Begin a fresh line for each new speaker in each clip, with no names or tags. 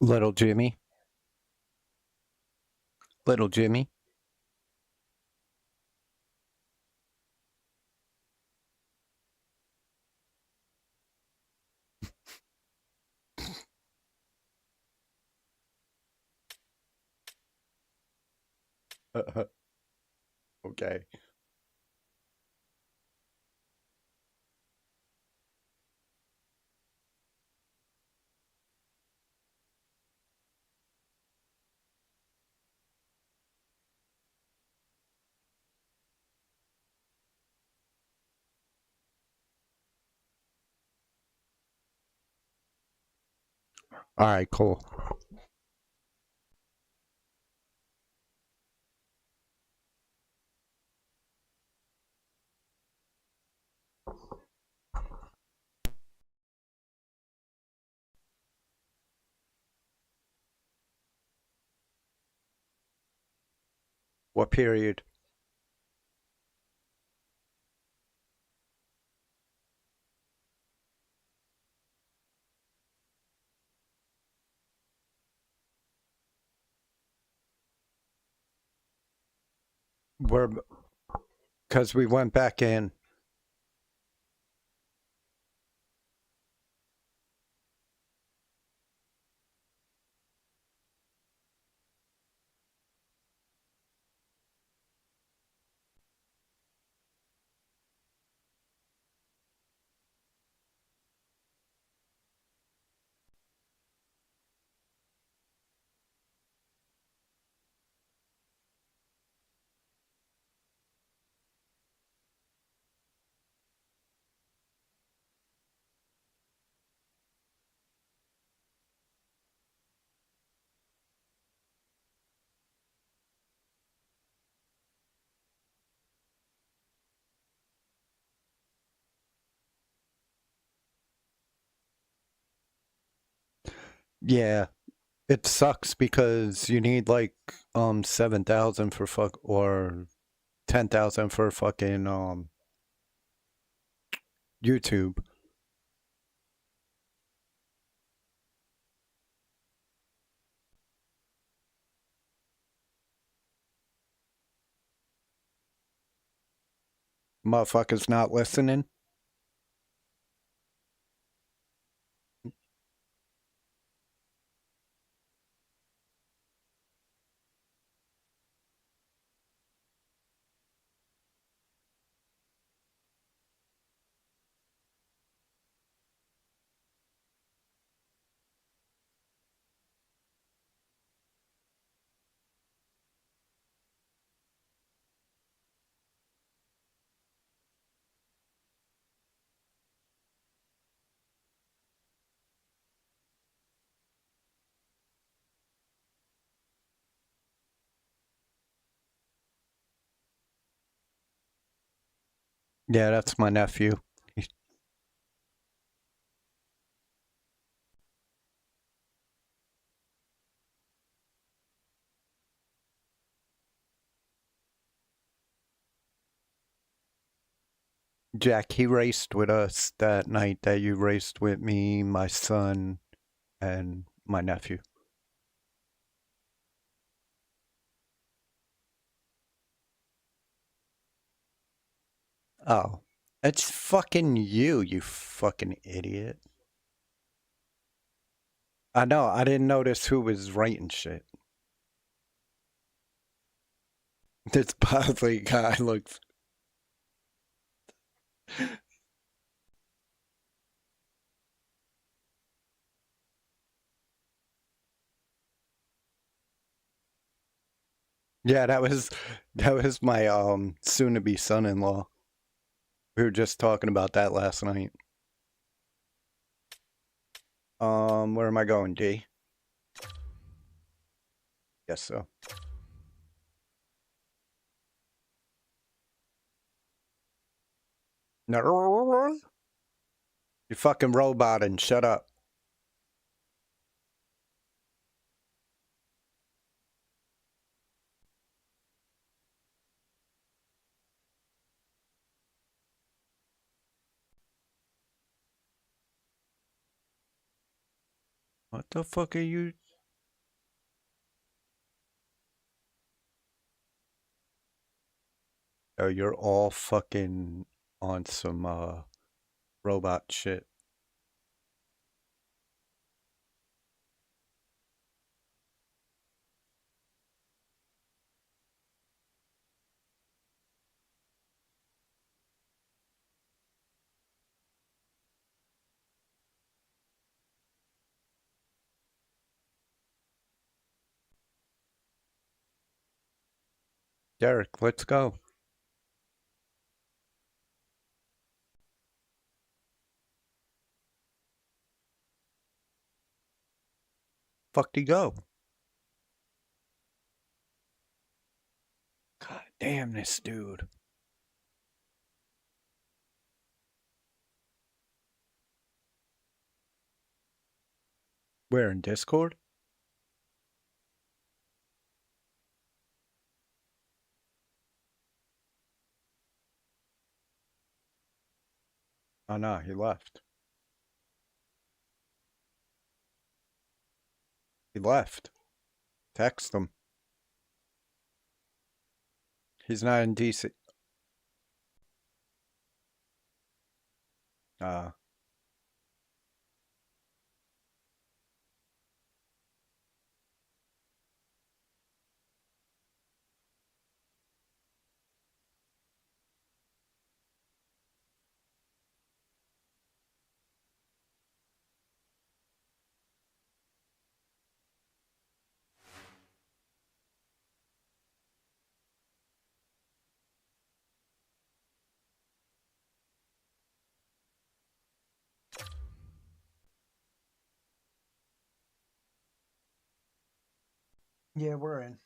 Little Jimmy. Little Jimmy. Okay. All right, cool. What period? We're because we went back in. Yeah, it sucks because you need like 7,000 for fuck or 10,000 for fucking YouTube. Motherfuckers not listening. Yeah, that's my nephew. Jack, he raced with us that night that you raced with me, my son, and my nephew. Oh, it's fucking you, you fucking idiot. I know, I didn't notice who was writing shit. This Bosley guy looks. Yeah, that was my soon to be son-in-law. We were just talking about that last night. Where am I going, D? Guess so. No, you fucking robot and shut up. What the fuck are you Oh, you're all fucking on some robot shit. Derek, let's go. Fuck'd he go? God damn this dude. Where, in Discord? Oh no, he left. He left. Text him. He's not in DC. Yeah, we're in.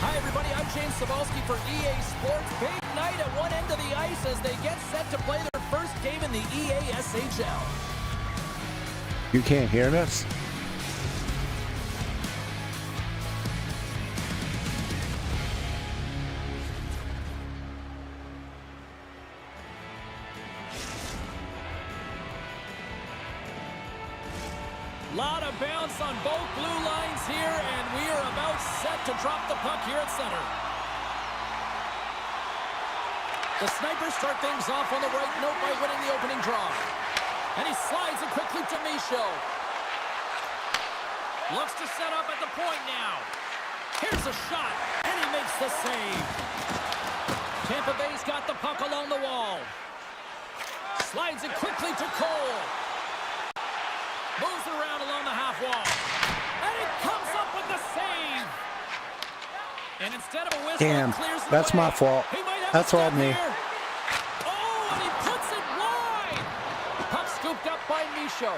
Hi everybody, I'm James Cebulski for EA Sports. Big night at one end of the ice as they get set to play their first game in the EASHL.
You can't hear this?
Lot of bounce on both blue lines here, and we are about set to drop the puck here at center. The Snipers start things off on the right note by winning the opening draw. And he slides it quickly to Michaud. Looks to set up at the point now. Here's a shot, and he makes the save. Tampa Bay's got the puck along the wall. Slides it quickly to Cole. Moves around along the half wall. And it comes up with the save. And instead of a whistle,
Damn,
clears the
that's
way.
my fault. That's all me.
Here. Oh, and he puts it wide. Puck scooped up by Michaud.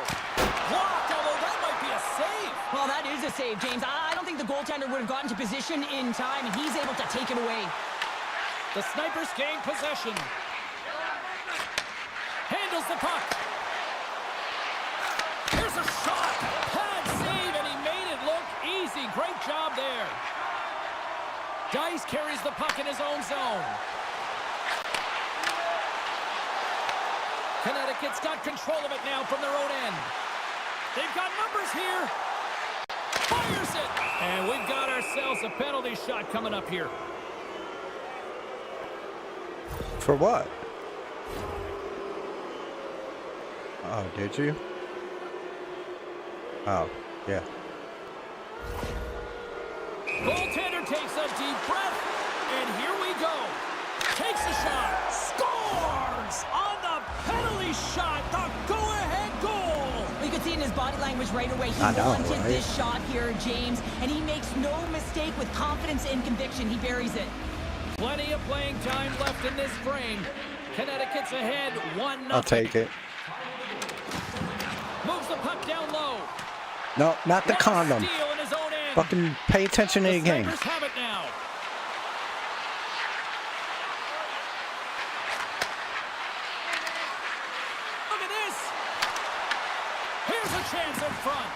Blocked, although that might be a save.
Well, that is a save, James. I don't think the goaltender would have gotten to position in time, and he's able to take it away.
The Snipers gain possession. Handles the puck. Here's a shot. Pad save, and he made it look easy. Great job there. Dice carries the puck in his own zone. Connecticut's got control of it now from their own end. They've got numbers here. Fires it. And we've got ourselves a penalty shot coming up here.
For what? Oh, did you? Oh, yeah.
Goaltender takes a deep breath, and here we go. Takes a shot, scores on the penalty shot, the go-ahead goal.
You could see in his body language right away. He wanted this shot here, James, and he makes no mistake with confidence and conviction. He buries it.
Plenty of playing time left in this frame. Connecticut's ahead, 1-0.
I'll take it.
Moves the puck down low.
No, not the
What a
condom.
steal in his own end.
Fucking pay attention to
The
your game.
Sabres have it now. Look at this. Here's a chance in front.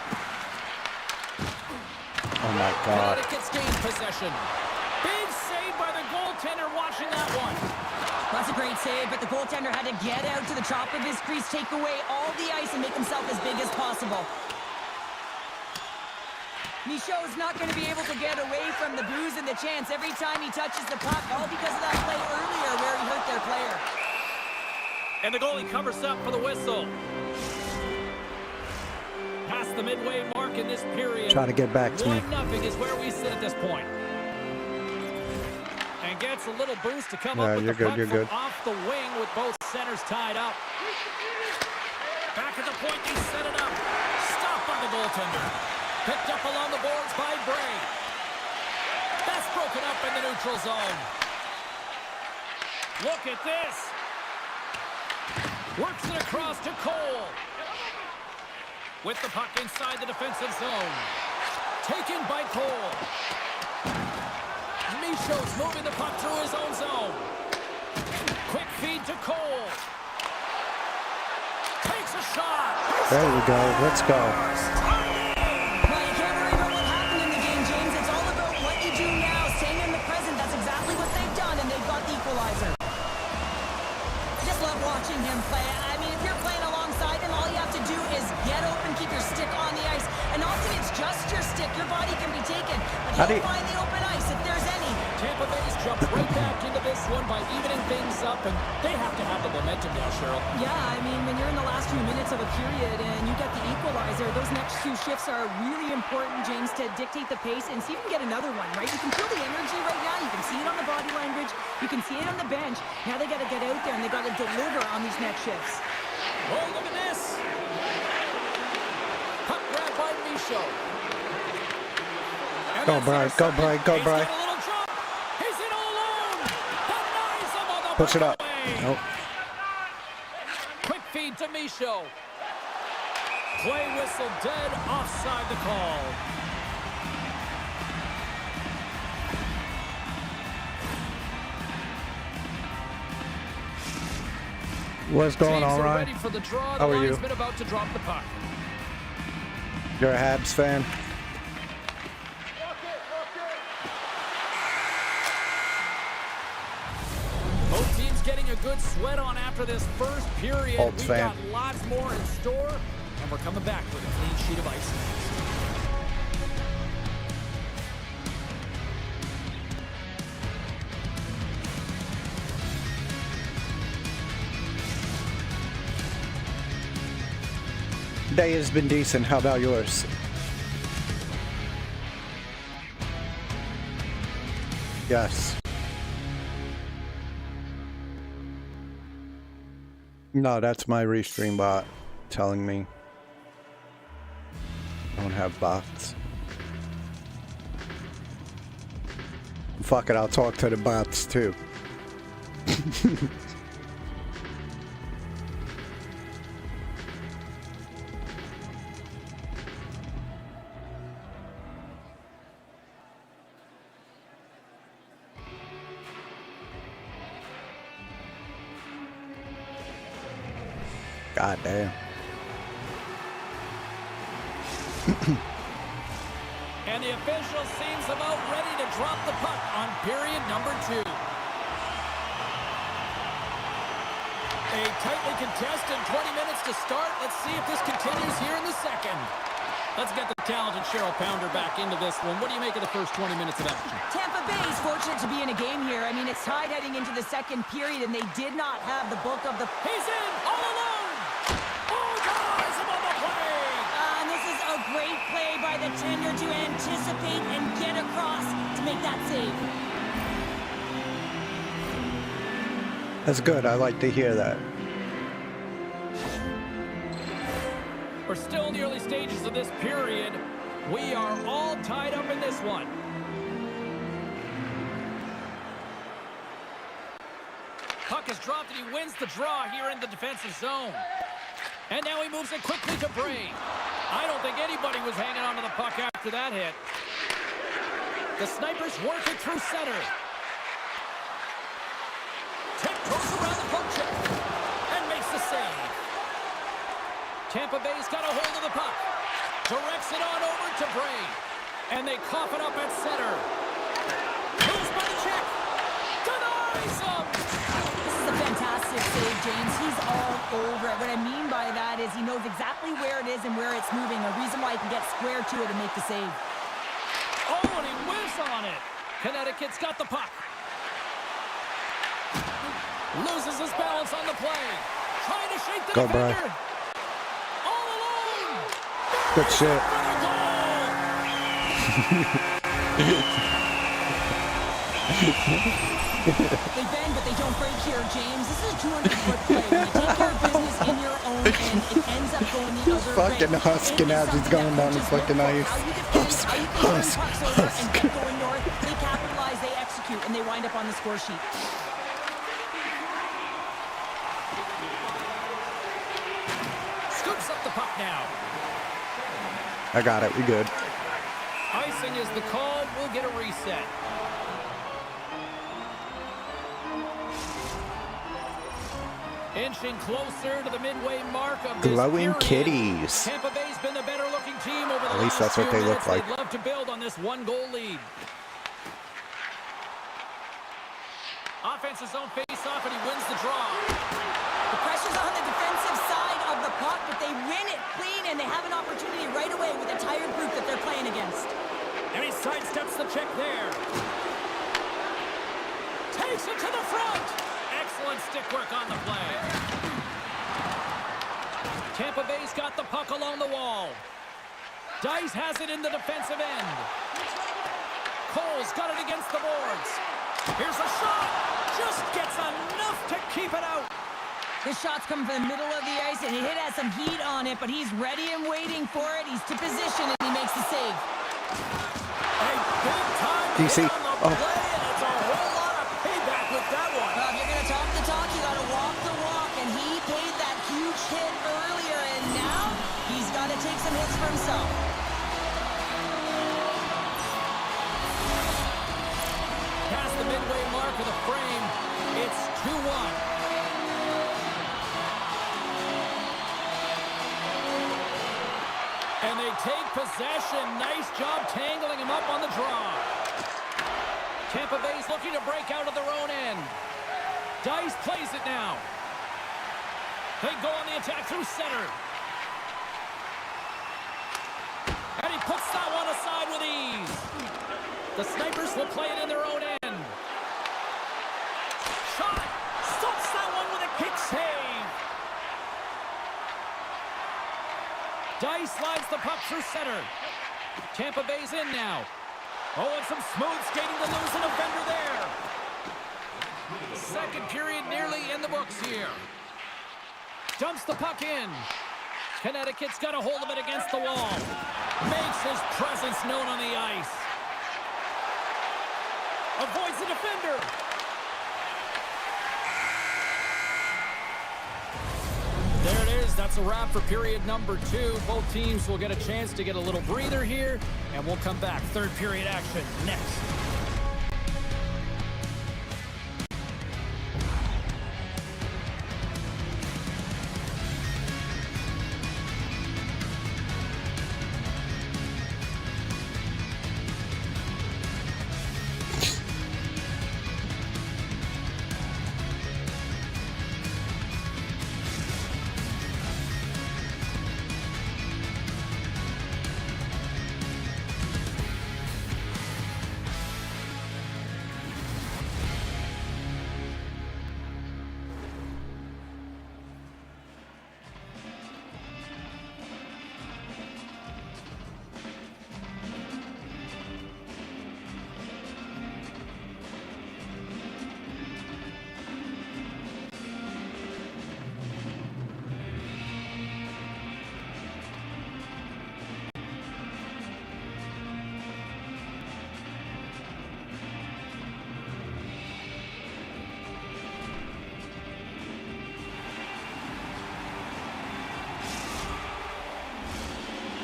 Oh my God.
Connecticut's gained possession. Big save by the goaltender watching that one.
That's a great save, but the goaltender had to get out to the top of his crease, take away all the ice, and make himself as big as possible. Michaud's not going to be able to get away from the booze and the chance every time he touches the puck, all because of that play earlier where he hurt their player.
And the goalie covers up for the whistle. Past the midway mark in this period.
Try to get back to me.
1-0 is where we sit at this point. And gets a little boost to come up with the puck from off the wing with both centers tied up. Back at the point, he set it up. Stopped by the goaltender. Picked up along the boards by Bray. That's broken up in the neutral zone. Look at this. Works it across to Cole. With the puck inside the defensive zone. Taken by Cole. Michaud's moving the puck through his own zone. Quick feed to Cole. Takes a shot.
There we go. Let's go.
Well, you can't worry about what happened in the game, James. It's all about what you do now, staying in the present. That's exactly what they've done, and they've got the equalizer. Just love watching him play. I mean, if you're playing alongside him, all you have to do is get open, keep your stick on the ice. And often it's just your stick. Your body can be taken. But he'll find the open ice if there's any.
Tampa Bay's jumped right back into this one by evening things up, and they have to have the momentum now, Cheryl.
Yeah, I mean, when you're in the last few minutes of a period and you get the equalizer, those next few shifts are really important, James, to dictate the pace and see if you can get another one, right? You can feel the energy right now. You can see it on the body language. You can see it on the bench. Now they got to get out there and they got to deliver on these next shifts.
Oh, look at this. Puck grab by Michaud.
Go, Bry. Go, Bry. Go, Bry.
He's in all alone. Denies him on the
Push it up. Nope.
Quick feed to Michaud. Play whistle dead. Offside the call.
What's going on, Ryan?
Ready for the draw.
How are you?
Been about to drop the puck.
You're a Habs fan?
Both teams getting a good sweat on after this first period.
Colts
We've
fan.
got lots more in store, and we're coming back with a clean sheet of ice.
Day has been decent. How about yours? Yes. No, that's my restream bot telling me I don't have bots. Fuck it, I'll talk to the bots too. God damn.
And the official seems about ready to drop the puck on period number 2. A tightly contested 20 minutes to start. Let's see if this continues here in the second. Let's get the talented Cheryl Pounder back into this one. What do you make of the first 20 minutes of action?
Tampa Bay is fortunate to be in a game here. I mean, it's tied heading into the second period, and they did not have the bulk of the...
He's in, all alone! Oh, guys, him on the play!
And this is a great play by the tender to anticipate and get across to make that save.
That's good. I like to hear that.
We're still in the early stages of this period. We are all tied up in this one. Puck is dropped and he wins the draw here in the defensive zone. And now he moves it quickly to Bray. I don't think anybody was hanging on to the puck after that hit. The Snipers work it through center. Tiptoes around the poke check and makes the save. Tampa Bay's got a hold of the puck. Directs it on over to Bray. And they cough it up at center. Moves by the check. Denies him.
This is a fantastic save, James. He's all over it. What I mean by that is he knows exactly where it is and where it's moving. A reason why he can get square to it and make the save.
Oh, and he whiffs on it. Connecticut's got the puck. Loses his balance on the play. Trying to shake the
Go,
defender. All alone.
Good shit.
They bend, but they don't break here, James. This is a 200-foot play. When you take care of business in your own end, it ends up going the other way.
Fucking husking as he's going down his fucking ice.
Husk. And keep going north. They capitalize, they execute, and they wind up on the score sheet.
Scoops up the puck now.
I got it. We good.
Icing is the call. We'll get a reset. Inching closer to the midway mark of this
Glowing
period.
kitties.
Tampa Bay's been the better looking team over the
At least
last
that's what
few
they look
minutes.
like.
They'd love to build on this one-goal lead. Offense's own face-off, and he wins the draw.
The pressure's on the defensive side of the puck, but they win it clean, and they have an opportunity right away with a tired group that they're playing against.
And he sidesteps the check there. Takes it to the front. Excellent stick work on the play. Tampa Bay's got the puck along the wall. Dice has it in the defensive end. Cole's got it against the boards. Here's a shot. Just gets enough to keep it out.
His shot's coming from the middle of the ice, and it has some heat on it, but he's ready and waiting for it. He's to position, and he makes the save.
A big time
Do you see?
hit on the play, and it's a whole lot of payback with that one.
Well, if you're going to talk the talk, you got to walk the walk, and he paid that huge hit earlier, and now he's got to take some hits for himself.
Past the midway mark of the frame, it's 2-1. And they take possession. Nice job tangling him up on the draw. Tampa Bay's looking to break out of their own end. Dice plays it now. They go on the attack through center. And he puts that one aside with ease. The Snipers will play it in their own end. Shot! Stops that one with a kick save. Dice slides the puck through center. Tampa Bay's in now. Oh, and some smooth skating to lose an offender there. Second period nearly in the books here. Dumps the puck in. Connecticut's got a hold of it against the wall. Makes his presence known on the ice. Avoids the defender. There it is. That's a wrap for period number 2. Both teams will get a chance to get a little breather here, and we'll come back. Third period action next.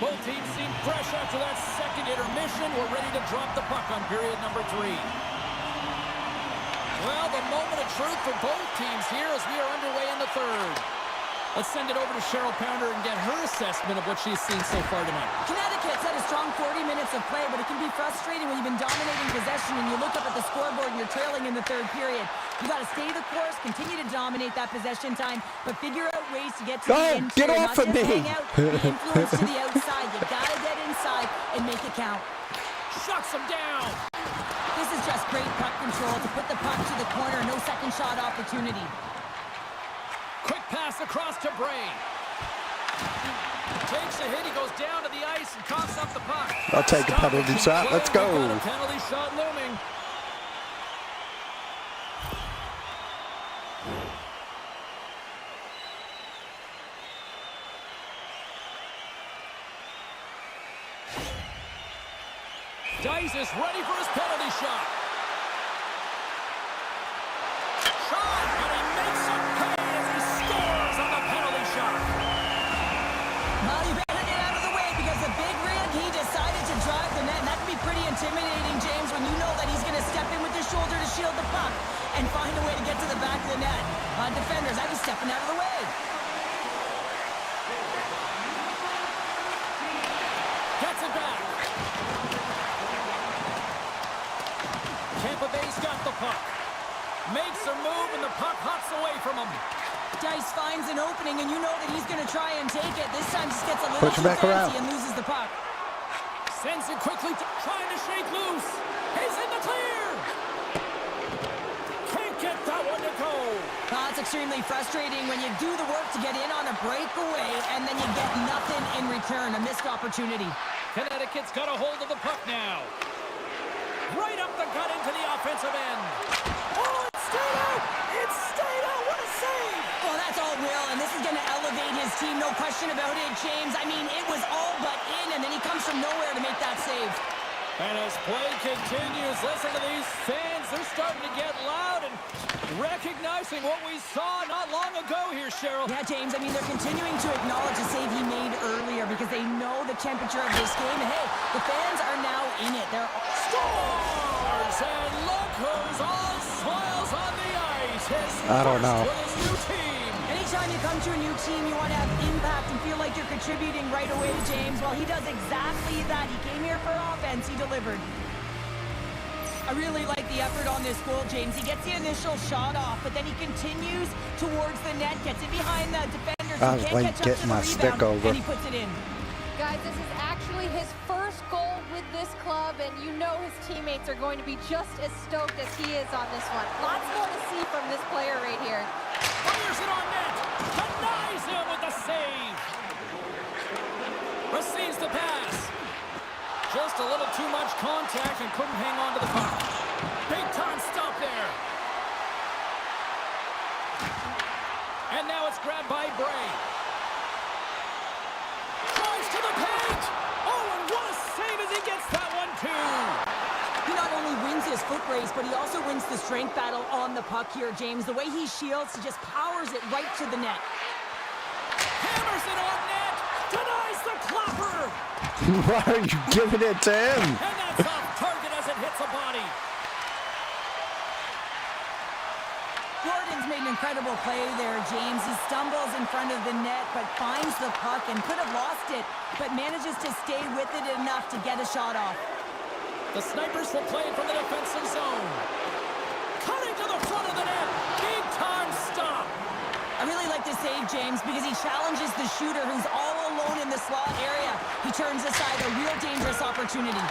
Both teams seem fresh after that second intermission. We're ready to drop the puck on period number 3. Well, the moment of truth for both teams here as we are underway in the third. Let's send it over to Cheryl Pounder and get her assessment of what she's seen so far tonight.
Connecticut's had a strong 40 minutes of play, but it can be frustrating when you've been dominating possession and you look up at the scoreboard and you're trailing in the third period. You got to stay the course, continue to dominate that possession time, but figure out ways to get to the interior.
Get off of me!
Hang out, be influenced to the outside. You got to get inside and make it count.
Shuts him down.
This is just great puck control to put the puck to the corner. No second shot opportunity.
Quick pass across to Bray. Takes a hit. He goes down to the ice and coughs up the puck.
I'll take a penalty shot. Let's go.
We've got a penalty shot looming. Dice is ready for his penalty shot. Shot, and he makes it pay as he scores on the penalty shot.
Well, you better get out of the way because the big rig, he decided to drive the net, and that can be pretty intimidating, James, when you know that he's going to step in with his shoulder to shield the puck and find a way to get to the back of the net. Defenders, I'd be stepping out of the way.
Gets it back. Tampa Bay's got the puck. Makes a move, and the puck hops away from him.
Dice finds an opening, and you know that he's going to try and take it. This time just gets a little too fancy and loses the puck.
Sends it quickly, trying to shake loose. He's in the clear. Can't get that one to go.
It's extremely frustrating when you do the work to get in on a breakaway, and then you get nothing in return, a missed opportunity.
Connecticut's got a hold of the puck now. Right up the gut into the offensive end. Oh, it stayed out! It stayed out! What a save!
Well, that's all Will, and this is going to elevate his team, no question about it, James. I mean, it was all but in, and then he comes from nowhere to make that save.
And as play continues, listen to these fans. They're starting to get loud and recognizing what we saw not long ago here, Cheryl.
Yeah, James, I mean, they're continuing to acknowledge the save he made earlier because they know the temperature of this game. And, hey, the fans are now in it. They're
scores! And look who's all smiles on the ice.
I don't know.
His new team.
Anytime you come to a new team, you want to have impact and feel like you're contributing right away, James. Well, he does exactly that. He came here for offense. He delivered. I really like the effort on this goal, James. He gets the initial shot off, but then he continues towards the net, gets it behind the defenders.
I was
He
like
can't catch up
getting
to the
my stick
rebound,
over.
and he puts it in.
Guys, this is actually his first goal with this club, and you know his teammates are going to be just as stoked as he is on this one. Lots more to see from this player right here.
Fires it on net. Denies him with the save. Receives the pass. Just a little too much contact and couldn't hang on to the puck. Big time stop there. And now it's grabbed by Bray. Tries to the paint. Oh, and what a save as he gets that one too.
He not only wins his foot race, but he also wins the strength battle on the puck here, James. The way he shields, he just powers it right to the net.
Hammers it on net. Denies the clapper.
Why are you giving it to him?
And that's off target as it hits a body.
Gordon's made an incredible play there, James. He stumbles in front of the net, but finds the puck and could have lost it, but manages to stay with it enough to get a shot off.
The Snipers will play it from the defensive zone. Cutting to the front of the net. Big time stop.
I really like this save, James, because he challenges the shooter who's all alone in the slot area. He turns aside a real dangerous opportunity.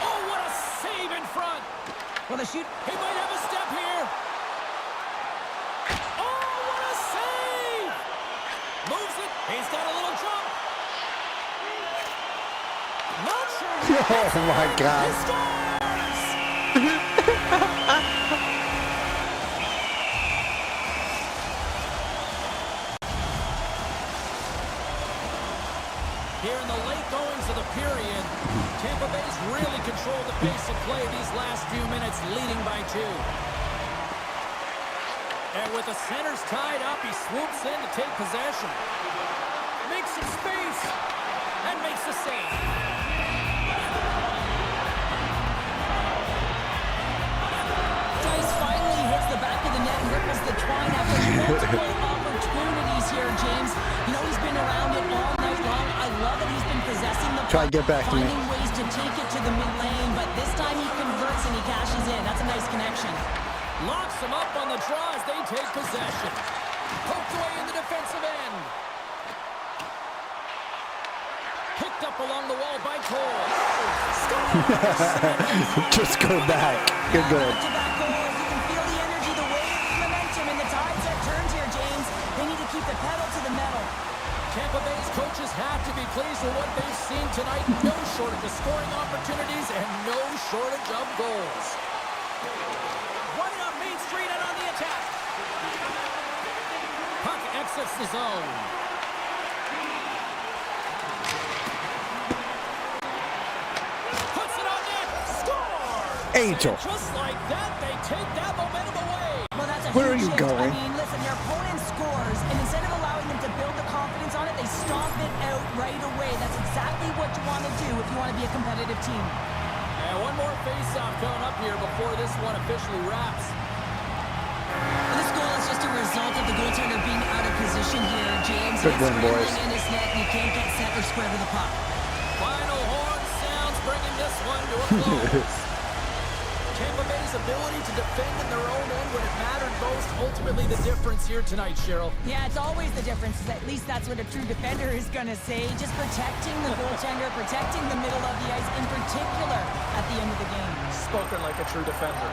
Oh, what a save in front.
Well, the shoot...
He might have a step here. Oh, what a save. Moves it. He's got a little jump. Not sure.
Oh, my God.
He scores. Here in the late goings of the period, Tampa Bay's really controlled the pace of play these last few minutes, leading by 2. And with the centers tied up, he swoops in to take possession. Makes some space and makes the save.
multiple opportunities here, James. You know, he's been around it all night long. I love that he's been possessing the
Try to
puck,
get back to me.
finding ways to take it to the mid lane, but this time he converts and he cashes in. That's a nice connection.
Locks them up on the draw as they take possession. Poked away in the defensive end. Picked up along the wall by Cole.
Just go back. You're good.
Back-to-back goals. You can feel the energy, the wave, the momentum, and the tides that turned here, James. They need to keep the pedal to the metal.
Tampa Bay's coaches have to be pleased with what they've seen tonight. No shortage of scoring opportunities and no shortage of goals. Running on Main Street and on the attack. Puck exits the zone. Puts it on net. Score!
Angel.
And just like that, they take that momentum away.
Well, that's a
Where are
huge
you
shift.
going?
I mean, listen, your opponent scores, and instead of allowing them to build the confidence on it, they stomp it out right away. That's exactly what you want to do if you want to be a competitive team.
And one more face-off coming up here before this one officially wraps.
This goal is just a result of the goaltender being out of position here, James.
Good
He's
win, boys.
scrambling in his net, and he can't get set or square to the puck.
Final horn sounds, bringing this one to a close. Tampa Bay's ability to defend in their own end when it mattered most, ultimately the difference here tonight, Cheryl.
Yeah, it's always the difference. At least that's what a true defender is going to say. Just protecting the goaltender, protecting the middle of the ice, in particular at the end of the game.
Spoken like a true defender.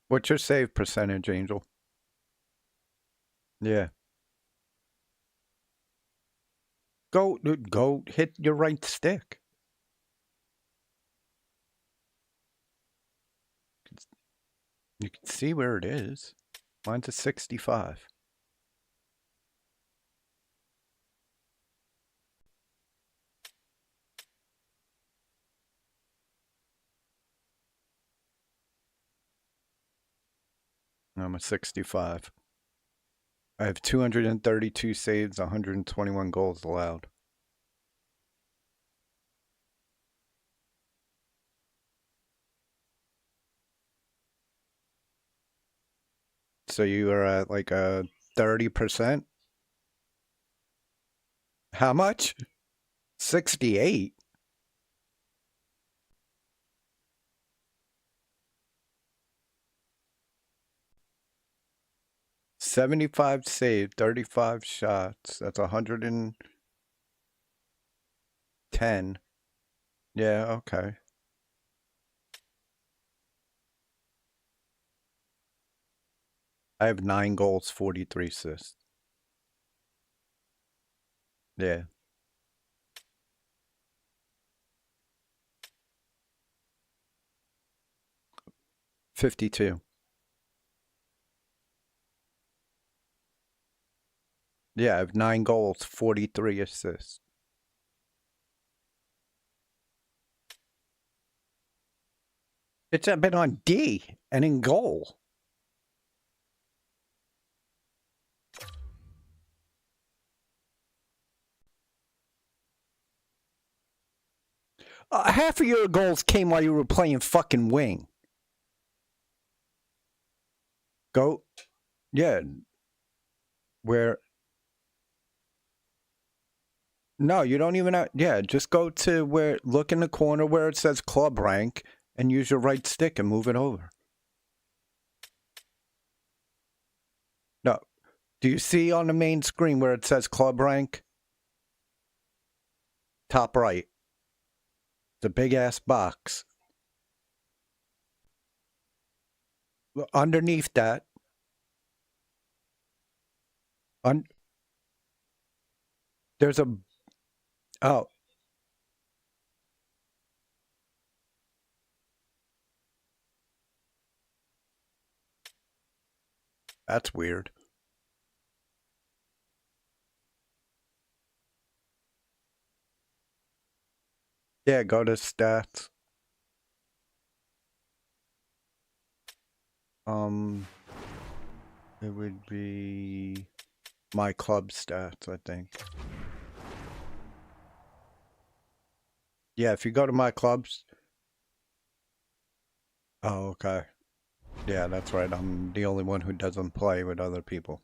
What's your save percentage, Angel? Yeah. Go hit your right stick. You can see where it is. Mine's a 65. I'm a 65. I have 232 saves, 121 goals allowed. So you are at like a 30%? How much? 68? $75 saved, 35 shots. That's 110. Yeah, okay. I have 9 goals, 43 assists. Yeah. $52. Yeah, I have 9 goals, 43 assists. It's been on D and in goal. Half of your goals came while you were playing fucking wing. Go. Yeah. Where. No, you don't even have. Yeah, just go to where. Look in the corner where it says club rank and use your right stick and move it over. No. Do you see on the main screen where it says club rank? Top right. The big ass box. underneath that. There's a... Oh. That's weird. Yeah, go to stats. It would be my club stats, I think. Yeah, if you go to my clubs. Oh, okay. Yeah, that's right. I'm the only one who doesn't play with other people.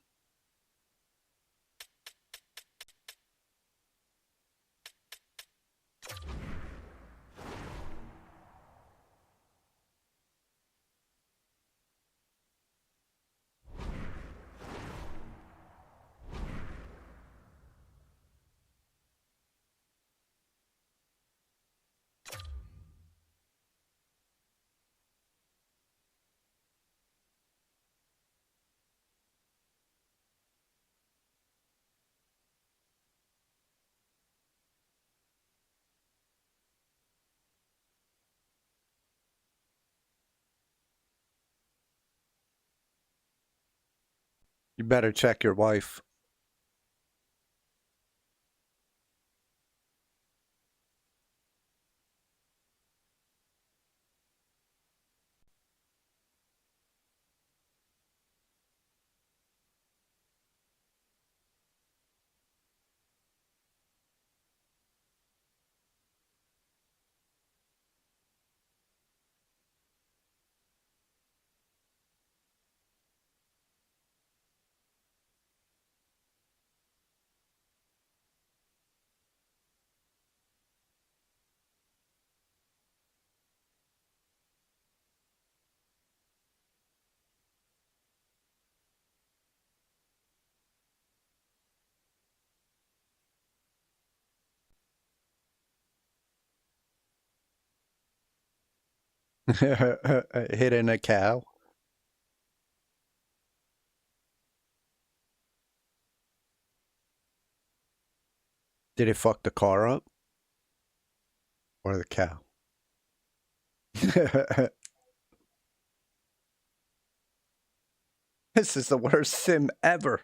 You better check your wife. Hitting a cow. Did it fuck the car up? Or the cow? This is the worst sim ever.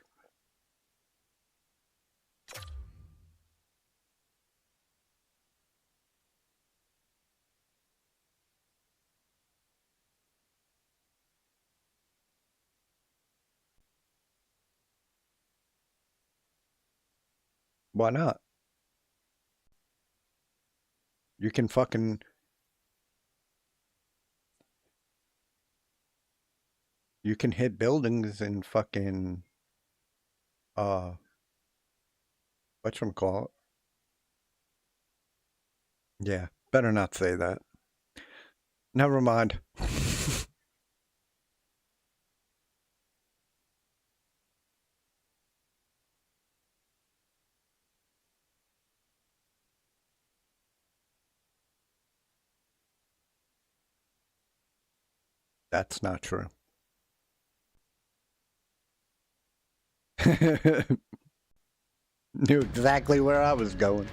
Why not? You can fucking... You can hit buildings and fucking... Whatchamacallit? Yeah, better not say that. Never mind. That's not true. Knew exactly where I was going.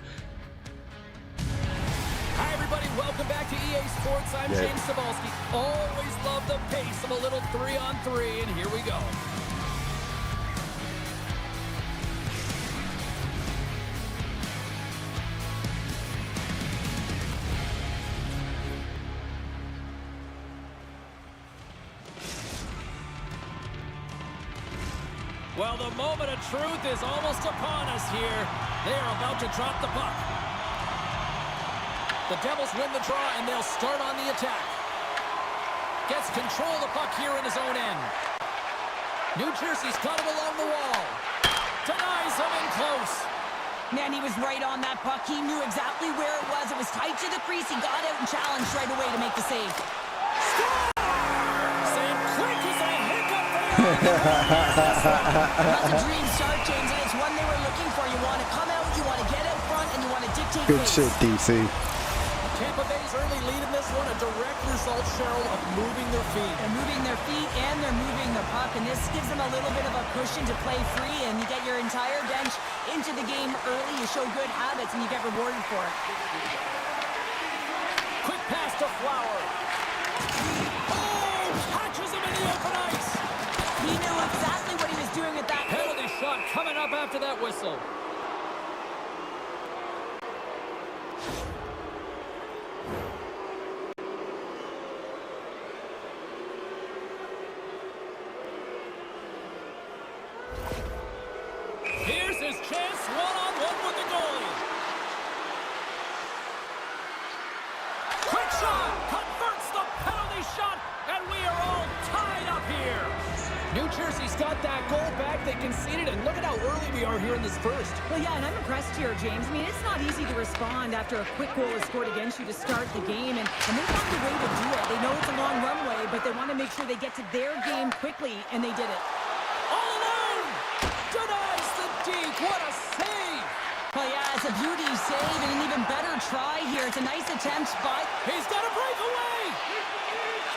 Hi, everybody. Welcome back to EA Sports. I'm James Cebulski. Always love the pace of a little 3-on-3, and here we go. Well, the moment of truth is almost upon us here. They are about to drop the puck. The Devils win the draw, and they'll start on the attack. Gets control of the puck here in his own end. New Jersey's got him along the wall. Denies him in close.
Man, he was right on that puck. He knew exactly where it was. It was tight to the crease. He got out and challenged right away to make the save.
Score! Same quick as a hiccup there.
That's a dream start, James, and it's one they were looking for. You want to come out, you want to get out front, and you want to dictate
Good
pace.
shit, DC.
Tampa Bay's early lead in this one, a direct result, Cheryl, of moving their feet.
They're moving their feet and they're moving the puck, and this gives them a little bit of a cushion to play free, and you get your entire bench into the game early. You show good habits, and you get rewarded for it.
Quick pass to Flower. Oh, catches him in the open ice.
He knew exactly what he was doing with that.
Penalty shot coming up after that whistle. Here's his chance, one-on-one with the goalie. Quick shot, converts the penalty shot, and we are all tied up here. New Jersey's got that goal back. They conceded, and look at how early we are here in this first.
Well, yeah, and I'm impressed here, James. I mean, it's not easy to respond after a quick goal is scored against you to start the game, and they found a way to do it. They know it's a long runway, but they want to make sure they get to their game quickly, and they did it.
All alone! Denies the deke. What a save!
Well, yeah, it's a beauty save and an even better try here. It's a nice attempt, but
He's got a breakaway!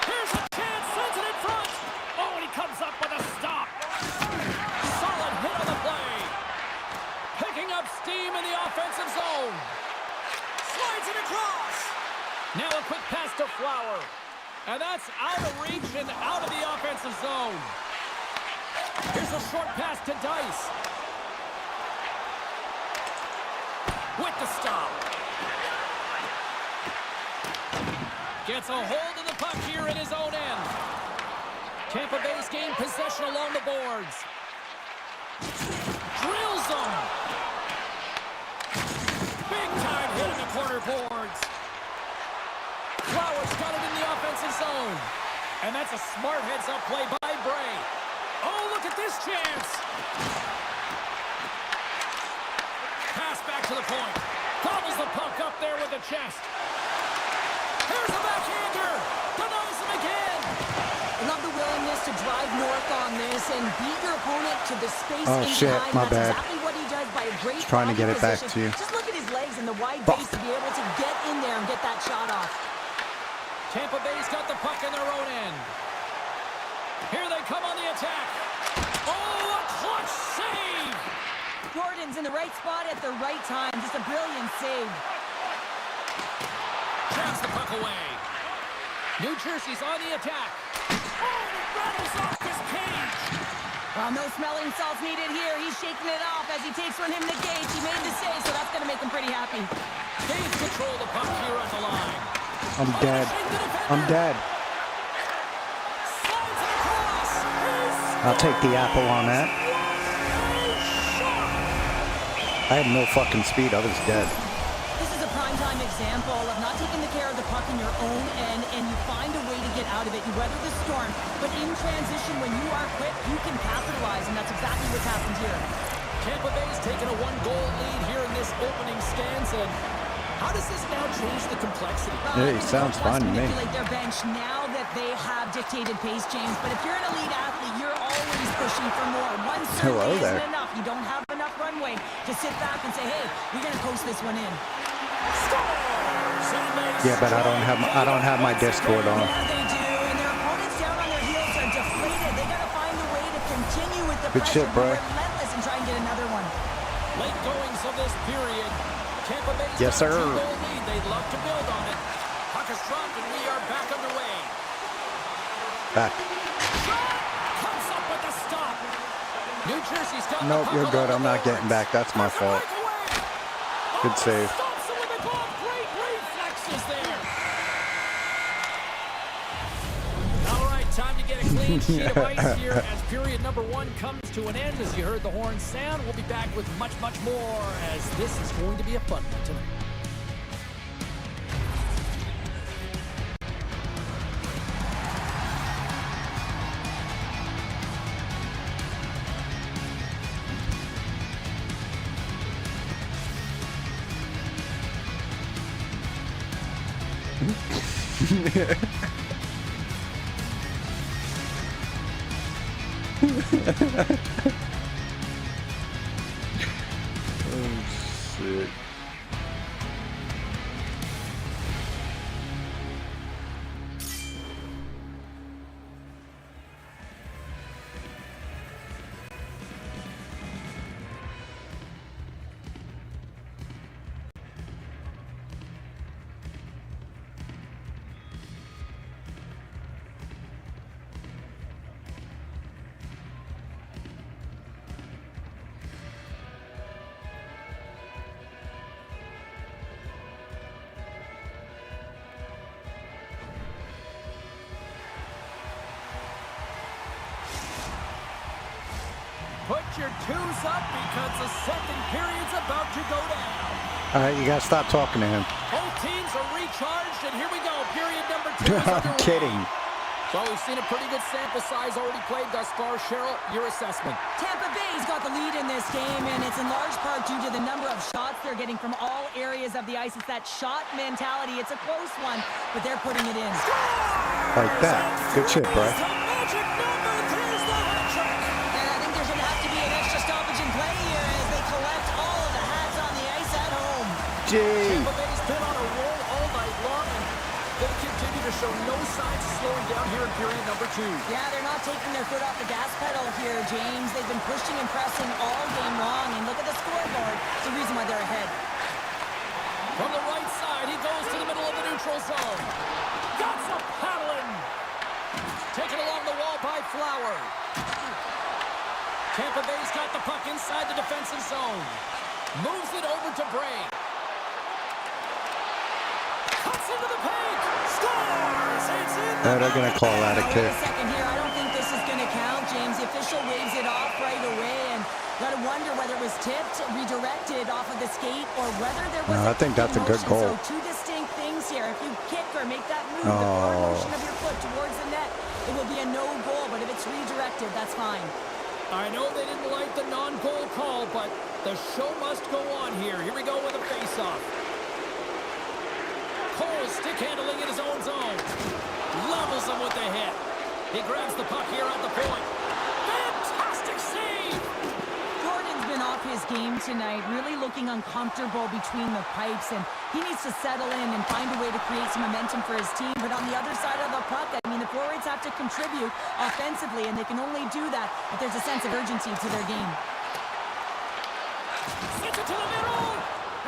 Here's a chance, sends it in front! Oh, and he comes up with a stop! Solid hit on the play! Picking up steam in the offensive zone! Slides it across! Now a quick pass to Flower. And that's out of reach and out of the offensive zone. Here's a short pass to Dice. With the stop. Gets a hold of the puck here in his own end. Tampa Bay's gained possession along the boards. Drills them. Big time hit in the corner boards. Flowers got it in the offensive zone. And that's a smart heads-up play by Bray. Oh, look at this chance. Pass back to the point. Gobbles the puck up there with the chest. Here's a backhander. Denies him again.
I love the willingness to drive north on this and beat your opponent to the space
Oh,
in
shit,
behind.
my
That's
bad.
exactly what he does by a great
Trying to get it back
position.
to you.
Just look at his legs and the wide
Fuck.
base to be able to get in there and get that shot off.
Tampa Bay's got the puck in their own end. Here they come on the attack. Oh, a clutch save!
Jordan's in the right spot at the right time. Just a brilliant save.
Jabs the puck away. New Jersey's on the attack. Oh, and it rattles off his cage.
Well, no smelling salts needed here. He's shaking it off as he takes from him the gate. He made the save, so that's going to make him pretty happy.
Gains control the puck here at the line.
I'm dead. I'm dead.
Slides it across.
I'll take the apple on that. I had no fucking speed. I was dead.
This is a primetime example of not taking the care of the puck in your own end, and you find a way to get out of it. You weather the storm, but in transition, when you are quick, you can capitalize, and that's exactly what's happened here.
Tampa Bay's taken a one-goal lead here in this opening stanza. How does this now change the complexity?
Hey, sounds fun to me.
Manipulate their bench now that they have dictated pace, James. But if you're an elite athlete, you're always pushing for more. One
Hello
survey
there.
isn't enough. You don't have enough runway to sit back and say, "Hey, we're going to coast this one in."
Yeah, but I don't have my Discord on.
Yeah, they do, and their opponents down on their heels are deflated. They got to find a way to continue with the
Good
pressure,
shit, bro.
be relentless, and try and get another one.
Late goings of this period. Tampa Bay's
Yes,
got a
sir.
two-goal lead. They'd love to build on it. Puck is dropped, and we are back underway.
Back.
Shot! Comes up with a stop. New Jersey's got the
Nope,
puck
you're good.
along
I'm
the
not getting
boards.
back. That's my
There's a
fault.
breakaway.
Good
Oh,
save.
stops it with a glove. Great reflexes there. All right, time to get a clean sheet of ice here as period number one comes to an end. As you heard the horn sound, we'll be back with much, much more as this is going to be a fun one tonight.
Oh shit.
your twos up because the second period's about to go down.
All right, you gotta stop talking to him.
Both teams are recharged, and here we go. Period number 2 is
I'm
underway.
kidding.
Well, we've seen a pretty good sample size already played thus far. Cheryl, your assessment.
Tampa Bay's got the lead in this game, and it's in large part due to the number of shots they're getting from all areas of the ice. It's that shot mentality. It's a close one, but they're putting it in.
Like that. Good shit, bro.
The magic number. There's the hat trick.
And I think there's going to have to be an extra stoppage in play here as they collect all of the hats on the ice at home.
Gee.
Tampa Bay's been on a roll all night long, and they continue to show no signs of slowing down here in period number 2.
Yeah, they're not taking their foot off the gas pedal here, James. They've been pushing and pressing all game long, and look at the scoreboard. It's the reason why they're ahead.
From the right side, he goes to the middle of the neutral zone. Got some paddling. Taken along the wall by Flower. Tampa Bay's got the puck inside the defensive zone. Moves it over to Bray. Cuts into the paint. Scores! It's in the
They're gonna call that a
Now,
kick.
wait a second here. I don't think this is going to count, James. The official waves it off right away, and got to wonder whether it was tipped, redirected off of the skate, or whether there was
No, I think that's a good
motion.
goal.
So two distinct things here. If you kick or make that move, the
Oh.
forward motion of your foot towards the net, it will be a no goal. But if it's redirected, that's fine.
I know they didn't like the non-goal call, but the show must go on here. Here we go with a face-off. Cole stick handling in his own zone. Levels him with the hit. He grabs the puck here at the point. Fantastic save!
Jordan's been off his game tonight, really looking uncomfortable between the pipes, and he needs to settle in and find a way to create some momentum for his team. But on the other side of the puck, I mean, the forwards have to contribute offensively, and they can only do that if there's a sense of urgency to their game.
Sends it to the middle,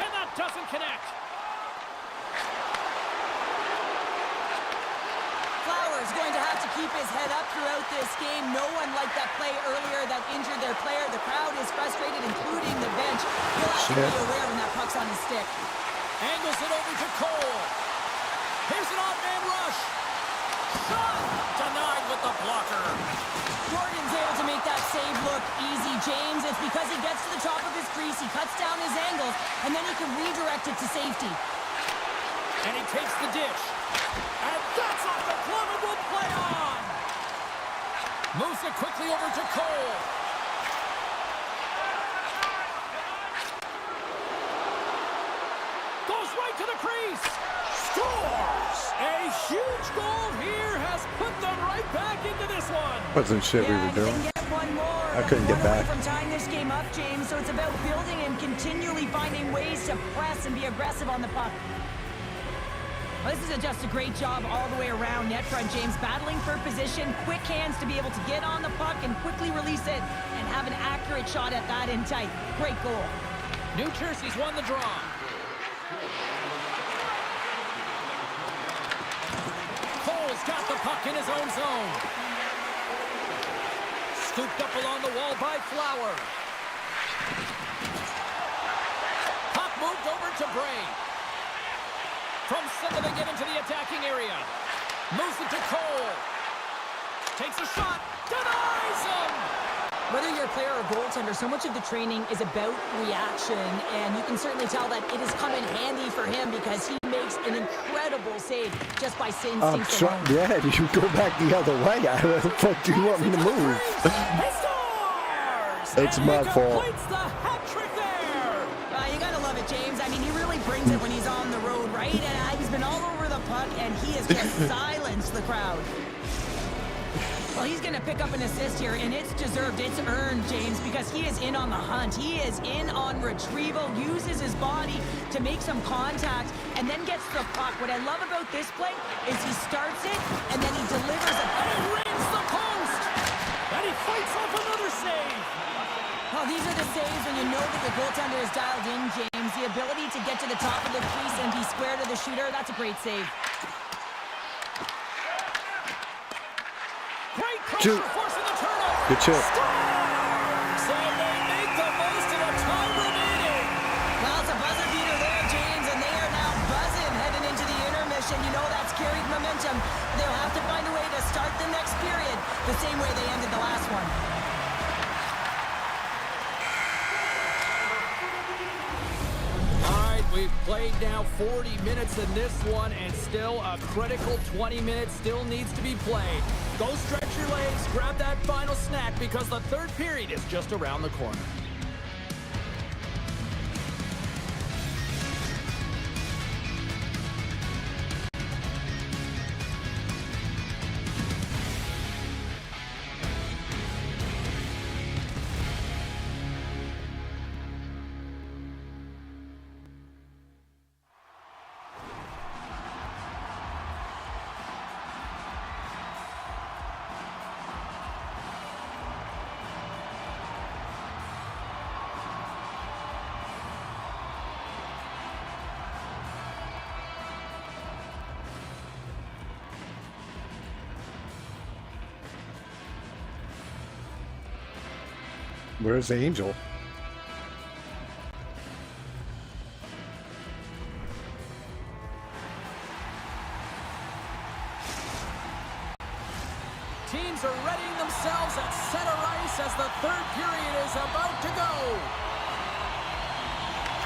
and that doesn't connect.
Flowers going to have to keep his head up throughout this game. No one liked that play earlier that injured their player. The crowd is frustrated, including the bench. He'll have to be aware when that puck's on his stick.
Angles it over to Cole. Here's an odd-man rush. Shot! Denied with the blocker.
Jordan's able to make that save look easy, James. It's because he gets to the top of his crease, he cuts down his angles, and then he can redirect it to safety.
And he takes the dish. And that's off the glove and will play on. Moves it quickly over to Cole. Goes right to the crease. Scores! A huge goal here has put them right back into this one.
Wasn't shit we
Yeah,
were
you
doing.
can get one more.
I couldn't get
One away
back.
from tying this game up, James. So it's about building and continually finding ways to press and be aggressive on the puck. Well, this is just a great job all the way around net front, James. Battling for position, quick hands to be able to get on the puck and quickly release it and have an accurate shot at that in tight. Great goal.
New Jersey's won the draw. Cole's got the puck in his own zone. Scooped up along the wall by Flower. Puck moved over to Bray. From center they get into the attacking area. Moves it to Cole. Takes a shot. Denies him!
Whether you're a player or goaltender, so much of the training is about reaction, and you can certainly tell that it has come in handy for him because he makes an incredible save just by instincts alone.
Yeah, you go back the other way. How the fuck do you want me to move?
He scores!
It's
And
my
he
fault.
completes the hat trick there!
You gotta love it, James. I mean, he really brings it when he's on the road, right? And he's been all over the puck, and he has just silenced the crowd. Well, he's going to pick up an assist here, and it's deserved. It's earned, James, because he is in on the hunt. He is in on retrieval, uses his body to make some contact, and then gets the puck. What I love about this play is he starts it, and then he delivers it.
And he rings the post! And he fights off another save!
Well, these are the saves when you know that your goaltender is dialed in, James. The ability to get to the top of the crease and be square to the shooter, that's a great save.
Great
Shoot.
pressure, forcing the turnover!
Good shit.
Scores! And they make the most of the time remaining!
Well, it's a buzzer beater there, James, and they are now buzzing heading into the intermission. You know that's carried momentum. They'll have to find a way to start the next period the same way they ended the last one.
We've played now 40 minutes in this one, and still a critical 20 minutes still needs to be played. Go stretch your legs, grab that final snack, because the third period is just around the corner.
Where's Angel?
Teams are readying themselves at center ice as the third period is about to go.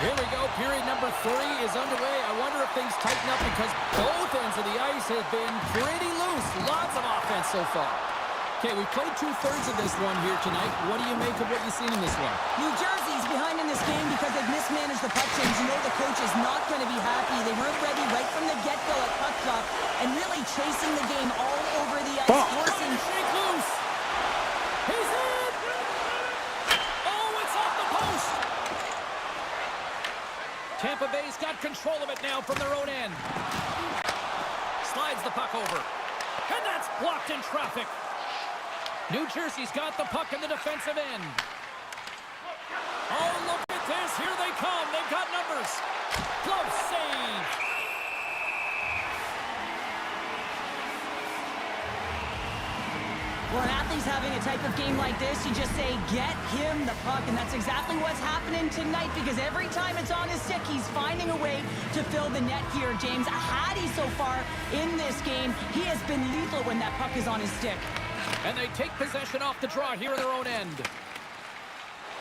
Here we go. Period number 3 is underway. I wonder if things tighten up because both ends of the ice have been pretty loose. Lots of offense so far. Okay, we've played 2/3 of this one here tonight. What do you make of what you've seen in this one?
New Jersey's behind in this game because they've mismanaged the puck change. You know the coach is not going to be happy. They weren't ready right from the get-go at puck drop and really chasing the game all over the ice. Forcing
shake loose. He's in. Oh, it's off the post. Tampa Bay's got control of it now from their own end. Slides the puck over. And that's blocked in traffic. New Jersey's got the puck in the defensive end. Oh, look at this. Here they come. They've got numbers. Close save.
Well, an athlete's having a type of game like this, you just say, get him the puck. And that's exactly what's happening tonight because every time it's on his stick, he's finding a way to fill the net here, James. Hattie so far in this game, he has been lethal when that puck is on his stick.
And they take possession off the draw here in their own end.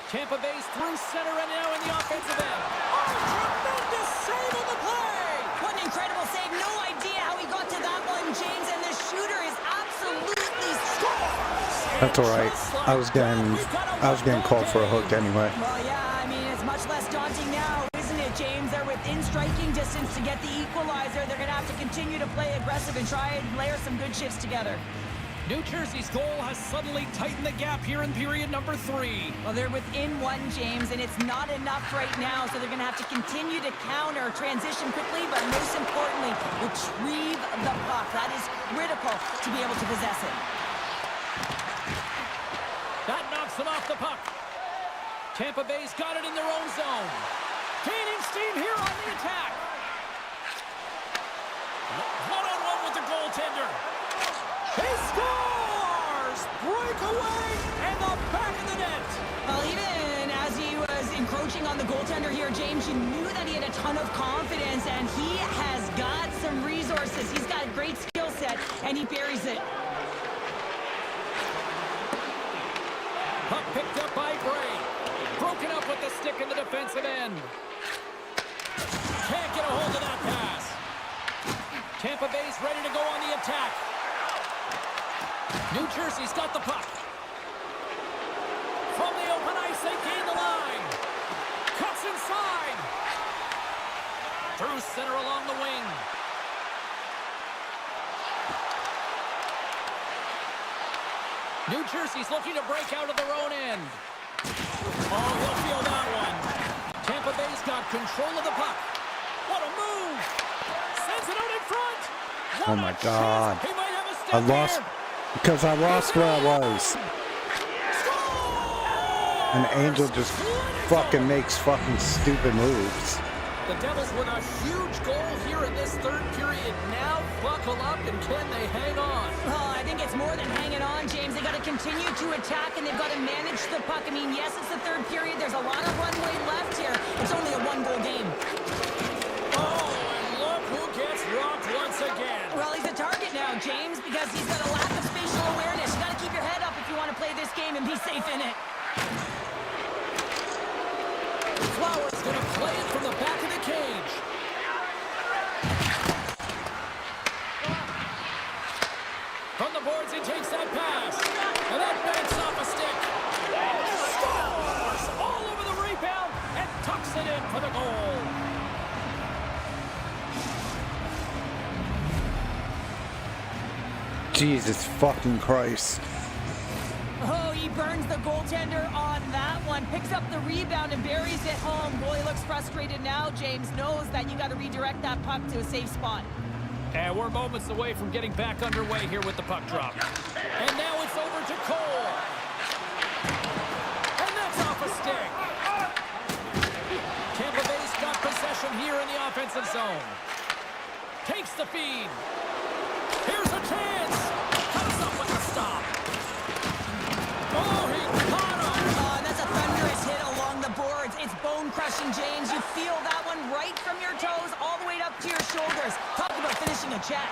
Tampa Bay's through center and now in the offensive end. Oh, tremendous save on the play!
What an incredible save. No idea how he got to that one, James. And the shooter is absolutely scored.
That's all right. I was getting called for a hook anyway.
Well, yeah, I mean, it's much less daunting now, isn't it, James? They're within striking distance to get the equalizer. They're going to have to continue to play aggressive and try and layer some good shifts together.
New Jersey's goal has suddenly tightened the gap here in period number 3.
Well, they're within 1, James, and it's not enough right now, so they're going to have to continue to counter, transition quickly, but most importantly, retrieve the puck. That is critical to be able to possess it.
That knocks them off the puck. Tampa Bay's got it in their own zone. Gaining steam here on the attack. One-on-one with the goaltender. He scores! Breakaway and the back of the net.
Well, even as he was encroaching on the goaltender here, James, you knew that he had a ton of confidence, and he has got some resources. He's got a great skill set, and he buries it.
Puck picked up by Bray. Broken up with the stick in the defensive end. Can't get a hold of that pass. Tampa Bay's ready to go on the attack. New Jersey's got the puck. From the open ice, they gain the line. Cuts inside. Through center along the wing. New Jersey's looking to break out of their own end. Oh, he'll feel that one. Tampa Bay's got control of the puck. What a move. Sends it out in front. What
Oh my
a
God.
chance. He might have a step
I lost
here.
because I lost where I was. And Angel just fucking makes fucking stupid moves.
The Devils with a huge goal here in this third period. Now buckle up, and can they hang on?
Oh, I think it's more than hanging on, James. They got to continue to attack, and they've got to manage the puck. I mean, yes, it's the third period. There's a lot of runway left here. It's only a 1-goal game.
Oh, and look who gets rocked once again.
Well, he's a target now, James, because he's got a lack of spatial awareness. You got to keep your head up if you want to play this game and be safe in it.
Flowers going to play it from the back of the cage. From the boards, he takes that pass. And that banks off a stick. Scores! All over the rebound and tucks it in for the goal.
Jesus fucking Christ.
Oh, he burns the goaltender on that one. Picks up the rebound and buries it home. Goalie looks frustrated now. James knows that you got to redirect that puck to a safe spot.
And we're moments away from getting back underway here with the puck drop. And now it's over to Cole. And that's off a stick. Tampa Bay's got possession here in the offensive zone. Takes the feed. Here's a chance. Comes up with the stop. Oh, he caught him.
That's a thunderous hit along the boards. It's bone-crushing, James. You feel that one right from your toes all the way up to your shoulders. Talk about finishing a check.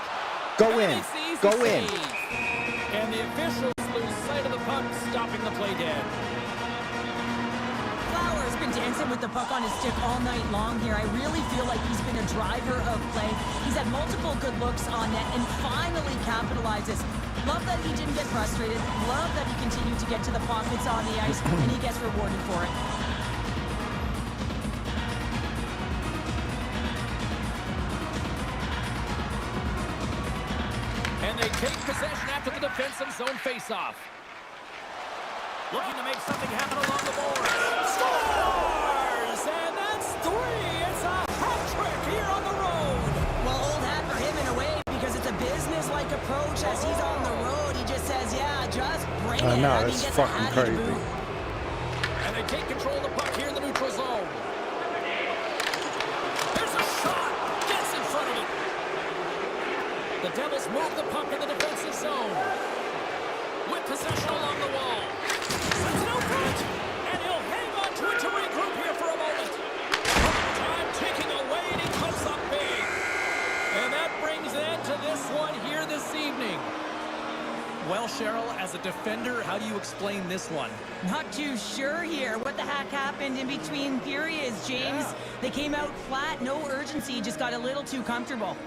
Go in. Go in.
And the officials lose sight of the puck, stopping the play dead.
Flowers been dancing with the puck on his stick all night long here. I really feel like he's been a driver of play. He's had multiple good looks on net and finally capitalizes. Love that he didn't get frustrated. Love that he continued to get to the pockets on the ice, and he gets rewarded for it.
And they take possession after the defensive zone faceoff. Looking to make something happen along the boards. Scores! And that's 3. It's a hat trick here on the road.
Well, old hat for him in a way because it's a business-like approach as he's on the road. He just says, yeah, just bring it.
I know,
mean,
it's
gets a
fucking
hattie to
crazy.
boot.
And they take control of the puck here in the neutral zone. There's a shot. Gets in front of it. The Devils move the puck in the defensive zone. With possession along the wall. Sends it out front. And he'll hang on to it to regroup here for a moment. Time ticking away and he comes up big. And that brings an end to this one here this evening. Well, Cheryl, as a defender, how do you explain this one?
Not too sure here. What the heck happened in between periods, James? They came out flat, no urgency, just got a little too comfortable.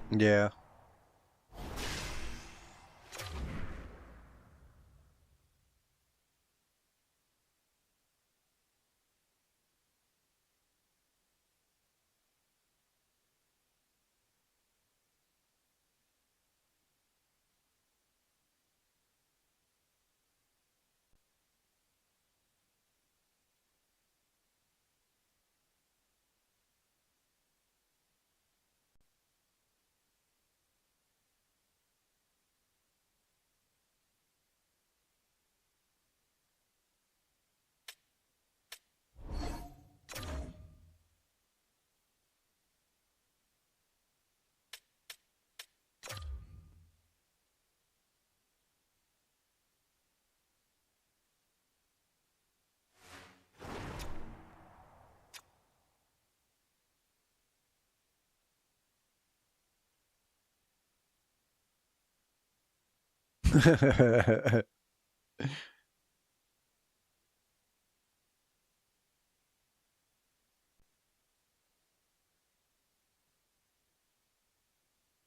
Yeah.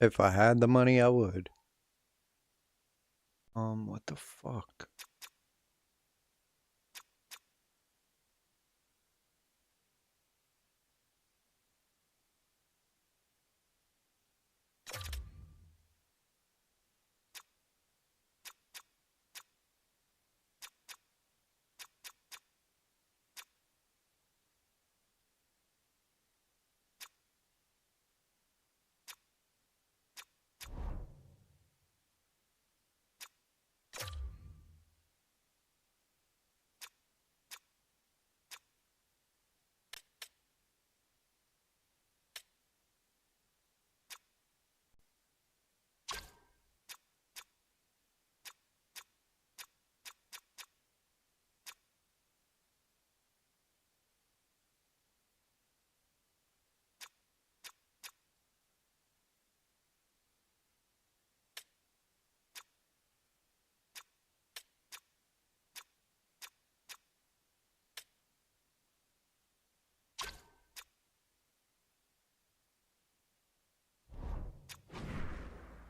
If I had the money, I would. What the fuck?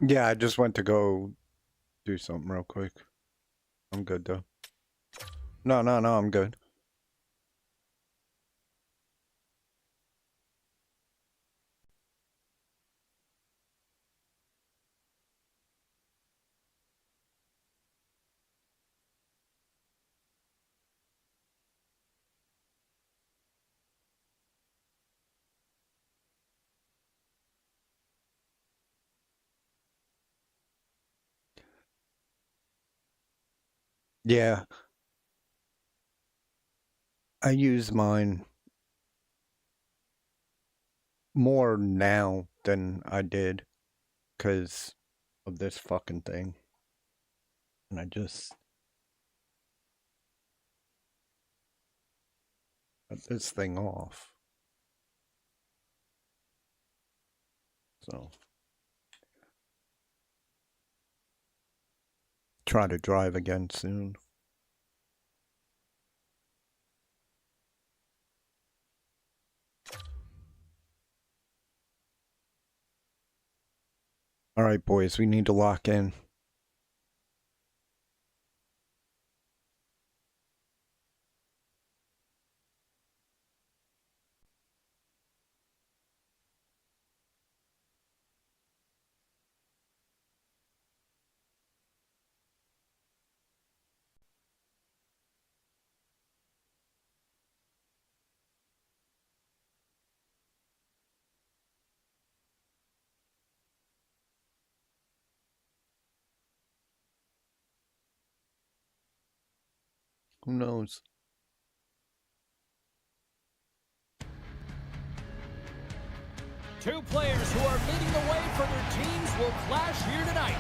Yeah, I just went to go do something real quick. I'm good though. No, I'm good. Yeah, I use mine more now than I did because of this fucking thing. And I just cut this thing off. So try to drive again soon. All right, boys, we need to lock in. Who knows?
Two players who are leading the way for their teams will clash here tonight.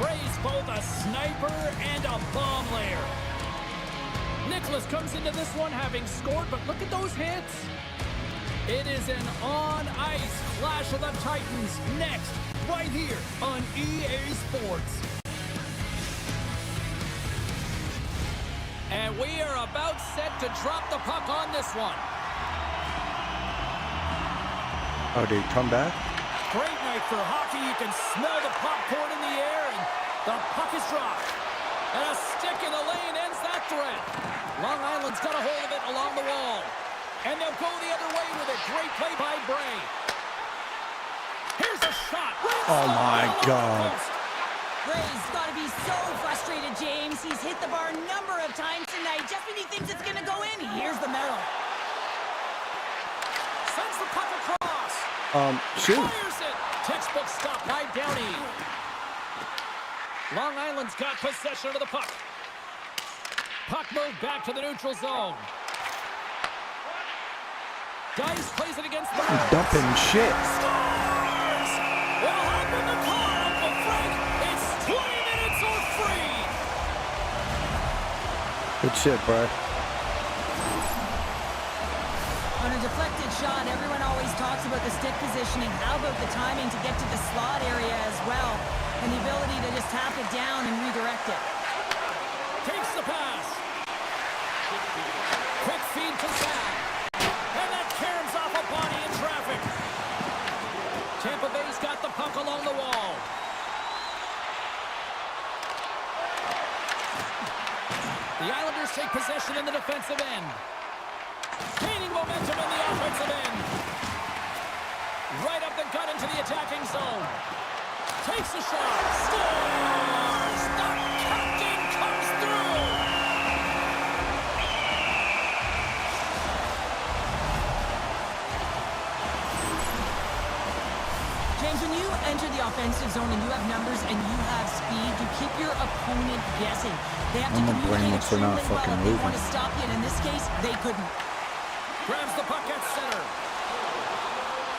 Bray's both a sniper and a bomb layer. Nicholas comes into this one having scored, but look at those hits. It is an on-ice clash of the Titans next, right here on EA Sports. And we are about set to drop the puck on this one.
Oh, did he come back?
Great night for hockey. You can smell the popcorn in the air, and the puck is dropped. And a stick in the lane ends that threat. Long Island's got a hold of it along the wall. And they'll go the other way with a great play by Bray. Here's a shot.
Oh my God.
Bray's got to be so frustrated, James. He's hit the bar a number of times tonight. Just when he thinks it's going to go in, here's the medal.
Sends the puck across.
Shoot.
Fires it. Textbook stop by Downey. Long Island's got possession of the puck. Puck moved back to the neutral zone. Dice plays it against the wall.
Dumping shit.
Scores! It'll happen to call, Uncle Frank. It's 20 minutes or free.
Good shit, bro.
On a deflected shot, everyone always talks about the stick positioning. How about the timing to get to the slot area as well? And the ability to just tap it down and redirect it.
Takes the pass. Quick feed to Zach. And that caroms off a body in traffic. Tampa Bay's got the puck along the wall. The Islanders take possession in the defensive end. Gaining momentum in the offensive end. Right up the gut into the attacking zone. Takes a shot. Scores! The captain comes through!
James, when you enter the offensive zone and you have numbers and you have speed, you keep your opponent guessing. They have to
I'm gonna blame
communicate
us for not
extremely well
fucking
if they
moving.
want to stop you, and in this case, they couldn't.
Grabs the puck at center.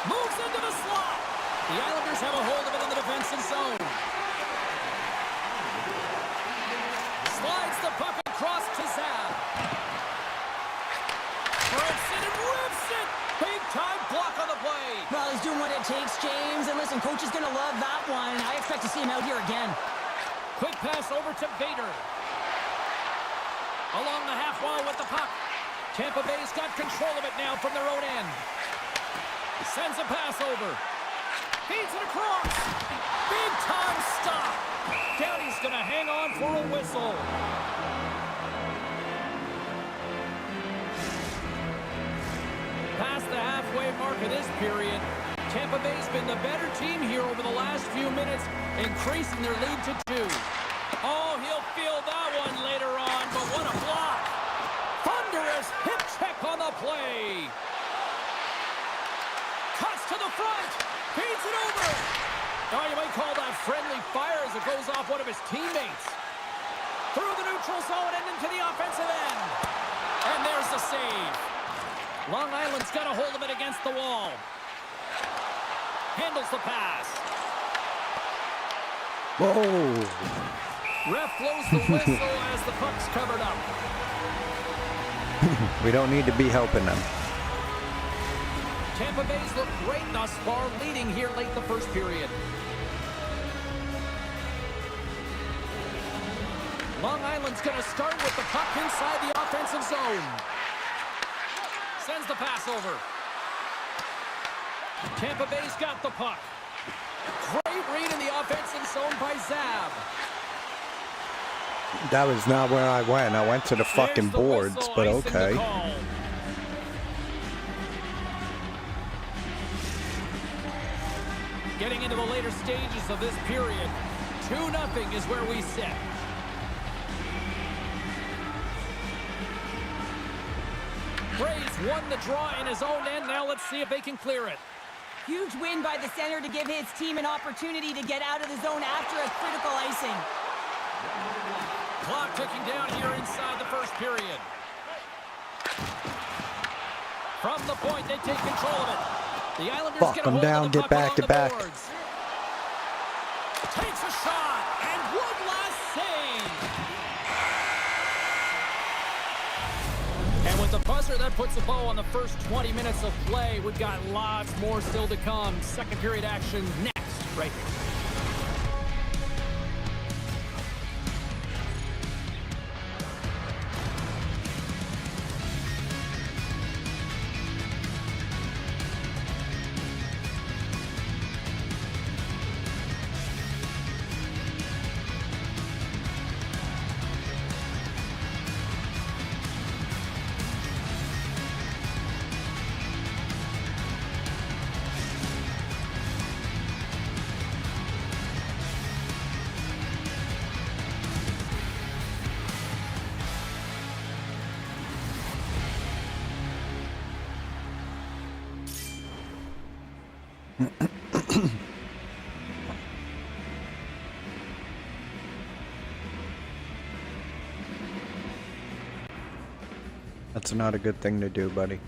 Moves into the slot. The Islanders have a hold of it in the defensive zone. Slides the puck across to Zab. Breaks it and rips it. Big time block on the play.
Well, he's doing what it takes, James. And listen, coach is going to love that one. I expect to see him out here again.
Quick pass over to Vader. Along the half wall with the puck. Tampa Bay's got control of it now from their own end. Sends a pass over. Feeds it across. Big time stop. Downey's going to hang on for a whistle. Past the halfway mark of this period, Tampa Bay's been the better team here over the last few minutes, increasing their lead to 2. Oh, he'll feel that one later on, but what a block. Thunderous hip check on the play. Cuts to the front. Feeds it over. Oh, you might call that friendly fire as it goes off one of his teammates. Through the neutral zone and into the offensive end. And there's the save. Long Island's got a hold of it against the wall. Handles the pass.
Whoa.
Ref blows the whistle as the puck's covered up.
We don't need to be helping them.
Tampa Bay's look great thus far, leading here late the first period. Long Island's going to start with the puck inside the offensive zone. Sends the pass over. Tampa Bay's got the puck. Great read in the offensive zone by Zab.
That was not where I went. I went to the fucking boards, but okay.
Getting into the later stages of this period, 2-0 is where we sit. Braves won the draw in his own end. Now let's see if they can clear it.
Huge win by the center to give his team an opportunity to get out of the zone after a critical icing.
Clock ticking down here inside the first period. From the point, they take control of it. The Islanders
Fuck
get
them down, get back, get back.
Takes a shot, and one last save. And with the buzzer, that puts a bow on the first 20 minutes of play. We've got lots more still to come. Second period action next, right here.
That's not a good thing to do, buddy.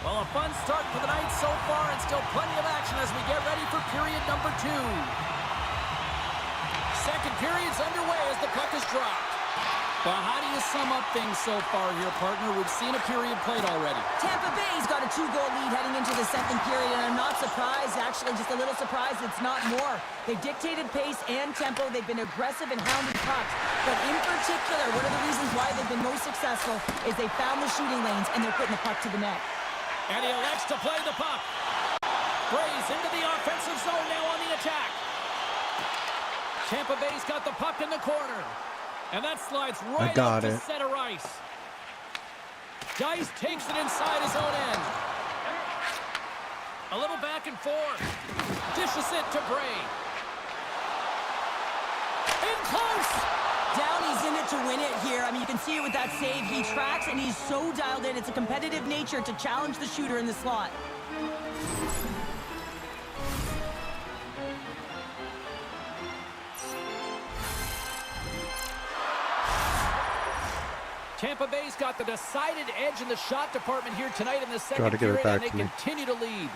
Well, a fun start for the night so far, and still plenty of action as we get ready for period number 2. Second period's underway as the puck is dropped. Well, how do you sum up things so far here, partner? We've seen a period played already.
Tampa Bay's got a 2-goal lead heading into the second period, and I'm not surprised, actually just a little surprised it's not more. They've dictated pace and tempo. They've been aggressive and hounded pucks. But in particular, one of the reasons why they've been most successful is they found the shooting lanes and they're putting the puck to the net.
And he elects to play the puck. Braves into the offensive zone now on the attack. Tampa Bay's got the puck in the corner. And that slides right up to center ice. Dice takes it inside his own end. A little back and forth. Dishes it to Bray. In close.
Downey's in it to win it here. I mean, you can see it with that save. He tracks, and he's so dialed in. It's a competitive nature to challenge the shooter in the slot.
Tampa Bay's got the decided edge in the shot department here tonight in the second period, and they continue to lead.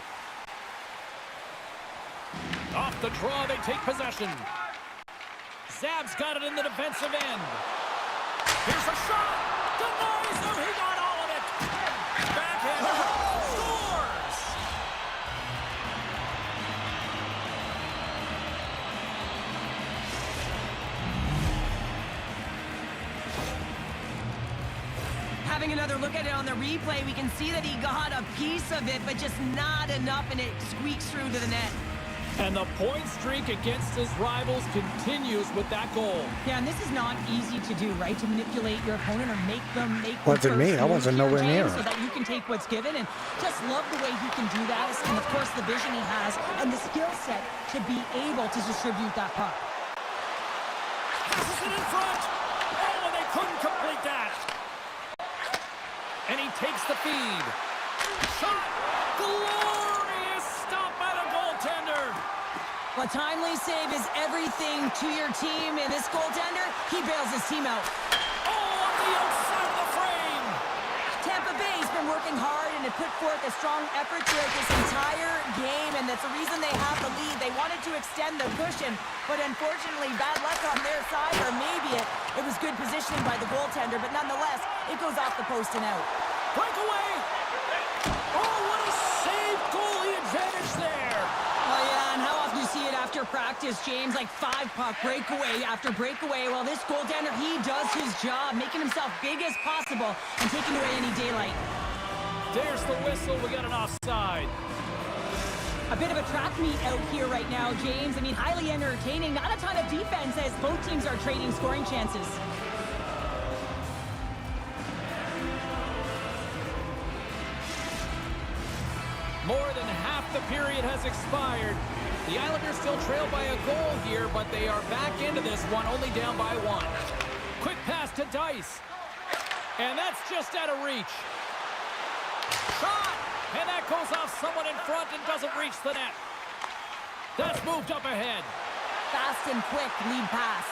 Off the draw, they take possession. Zab's got it in the defensive end. Here's a shot. Denies him. He got all of it. Backhand. Scores.
Having another look at it on the replay, we can see that he got a piece of it, but just not enough, and it squeaks through to the net.
And the point streak against his rivals continues with that goal.
Yeah, and this is not easy to do, right? To manipulate your opponent or make them make the
Wasn't
first
me. I
move
wasn't
here,
nowhere near
James, so
him.
that you can take what's given, and just love the way he can do that, and of course the vision he has and the skill set to be able to distribute that puck.
Passes it in front. Oh, and they couldn't complete that. And he takes the feed. Shot. Glorious stop by the goaltender.
A timely save is everything to your team, and this goaltender, he bails his team out.
Oh, on the outside of the frame.
Tampa Bay's been working hard and have put forth a strong effort throughout this entire game, and that's the reason they have the lead. They wanted to extend the cushion, but unfortunately, bad luck on their side, or maybe it was good positioning by the goaltender, but nonetheless, it goes off the post and out.
Breakaway. Oh, what a save. Goalie advantage there.
Oh, yeah, and how often you see it after practice, James, like 5-puck breakaway after breakaway. Well, this goaltender, he does his job, making himself big as possible and taking away any daylight.
There's the whistle. We got an offside.
A bit of a track meet out here right now, James. I mean, highly entertaining. Not a ton of defense as both teams are trading scoring chances.
More than half the period has expired. The Islanders still trail by a goal here, but they are back into this one, only down by 1. Quick pass to Dice. And that's just out of reach. Shot! And that goes off someone in front and doesn't reach the net. That's moved up ahead.
Fast and quick lead pass.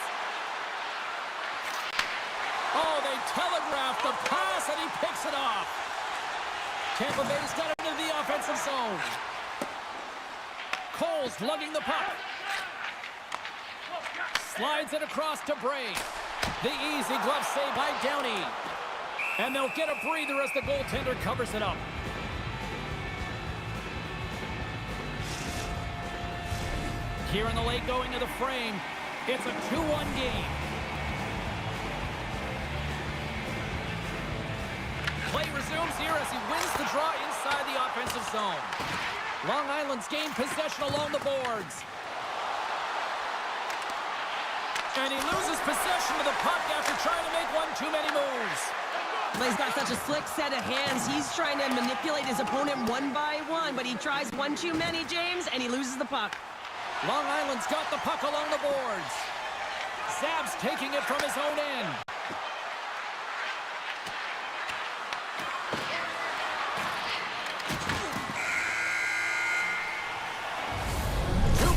Oh, they telegraphed the pass, and he picks it off. Tampa Bay's got it into the offensive zone. Cole's lugging the puck. Slides it across to Bray. The easy glove save by Downey. And they'll get a breather as the goaltender covers it up. Here in the late going to the frame. It's a 2-1 game. Play resumes here as he wins the draw inside the offensive zone. Long Island's gained possession along the boards. And he loses possession of the puck after trying to make one too many moves.
Well, he's got such a slick set of hands. He's trying to manipulate his opponent one by one, but he tries one too many, James, and he loses the puck.
Long Island's got the puck along the boards. Zab's taking it from his own end.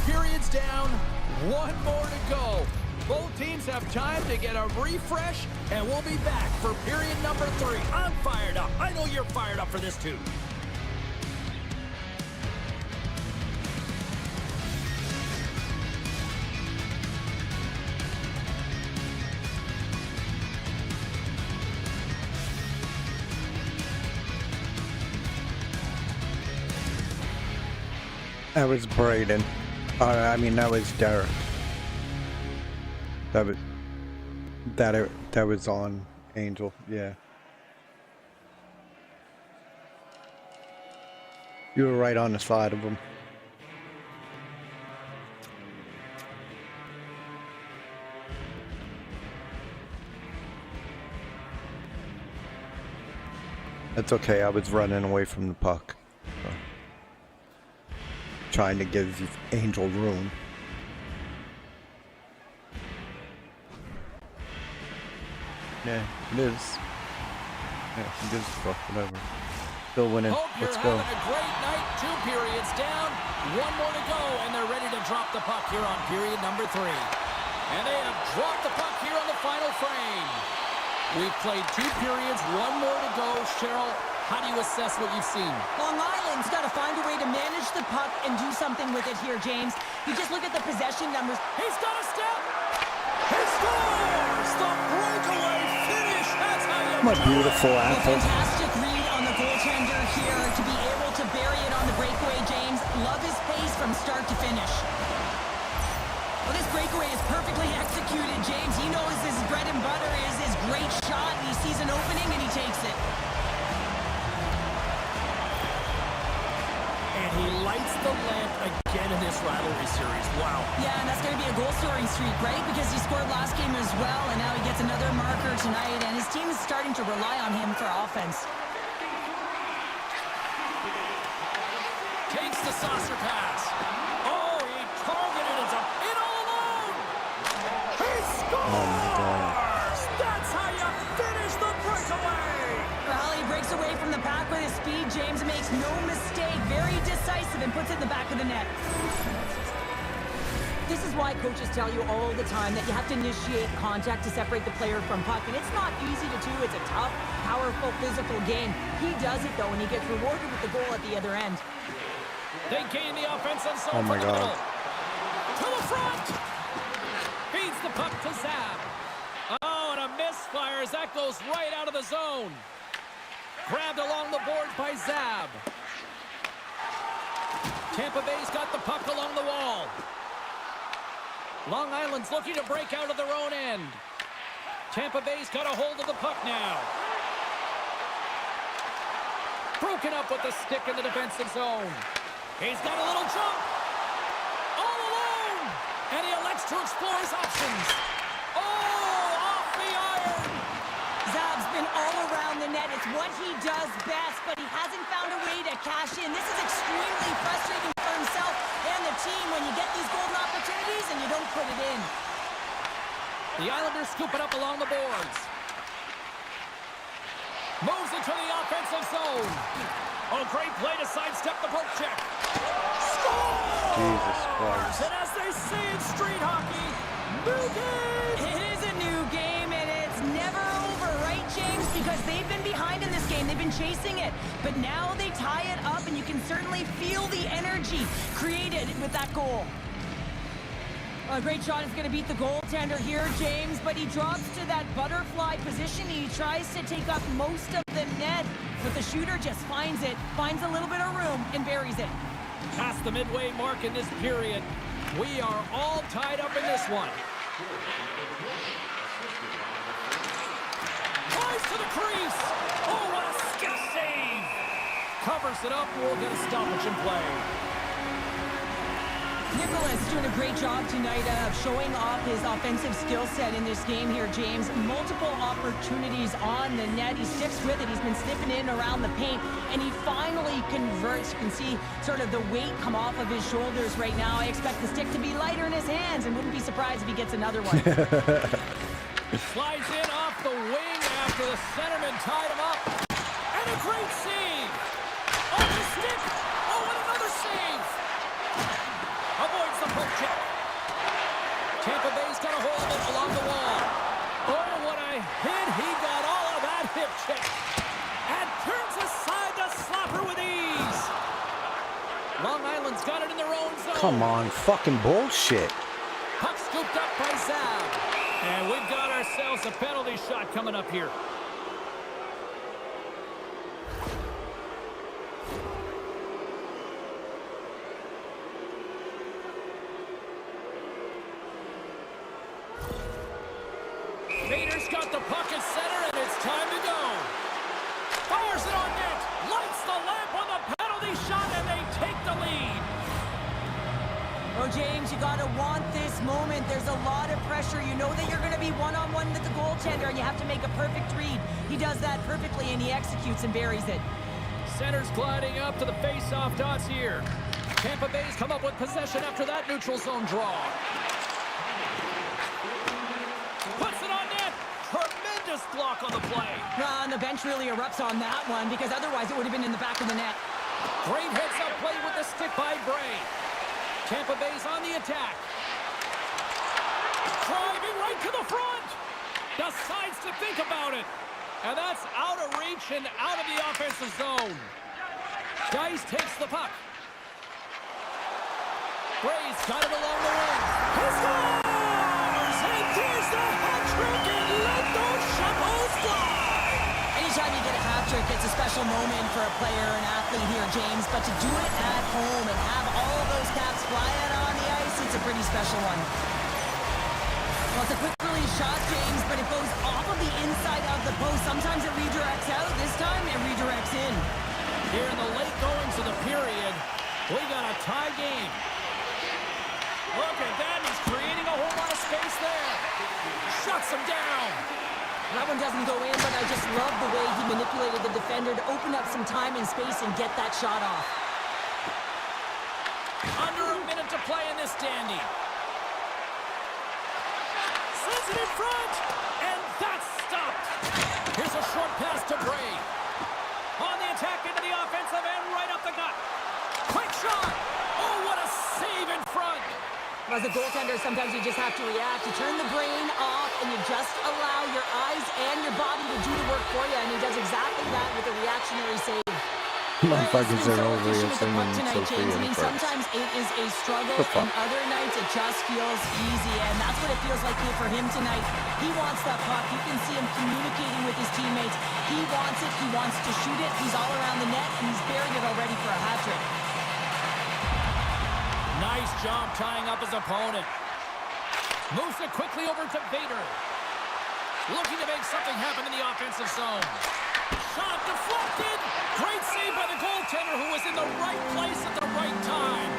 Periods down, 1 more to go. Both teams have time to get a refresh, and we'll be back for period number 3. I'm fired up. I know you're fired up for this too.
That was Braden. I mean, that was Derek. That was on Angel. Yeah. You were right on the side of him. That's okay. I was running away from the puck. So. Trying to give Angel room. Yeah, it is. Yeah, it is. Fuck, whatever. Still winning.
Hope
Let's
you're
go.
having a great night. 2 periods down, 1 more to go, and they're ready to drop the puck here on period number 3. And they have dropped the puck here on the final frame. We've played 2 periods, 1 more to go. Cheryl, how do you assess what you've seen?
Long Island's got to find a way to manage the puck and do something with it here, James. You just look at the possession numbers.
He's got a step. He scores! The breakaway finish. That's how you
My beautiful
Well,
apple.
fantastic read on the goaltender here to be able to bury it on the breakaway, James. Love his pace from start to finish. Well, this breakaway is perfectly executed, James. He knows his bread and butter is his great shot, and he sees an opening, and he takes it.
And he lights the lamp again in this rivalry series. Wow.
Yeah, and that's going to be a goal-scoring streak, right? Because he scored last game as well, and now he gets another marker tonight, and his team is starting to rely on him for offense.
Takes the saucer pass. Oh, he targeted it. In all alone. He scores!
Oh my God.
That's how you finish the breakaway.
Well, he breaks away from the pack with his speed. James makes no mistake. Very decisive and puts it in the back of the net. This is why coaches tell you all the time that you have to initiate contact to separate the player from puck. And it's not easy to do. It's a tough, powerful, physical game. He does it, though, and he gets rewarded with the goal at the other end.
They gain the offensive zone.
Oh my
from the
God.
middle. To the front. Feeds the puck to Zab. Oh, and a misfire as that goes right out of the zone. Grabbed along the boards by Zab. Tampa Bay's got the puck along the wall. Long Island's looking to break out of their own end. Tampa Bay's got a hold of the puck now. Broken up with the stick in the defensive zone. He's got a little jump. All alone. And he elects to explore his options. Oh, off the iron.
Zab's been all around the net. It's what he does best, but he hasn't found a way to cash in. This is extremely frustrating for himself and the team when you get these golden opportunities and you don't put it in.
The Islanders scoop it up along the boards. Moves into the offensive zone. Oh, great play to sidestep the poke check. Scores!
Jesus Christ.
And as they say in street hockey, new game!
It is a new game, and it's never over, right, James? Because they've been behind in this game. They've been chasing it. But now they tie it up, and you can certainly feel the energy created with that goal. A great shot is going to beat the goaltender here, James, but he drops to that butterfly position. He tries to take up most of the net, but the shooter just finds it, finds a little bit of room, and buries it.
Past the midway mark in this period. We are all tied up in this one. Flies to the crease. Oh, what a stick save. Covers it up. We'll get a stoppage in play.
Nicholas doing a great job tonight of showing off his offensive skill set in this game here, James. Multiple opportunities on the net. He sticks with it. He's been snipping in around the paint, and he finally converts. You can see sort of the weight come off of his shoulders right now. I expect the stick to be lighter in his hands, and wouldn't be surprised if he gets another one.
Slides in off the wing after the centerman tied him up. And a great save. On the stick. Oh, and another save. Avoids the poke check. Tampa Bay's got a hold of it along the wall. Oh, what a hit. He got all of that hip check. And turns aside the slapper with ease. Long Island's got it in their own zone.
Come on, fucking bullshit.
Puck scooped up by Zab. And we've got ourselves a penalty shot coming up here. Vader's got the puck at center, and it's time to go. Fires it on net. Lights the lamp on the penalty shot, and they take the lead.
Oh, James, you got to want this moment. There's a lot of pressure. You know that you're going to be one-on-one with the goaltender, and you have to make a perfect read. He does that perfectly, and he executes and buries it.
Center's gliding up to the face-off dots here. Tampa Bay's come up with possession after that neutral zone draw. Puts it on net. Tremendous block on the play.
And the bench really erupts on that one, because otherwise it would have been in the back of the net.
Great heads-up play with the stick by Bray. Tampa Bay's on the attack. Driving right to the front. Decides to think about it. And that's out of reach and out of the offensive zone. Dice takes the puck. Bray's got it along the wing. He scores! And here's the hat trick, and let those shovels fly!
trick. It's a special moment for a player, an athlete here, James. But to do it at home and have all of those caps fly out on the ice, it's a pretty special one. Well, it's a quick release shot, James, but it goes off of the inside of the post. Sometimes it redirects out. This time it redirects in.
Here in the late goings of the period, we got a tie game. Look at that. He's creating a whole lot of space there. Shuts him down.
That one doesn't go in, but I just love the way he manipulated the defender to open up some time and space and get that shot off.
Under a minute to play in this standing. Sends it in front, and that's stopped. Here's a short pass to Bray. On the attack into the offensive end, right up the gut. Quick shot. Oh, what a save in front.
As a goaltender, sometimes you just have to react. You turn the brain off, and you just allow your eyes and your body to do the work for you, and he does exactly that with a reactionary save.
Motherfuckers are over here
Efficient with the
singing
puck tonight,
Sophia
James. I
in
mean,
front.
sometimes it is a struggle,
The fuck?
and other nights it just feels easy, and that's what it feels like here for him tonight. He wants that puck. You can see him communicating with his teammates. He wants it. He wants to shoot it. He's all around the net, and he's buried it already for a hat trick.
Nice job tying up his opponent. Moves it quickly over to Vader. Looking to make something happen in the offensive zone. Shot deflected. Great save by the goaltender who was in the right place at the right time.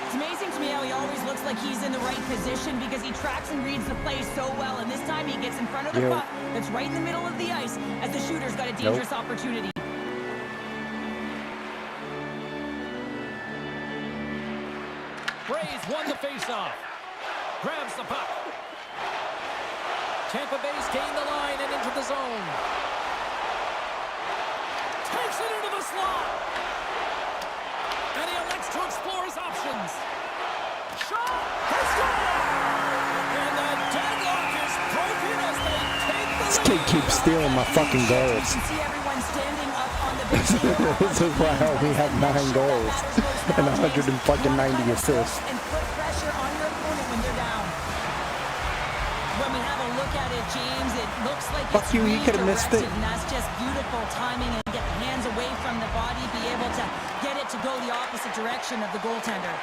It's amazing to me how he always looks like he's in the right position because he tracks and reads the play so well. And this time he gets in front of the puck that's right in the middle of the ice as the shooter's got a dangerous opportunity.
Bray's won the faceoff. Grabs the puck. Tampa Bay's gained the line and into the zone. Takes it into the slot. And he elects to explore his options. Shot! He scores! And the deadlock is broken as they take the
This
lead.
kid keeps stealing my fucking goals.
You can see everyone standing up on the bench.
This is why I only have 9 goals and 190 assists.
And put pressure on your opponent when they're down. When we have a look at it, James, it looks like
Fuck
it's
you, he could've missed it.
redirected, and that's just beautiful timing and get the hands away from the body, be able to get it to go the opposite direction of the goaltender.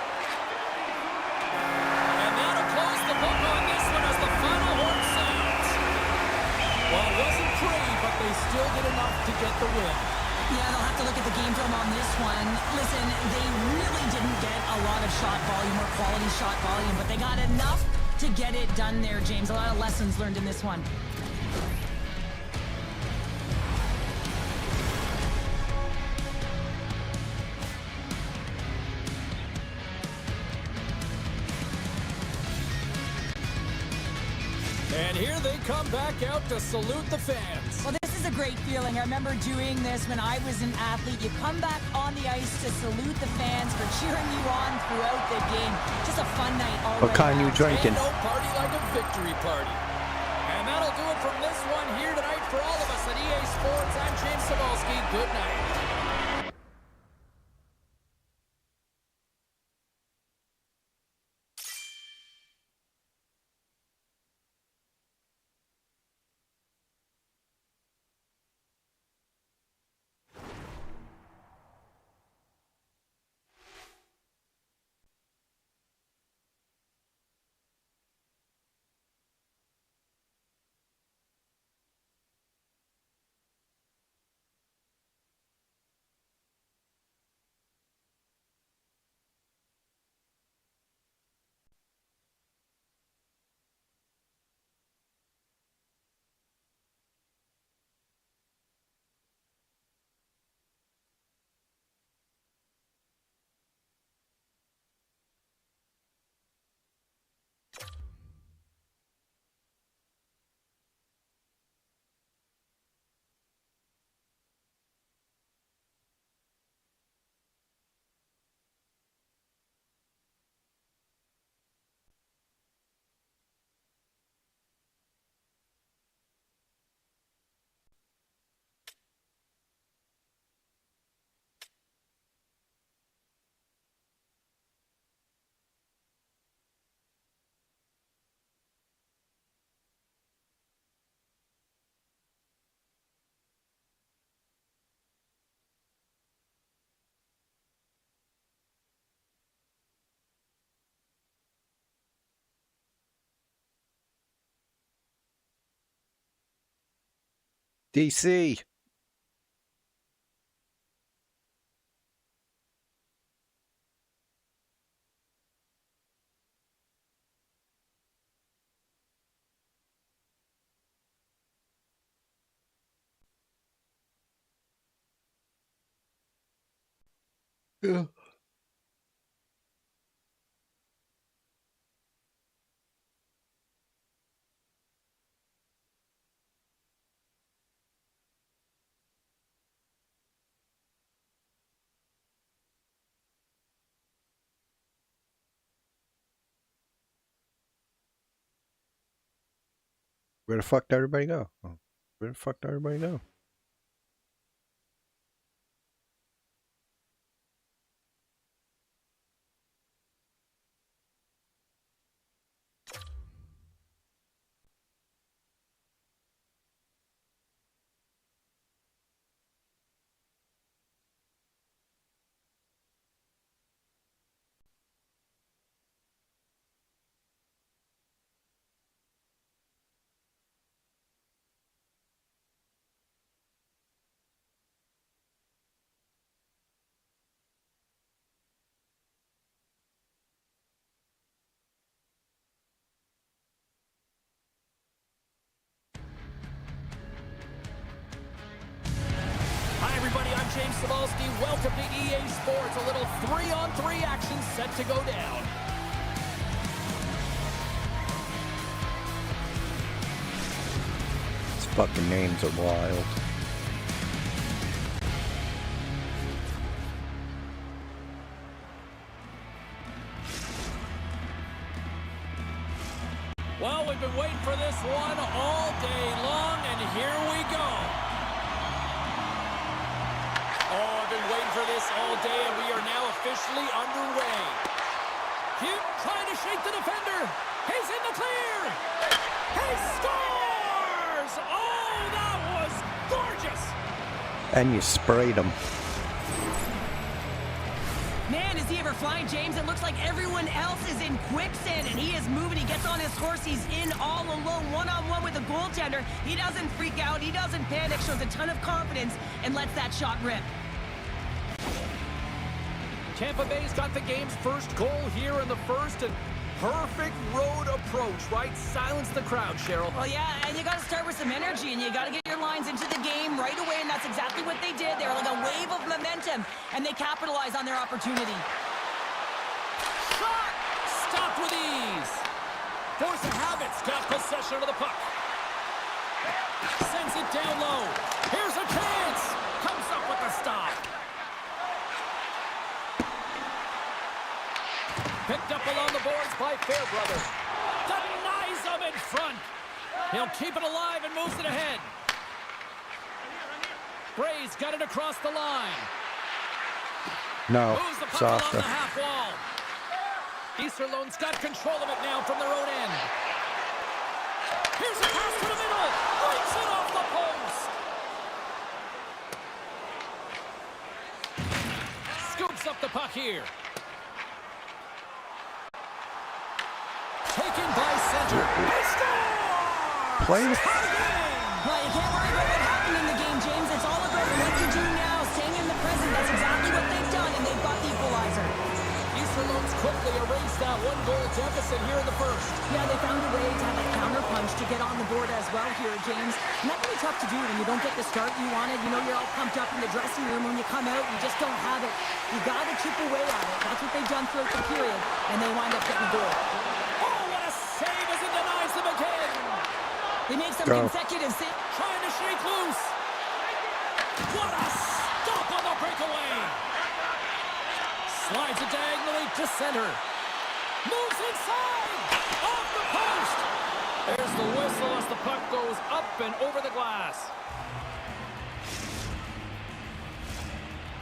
And that'll close the book on this one as the final horn sounds. Well, it wasn't pretty, but they still did enough to get the win.
Yeah, they'll have to look at the game film on this one. Listen, they really didn't get a lot of shot volume or quality shot volume, but they got enough to get it done there, James. A lot of lessons learned in this one.
And here they come back out to salute the fans.
Well, this is a great feeling. I remember doing this when I was an athlete. You come back on the ice to salute the fans for cheering you on throughout the game. Just a fun night already.
What kind you drinking?
Ain't no party like a victory party. And that'll do it from this one here tonight for all of us at EA Sports. I'm James Cebulski. Good night.
DC. Yeah. Where the fuck did everybody go? Oh, where the fuck did everybody go?
Hi, everybody. I'm James Cebulski. Welcome to EA Sports. A little 3-on-3 action set to go down.
These fucking names are wild.
Well, we've been waiting for this one all day long, and here we go. Oh, I've been waiting for this all day, and we are now officially underway. Hugh trying to shake the defender. He's in the clear. He scores! Oh, that was gorgeous.
And you sprayed them.
Man, is he ever flying, James? It looks like everyone else is in quicksand, and he is moving. He gets on his horse. He's in all alone, one-on-one with the goaltender. He doesn't freak out. He doesn't panic. Shows a ton of confidence and lets that shot rip.
Tampa Bay's got the game's first goal here in the first, and perfect road approach, right? Silence the crowd, Cheryl.
Well, yeah, and you got to start with some energy, and you got to get your lines into the game right away, and that's exactly what they did. They were like a wave of momentum, and they capitalized on their opportunity.
Shot! Stopped with ease. Force of habits got possession of the puck. Sends it down low. Here's a chance. Comes up with the stop. Picked up along the boards by Fairbrother. Denies him in front. He'll keep it alive and moves it ahead. Bray's got it across the line.
No,
Moves the puck along
softer.
the half wall. Easterlone's got control of it now from their own end. Here's a pass to the middle. Breaks it off the post. Scoops up the puck here. Taken by center. They score!
Play it.
Well, you can't worry about what happened in the game, James. It's all about what you do now, staying in the present. That's exactly what they've done, and they've got the equalizer.
Easterlone's quickly erased that one-goal deficit here in the first.
Yeah, they found a way to have a counter-punch to get on the board as well here, James. And that can be tough to do when you don't get the start you wanted. You know you're all pumped up in the dressing room. When you come out, you just don't have it. You got to chip away at it. That's what they've done throughout the period, and they wind up getting a goal.
Oh, what a save as it denies them again.
They make some
Go.
consecutive saves.
Trying to shake loose. What a stop on the breakaway. Slides it diagonally to center. Moves inside. Off the post. There's the whistle as the puck goes up and over the glass.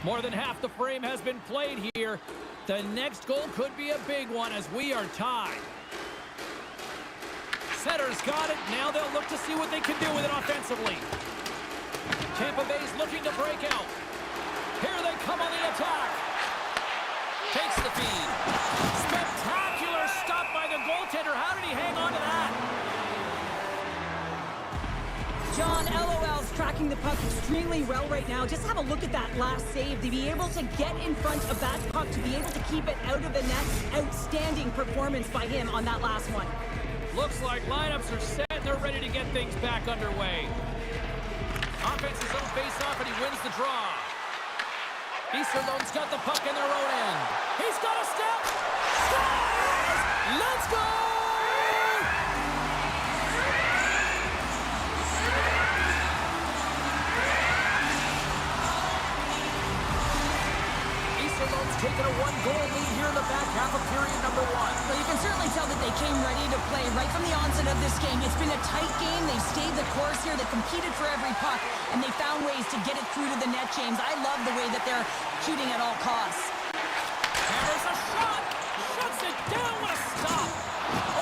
More than half the frame has been played here. The next goal could be a big one as we are tied. Center's got it. Now they'll look to see what they can do with it offensively. Tampa Bay's looking to break out. Here they come on the attack. Takes the feed. Spectacular stop by the goaltender. How did he hang on to that?
John LOL's tracking the puck extremely well right now. Just have a look at that last save. To be able to get in front of that puck, to be able to keep it out of the net. Outstanding performance by him on that last one.
Looks like lineups are set and they're ready to get things back underway. Offense's own face-off and he wins the draw. EASHL's got the puck in their own end. He's got a step. Scores! Let's go! EASHL's taking a one-goal lead here in the back half of period number 1.
Well, you can certainly tell that they came ready to play right from the onset of this game. It's been a tight game. They stayed the course here. They competed for every puck, and they found ways to get it through to the net, James. I love the way that they're shooting at all costs.
There's a shot. Shuts it down with a stop.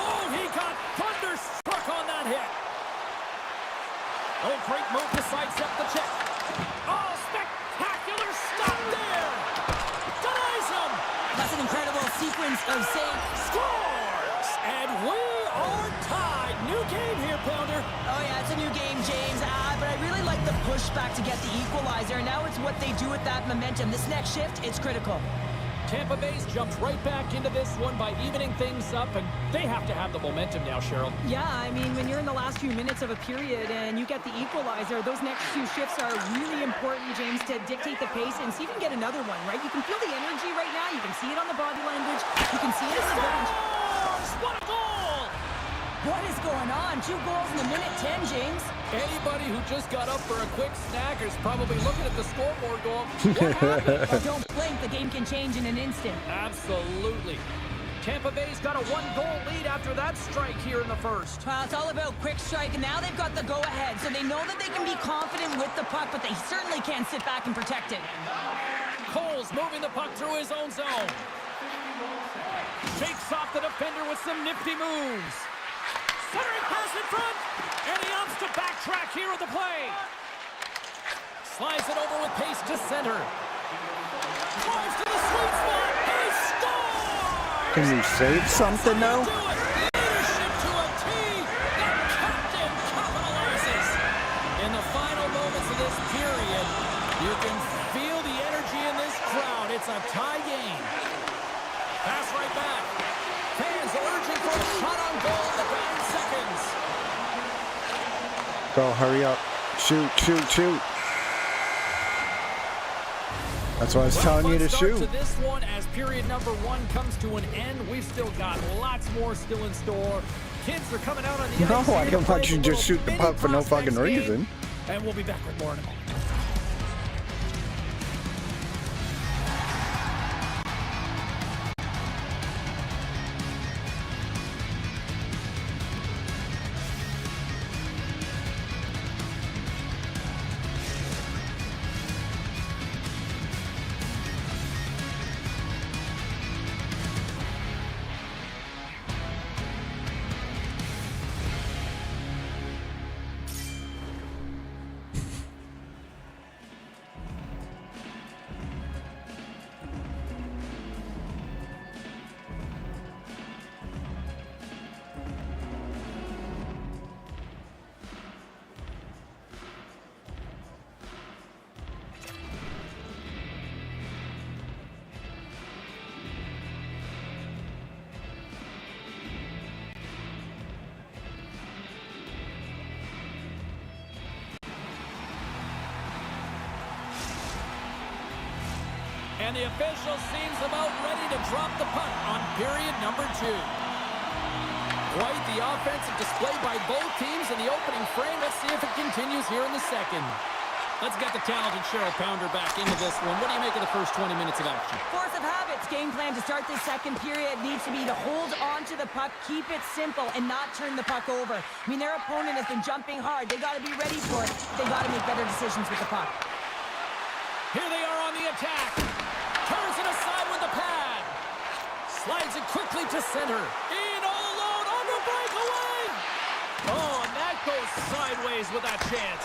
Oh, he got thunderstruck on that hit. Oh, great move to sidestep the check. Oh, spectacular stop there. Denies him.
That's an incredible sequence of saves.
Scores! And we are tied. New game here, Pounder.
Oh, yeah, it's a new game, James. But I really like the pushback to get the equalizer. Now it's what they do with that momentum. This next shift, it's critical.
Tampa Bay's jumped right back into this one by evening things up, and they have to have the momentum now, Cheryl.
Yeah, I mean, when you're in the last few minutes of a period and you get the equalizer, those next few shifts are really important, James, to dictate the pace and see if you can get another one, right? You can feel the energy right now. You can see it on the body language. You can see it in the bench.
What a goal!
What is going on? 2 goals in a minute 10, James.
Anybody who just got up for a quick snack is probably looking at the scoreboard going, what happened?
Don't blink, the game can change in an instant.
Absolutely. Tampa Bay's got a 1-goal lead after that strike here in the first.
Well, it's all about quick strike, and now they've got the go-ahead, so they know that they can be confident with the puck, but they certainly can't sit back and protect it.
Cole's moving the puck through his own zone. Shakes off the defender with some nifty moves. Centering pass in front, and he opts to backtrack here at the play. Slides it over with pace to center. Drives to the sweet spot, and he scores!
Can you save something now?
Leadership to a T. The captain capitalizes. In the final moments of this period, you can feel the energy in this crowd. It's a tie game. Pass right back. Fans urging for a shot on goal in the dying seconds.
Go, hurry up. Shoot, shoot, shoot. That's why I was telling you to shoot.
To this one as period number 1 comes to an end. We've still got lots more still in store. Kids are coming out on the ice.
No, I don't want you to just shoot the puck for no fucking reason.
And we'll be back with more in a moment. And the official seems about ready to drop the puck on period number 2. Quite the offensive display by both teams in the opening frame. Let's see if it continues here in the second. Let's get the talented Cheryl Pounder back into this one. What do you make of the first 20 minutes of action?
Force of habits. Game plan to start this second period needs to be to hold on to the puck, keep it simple, and not turn the puck over. I mean, their opponent has been jumping hard. They got to be ready for it. They got to make better decisions with the puck.
Here they are on the attack. Turns it aside with the pad. Slides it quickly to center. In all alone on the breakaway. Oh, and that goes sideways with that chance.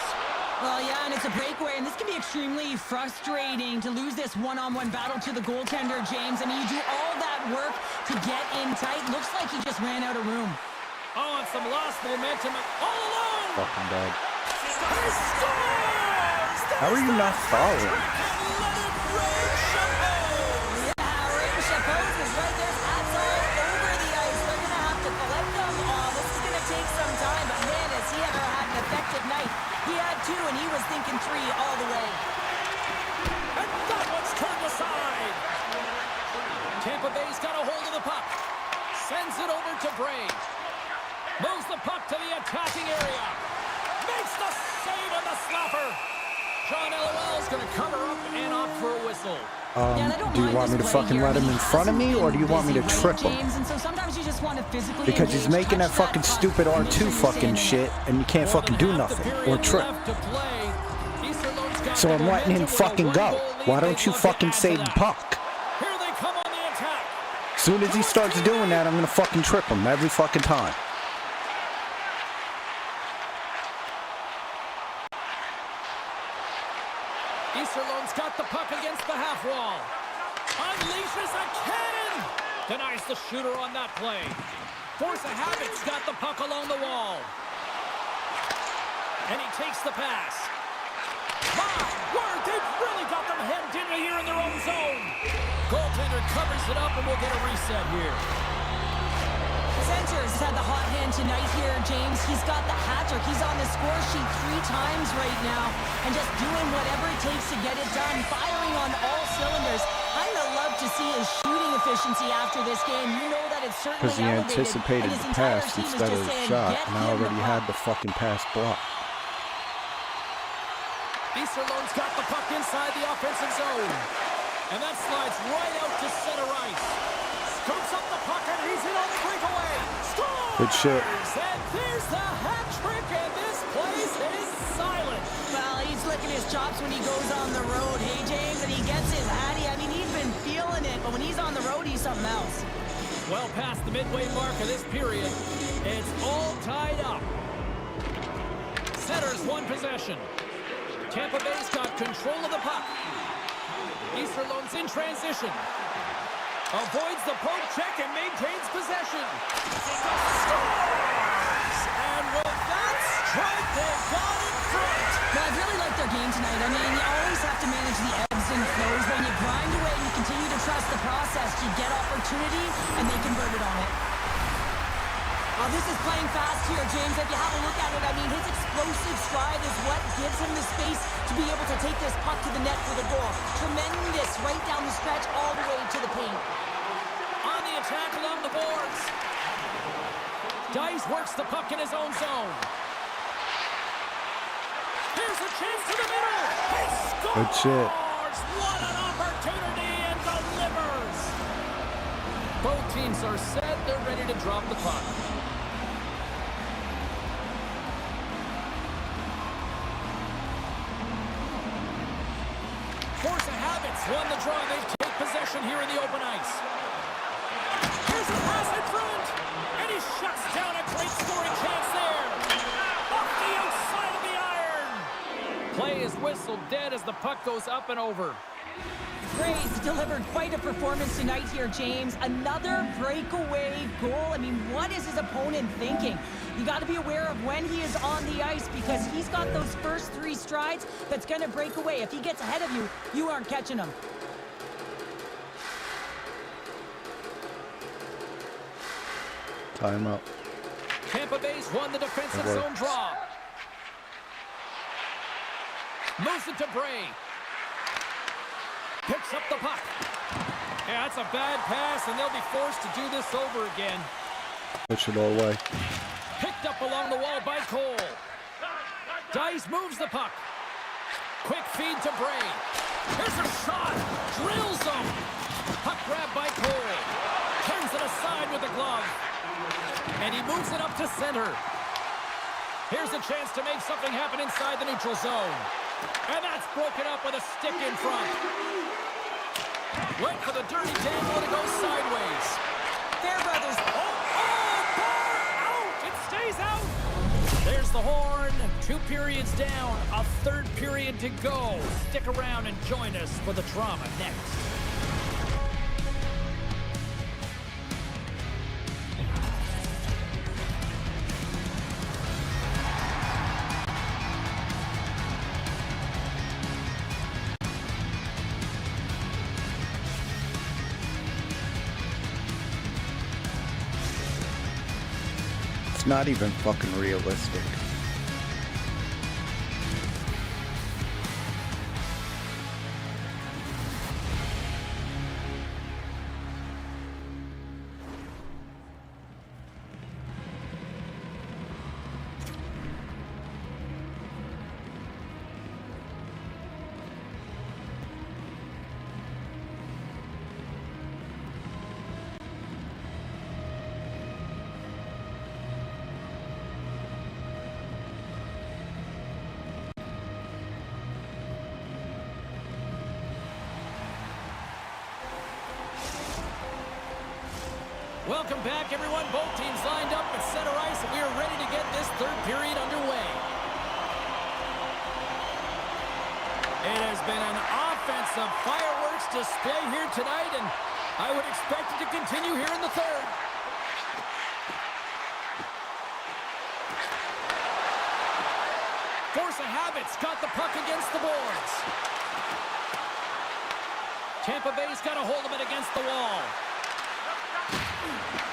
Well, yeah, and it's a breakaway, and this can be extremely frustrating to lose this one-on-one battle to the goaltender, James. I mean, you do all that work to get in tight. Looks like he just ran out of room.
Oh, and some lost momentum. All alone.
Fucking dead.
He scores!
How are you not following?
Yeah, Ray Chapeau is right there. Hats all over the ice. They're going to have to collect them. This is going to take some time, but man, has he ever had an effective night. He had 2, and he was thinking 3 all the way.
And that one's turned aside. Tampa Bay's got a hold of the puck. Sends it over to Bray. Moves the puck to the attacking area. Makes the save on the slapper. John LOL's going to cover up and opt for a whistle.
Yeah, I don't
Do you
mind
want me to
this play
fucking
here.
let him in front of me, or do you want me to
Busy,
trip
right,
him?
James? And so sometimes you just want to physically
Because he's
engage,
making that
touch
fucking
puck,
stupid
and make
R2
sure you stay
fucking
in
shit,
net.
and you can't
More
fucking
than
do
half the
nothing, or
period
trip.
left to play. Easterlo's got
So
the
I'm letting him
momentum with a
fucking go.
1-goal lead.
Why don't
They'd
you
love to
fucking
add to
save the
that.
puck?
Here they come on the attack.
As soon as he starts doing that, I'm gonna fucking trip him every fucking time.
Easterlo's got the puck against the half wall. Unleashes a cannon. Denies the shooter on that play. Force of Habit's got the puck along the wall. And he takes the pass. My word, they've really got them hemmed in here in their own zone. Goaltender covers it up and we'll get a reset here.
Centers had the hot hand tonight here, James. He's got the hat trick. He's on the score sheet 3 times right now and just doing whatever it takes to get it done, firing on all cylinders. I'm going to love to see his shooting efficiency after this game. You know that it's certainly
Because he
elevated,
anticipated
and his
the
entire
pass
team is
instead of
just
the
saying,
shot,
"Get
and I
him
already
the
had
puck."
the fucking pass blocked.
Easterlo's got the puck inside the offensive zone. And that slides right out to center ice. Scoops up the puck and he's in on the breakaway. Scores!
Good shit.
And there's the hat trick, and this place is silent.
Well, he's licking his chops when he goes on the road. Hey, James, and he gets his hattie. I mean, he's been feeling it, but when he's on the road, he's something else.
Well past the midway mark of this period, it's all tied up. Centers one possession. Tampa Bay's got control of the puck. Easterlo's in transition. Avoids the poke check and maintains possession. Scores! And with that strike, they've got in front.
Well, I really like their game tonight. I mean, you always have to manage the ebbs and flows. When you grind away and you continue to trust the process, you get opportunity, and they converted on it. Oh, this is playing fast here, James. If you have a look at it, I mean, his explosive stride is what gives him the space to be able to take this puck to the net for the goal. Tremendous right down the stretch all the way to the paint.
On the attack along the boards. Dice works the puck in his own zone. Here's a chance to the middle. He scores!
Good shit.
What an opportunity and delivers. Both teams are set. They're ready to drop the puck. Force of Habits won the draw. They take possession here in the open ice. Here's a pass in front. And he shuts down a great scoring chance there. Off the outside of the iron. Play is whistled dead as the puck goes up and over.
Graves delivered quite a performance tonight here, James. Another breakaway goal. I mean, what is his opponent thinking? You got to be aware of when he is on the ice because he's got those first 3 strides that's going to break away. If he gets ahead of you, you aren't catching him.
Time up.
Tampa Bay's won the defensive
Good work.
zone draw. Moves it to Bray. Picks up the puck. Yeah, that's a bad pass, and they'll be forced to do this over again.
Push it all away.
Picked up along the wall by Cole. Dice moves the puck. Quick feed to Bray. Here's a shot. Drills him. Puck grab by Cole. Turns it aside with a glove. And he moves it up to center. Here's a chance to make something happen inside the neutral zone. And that's broken up with a stick in front. Went for the dirty dangle and it goes sideways.
Fairbrother's.
Bar out! It stays out! There's the horn. 2 periods down. A 3rd period to go. Stick around and join us for the drama next.
It's not even fucking realistic.
Welcome back, everyone. Both teams lined up at center ice, and we are ready to get this third period underway. It has been an offensive fireworks display here tonight, and I would expect it to continue here in the third. Force of habit's got the puck against the boards. Tampa Bay's got a hold of it against the wall.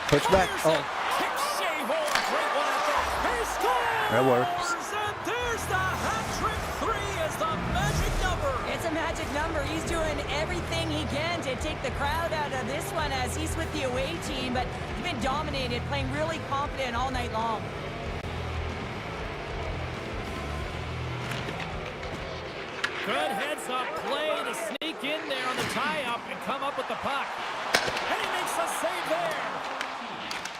Push back. Oh,
Kick save. Oh, a great one out there. He scores!
that works.
And there's the hat-trick three as the magic number.
It's a magic number. He's doing everything he can to take the crowd out of this one as he's with the away team, but he's been dominated, playing really confident all night long.
Good heads-up play to sneak in there on the tie-up and come up with the puck. And he makes a save there.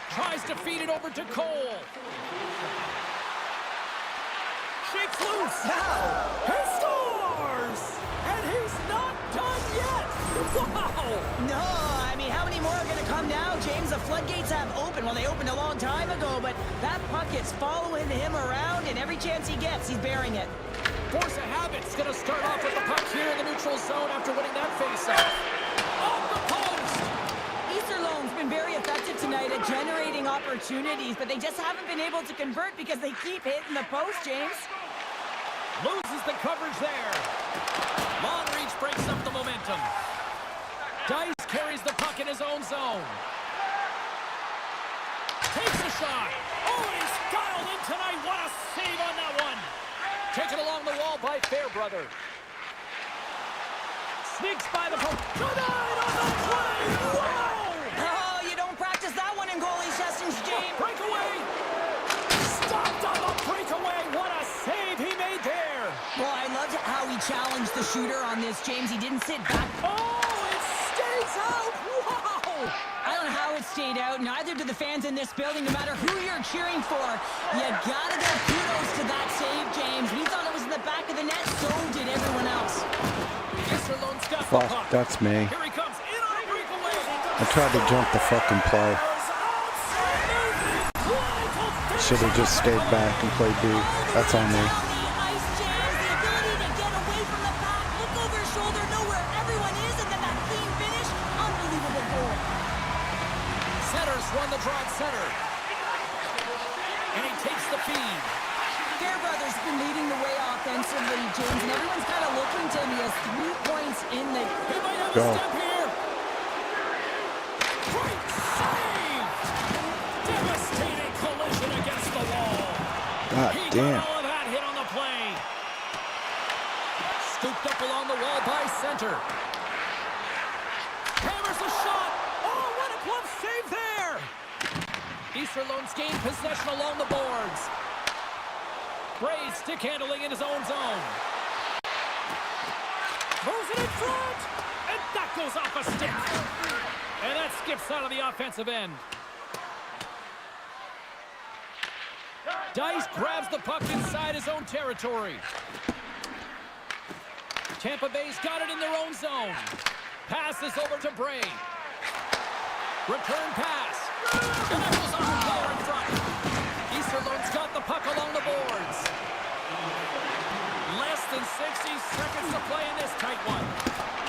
Tries to feed it over to Cole. Shakes loose.
Wow!
He scores! And he's not done yet. Wow!
No, I mean, how many more are going to come now, James? The floodgates have opened. Well, they opened a long time ago, but that puck is following him around, and every chance he gets, he's bearing it.
Force of habit's going to start off with the puck here in the neutral zone after winning that faceoff. Off the post!
Easterlone's been very effective tonight at generating opportunities, but they just haven't been able to convert because they keep hitting the post, James.
Loses the coverage there. Long reach breaks up the momentum. Dice carries the puck in his own zone. Takes a shot. Oh, he's dialed in tonight. What a save on that one. Taken along the wall by Fairbrother. Sneaks by the post. Denied on the play. Wow!
Oh, you don't practice that one in goalie sessions, James.
Breakaway. Stopped on the breakaway. What a save he made there.
Well, I loved how he challenged the shooter on this, James. He didn't sit back.
Oh, it stays out. Wow.
I don't know how it stayed out. Neither do the fans in this building, no matter who you're cheering for. You gotta give kudos to that save, James. We thought it was in the back of the net, so did everyone else.
Easterlone's got the
Fuck,
puck.
that's me.
Here he comes in on a breakaway.
I tried to jump the fucking play. Should have just stayed back and played D. That's on me.
On the ice, James, the ability to get away from the pack, look over his shoulder, know where everyone is, and then that clean finish. Unbelievable goal.
Centers run the draw at center. And he takes the feed.
Fairbrother's been leading the way offensively, James, and everyone's kind of looking to him. He has 3 points in the...
He might have
Go.
a step here. Great save! Devastating collision against the wall.
God
He
damn.
got all of that hit on the play. Scooped up along the wall by center. Hammers a shot. Oh, what a glove save there. Easterlone's gained possession along the boards. Bray's stick handling in his own zone. Moves it in front. And that goes off a stick. And that skips out of the offensive end. Dice grabs the puck inside his own territory. Tampa Bay's got it in their own zone. Passes over to Bray. Return pass. And that goes off the player in front. Easterlone's got the puck along the boards. Less than 60 seconds to play in this tight one.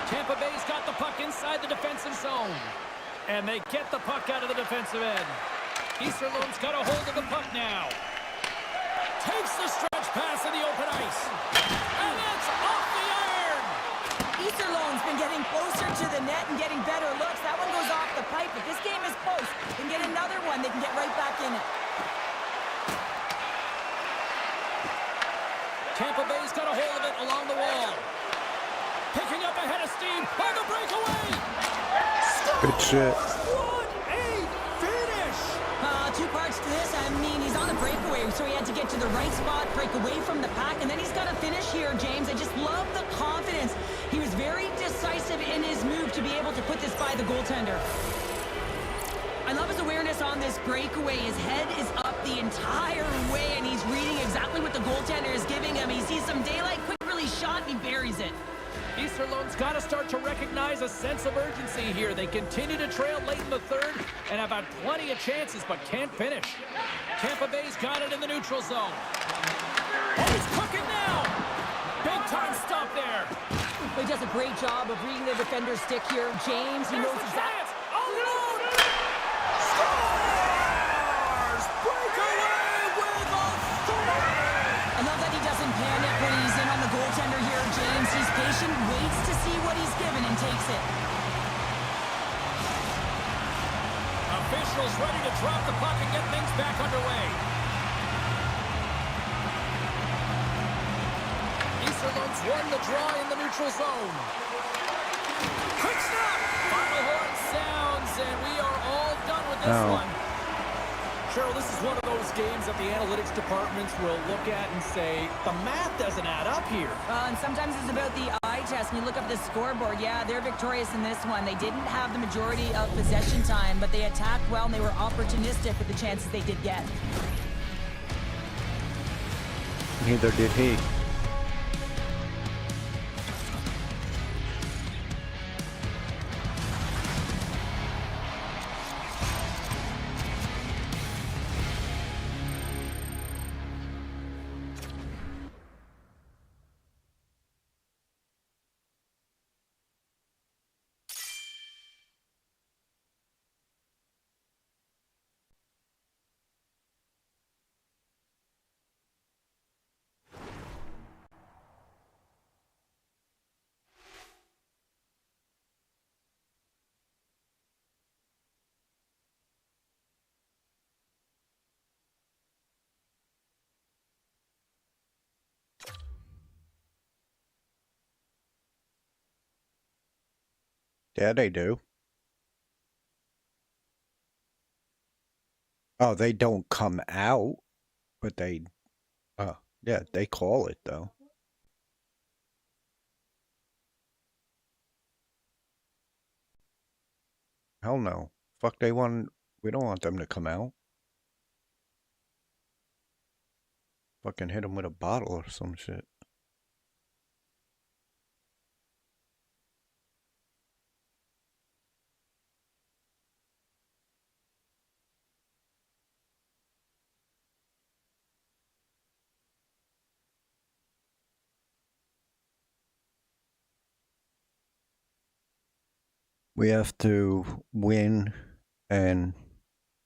Tampa Bay's got the puck inside the defensive zone. And they get the puck out of the defensive end. Easterlone's got a hold of the puck now. Takes the stretch pass in the open ice. And that's off the iron.
Easterlone's been getting closer to the net and getting better looks. That one goes off the pipe. If this game is close, they can get another one. They can get right back in it.
Tampa Bay's got a hold of it along the wall. Picking up a head of steam on the breakaway.
Good shit.
What a finish!
Two parts to this. I mean, he's on the breakaway, so he had to get to the right spot, break away from the pack, and then he's got to finish here, James. I just love the confidence. He was very decisive in his move to be able to put this by the goaltender. I love his awareness on this breakaway. His head is up the entire way, and he's reading exactly what the goaltender is giving him. He sees some daylight, quick release shot, and he buries it.
Easterlone's got to start to recognize a sense of urgency here. They continue to trail late in the third and have had plenty of chances, but can't finish. Tampa Bay's got it in the neutral zone. Oh, he's cooking now! Big time stop there.
He does a great job of reading the defender's stick here. James, he
Here's
knows
the
exactly.
chance! Oh, no! Scores! Breakaway with a three!
I love that he doesn't panic when he's in on the goaltender here, James. He's patient, waits to see what he's given, and takes it.
Officials ready to drop the puck and get things back underway. Easterlone's won the draw in the neutral zone. Quick snap! Final horn sounds, and we are all done with this
Oh.
one. Cheryl, this is one of those games that the analytics departments will look at and say, the math doesn't add up here.
And sometimes it's about the eye test. And you look up the scoreboard. Yeah, they're victorious in this one. They didn't have the majority of possession time, but they attacked well, and they were opportunistic with the chances they did get.
Neither did he. Yeah, they do. Oh, they don't come out, but they, yeah, they call it though. Hell no. Fuck, we don't want them to come out. Fucking hit them with a bottle or some shit. We have to win and,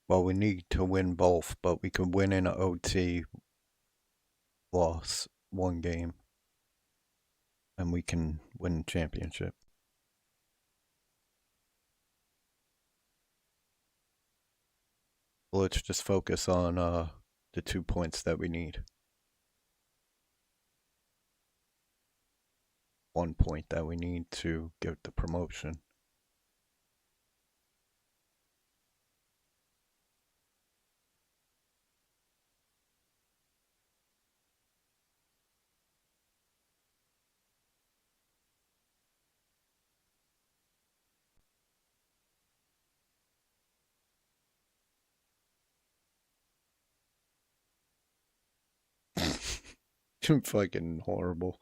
well, we need to win both, but we could win in an OT, loss one game, and we can win the championship. Let's just focus on the 2 points that we need. 1 point that we need to get the promotion. Fucking horrible.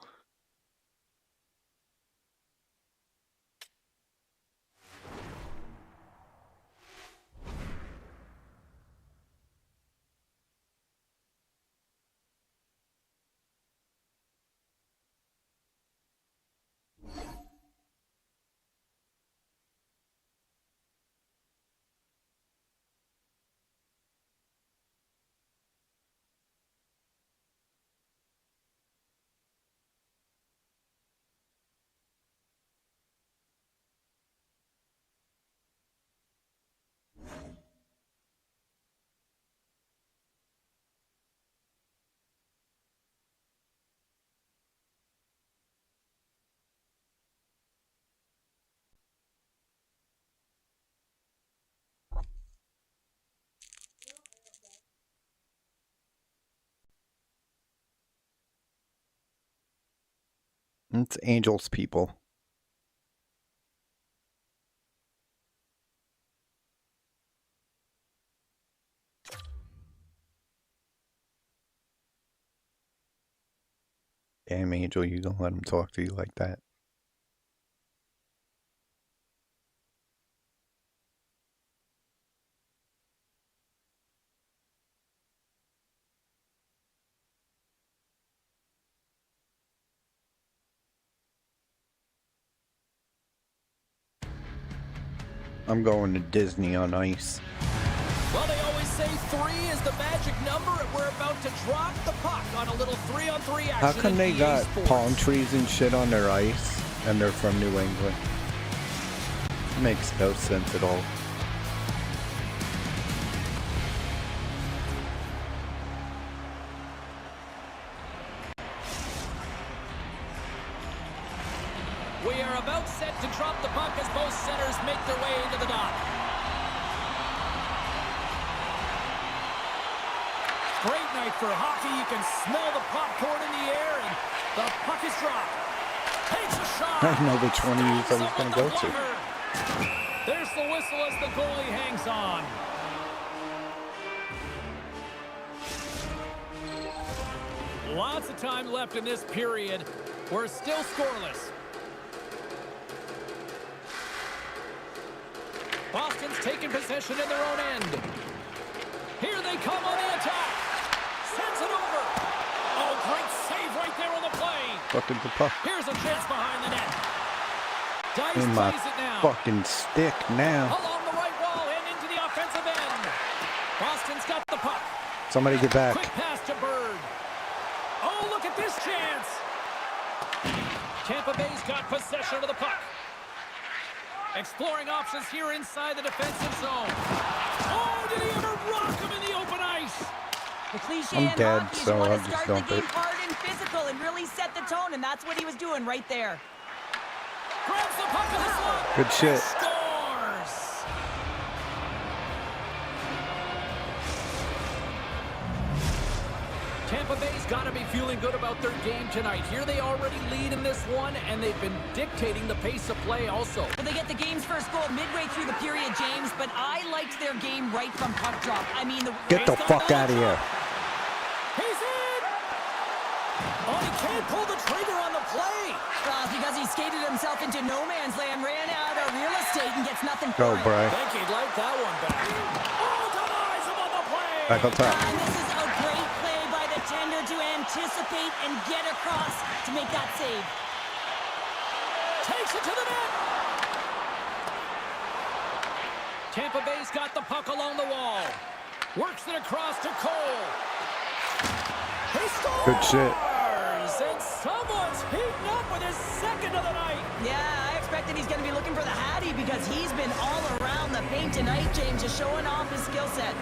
It's Angels people. Damn, Angel, you gonna let him talk to you like that? I'm going to Disney on Ice.
Well, they always say 3 is the magic number, and we're about to drop the puck on a little 3-on-3 action.
How come they
EA
got
Sports.
palm trees and shit on their ice and they're from New England? Makes no sense at all.
We are about set to drop the puck as both centers make their way into the dot. Great night for hockey. You can smell the popcorn in the air, and the puck is dropped. Takes a shot.
I don't know which one of you I was going to go to.
There's the whistle as the goalie hangs on. Lots of time left in this period. We're still scoreless. Boston's taking possession in their own end. Here they come on the attack. Sends it over. Oh, great save right there on the play.
Fucking the puck.
Here's a chance behind the net. Dice
In my
plays it now.
fucking stick now.
Along the right wall and into the offensive end. Boston's got the puck.
Somebody get back.
Quick pass to Bird. Oh, look at this chance. Tampa Bay's got possession of the puck. Exploring options here inside the defensive zone. Oh, did he ever rock him in the open ice?
The cliche
I'm
in
dead,
hockey is
so
you want
I'll
to
just
start the
dump
game
it.
hard and physical and really set the tone, and that's what he was doing right there.
Grabs the puck in the slot.
Good shit.
Scores. Tampa Bay's got to be feeling good about their game tonight. Here they already lead in this one, and they've been dictating the pace of play also.
Well, they get the game's first goal midway through the period, James, but I liked their game right from puck drop. I mean,
Get the fuck out of here.
He's in! Oh, he can't pull the trigger on the play.
Well, because he skated himself into no man's land, ran out of real estate, and gets nothing
Go,
for it.
Bry.
I think he'd like that one back. Oh, denies him on the play.
Back on top.
And this is a great play by the tender to anticipate and get across to make that save.
Takes it to the net. Tampa Bay's got the puck along the wall. Works it across to Cole. He scores!
Good shit.
And someone's heating up with his second of the night.
Yeah, I expected he's going to be looking for the Hattie because he's been all around the paint tonight, James, just showing off his skill set.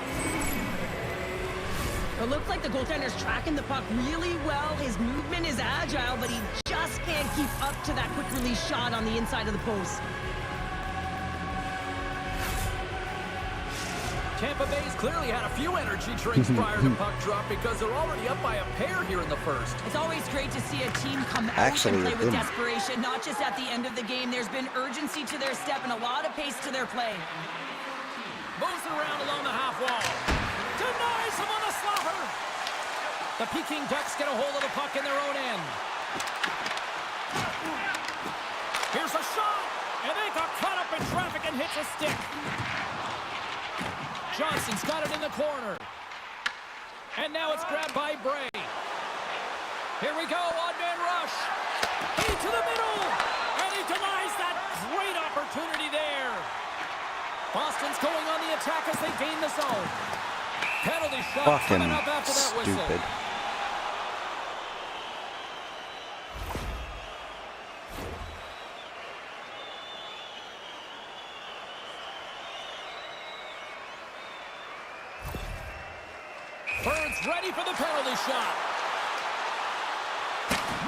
It looks like the goaltender's tracking the puck really well. His movement is agile, but he just can't keep up to that quick release shot on the inside of the post.
Tampa Bay's clearly had a few energy drinks prior to puck drop because they're already up by a pair here in the first.
It's always great to see a team come out
Actually,
and play
it
with
didn't.
desperation, not just at the end of the game. There's been urgency to their step and a lot of pace to their play.
Moves it around along the half wall. Denies him on the slaughter. The Peking Ducks get a hold of the puck in their own end. Here's a shot, and they got caught up in traffic and hits a stick. Johnson's got it in the corner. And now it's grabbed by Bray. Here we go, odd-man rush. He to the middle, and he denies that great opportunity there. Boston's going on the attack as they gain the zone. Penalty shot
Fucking
coming up after that whistle.
stupid.
Bird's ready for the penalty shot.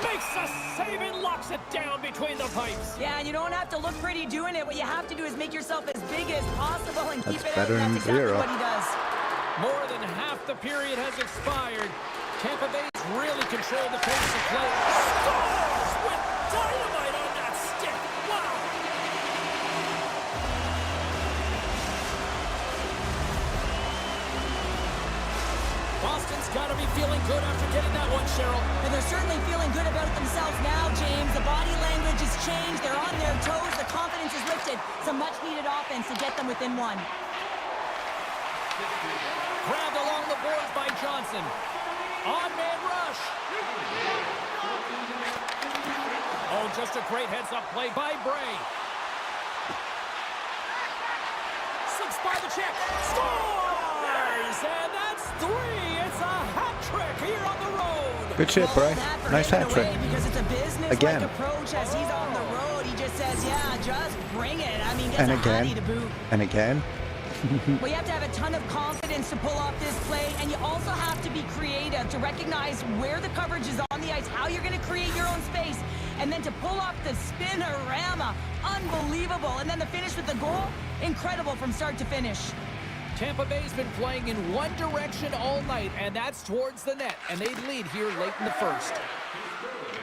Makes a save and locks it down between the pipes.
Yeah, and you don't have to look pretty doing it. What you have to do is make yourself as big as possible and keep
That's
it out.
better
That's
than
exactly
zero.
what he does.
More than half the period has expired. Tampa Bay's really controlled the pace of play. Scores with feeling good after getting that one, Cheryl.
And they're certainly feeling good about it themselves now, James. The body language has changed. They're on their toes. The confidence is lifted. Some much-needed offense to get them within one.
Grabbed along the boards by Johnson. On-man rush. Oh, just a great heads-up play by Bray. Slips by the check. Scores! And that's 3. It's a hat trick here on the road.
Good shit, Bray. Nice hat trick.
Because it's a business
Again.
approach as he's on the road. He just says, yeah, just bring it. I mean, gets
And
a
again.
hattie to boot.
And again.
Well, you have to have a ton of confidence to pull off this play, and you also have to be creative to recognize where the coverage is on the ice, how you're going to create your own space, and then to pull off the spinorama. Unbelievable. And then the finish with the goal, incredible from start to finish.
Tampa Bay's been playing in one direction all night, and that's towards the net, and they lead here late in the first.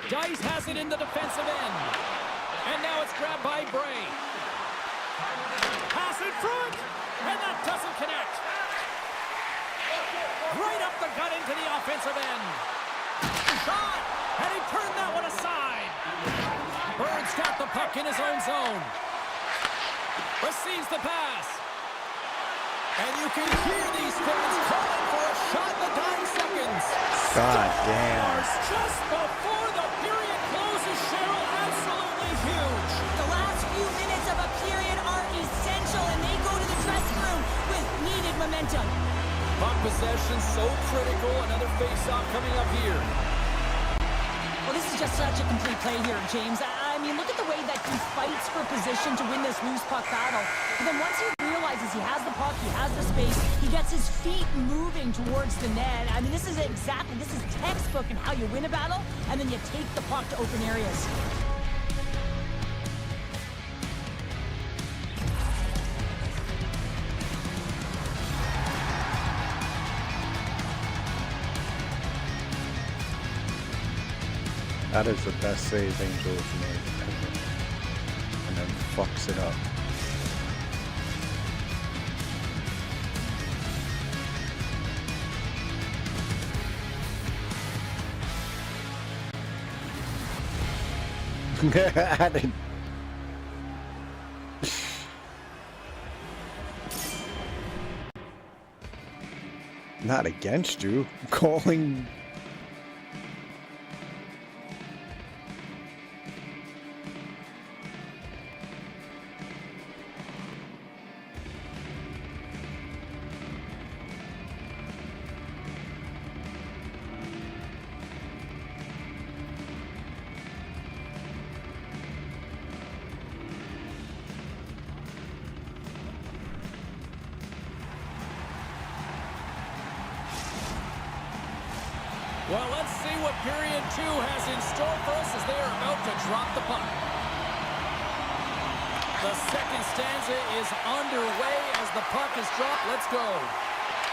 Dice has it in the defensive end, and now it's grabbed by Bray. Pass in front, and that doesn't connect. Right up the gut into the offensive end. Shot, and he turned that one aside. Burns got the puck in his own zone. Receives the pass. And you can hear these fans calling for a shot in the dying seconds.
God damn.
Just before the period closes, Cheryl, absolutely huge.
The last few minutes of a period are essential, and they go to the dressing room with needed momentum.
Puck possession so critical. Another face-off coming up here.
Well, this is just such a complete play here, James. I mean, look at the way that he fights for position to win this loose puck battle. And then once he realizes he has the puck, he has the space, he gets his feet moving towards the net. I mean, this is textbook in how you win a battle, and then you take the puck to open areas.
That is the best save Angel has made ever. And then fucks it up. I didn't. Not against you. Calling.
Well, let's see what period 2 has in store for us as they are about to drop the puck. The second stanza is underway as the puck is dropped. Let's go.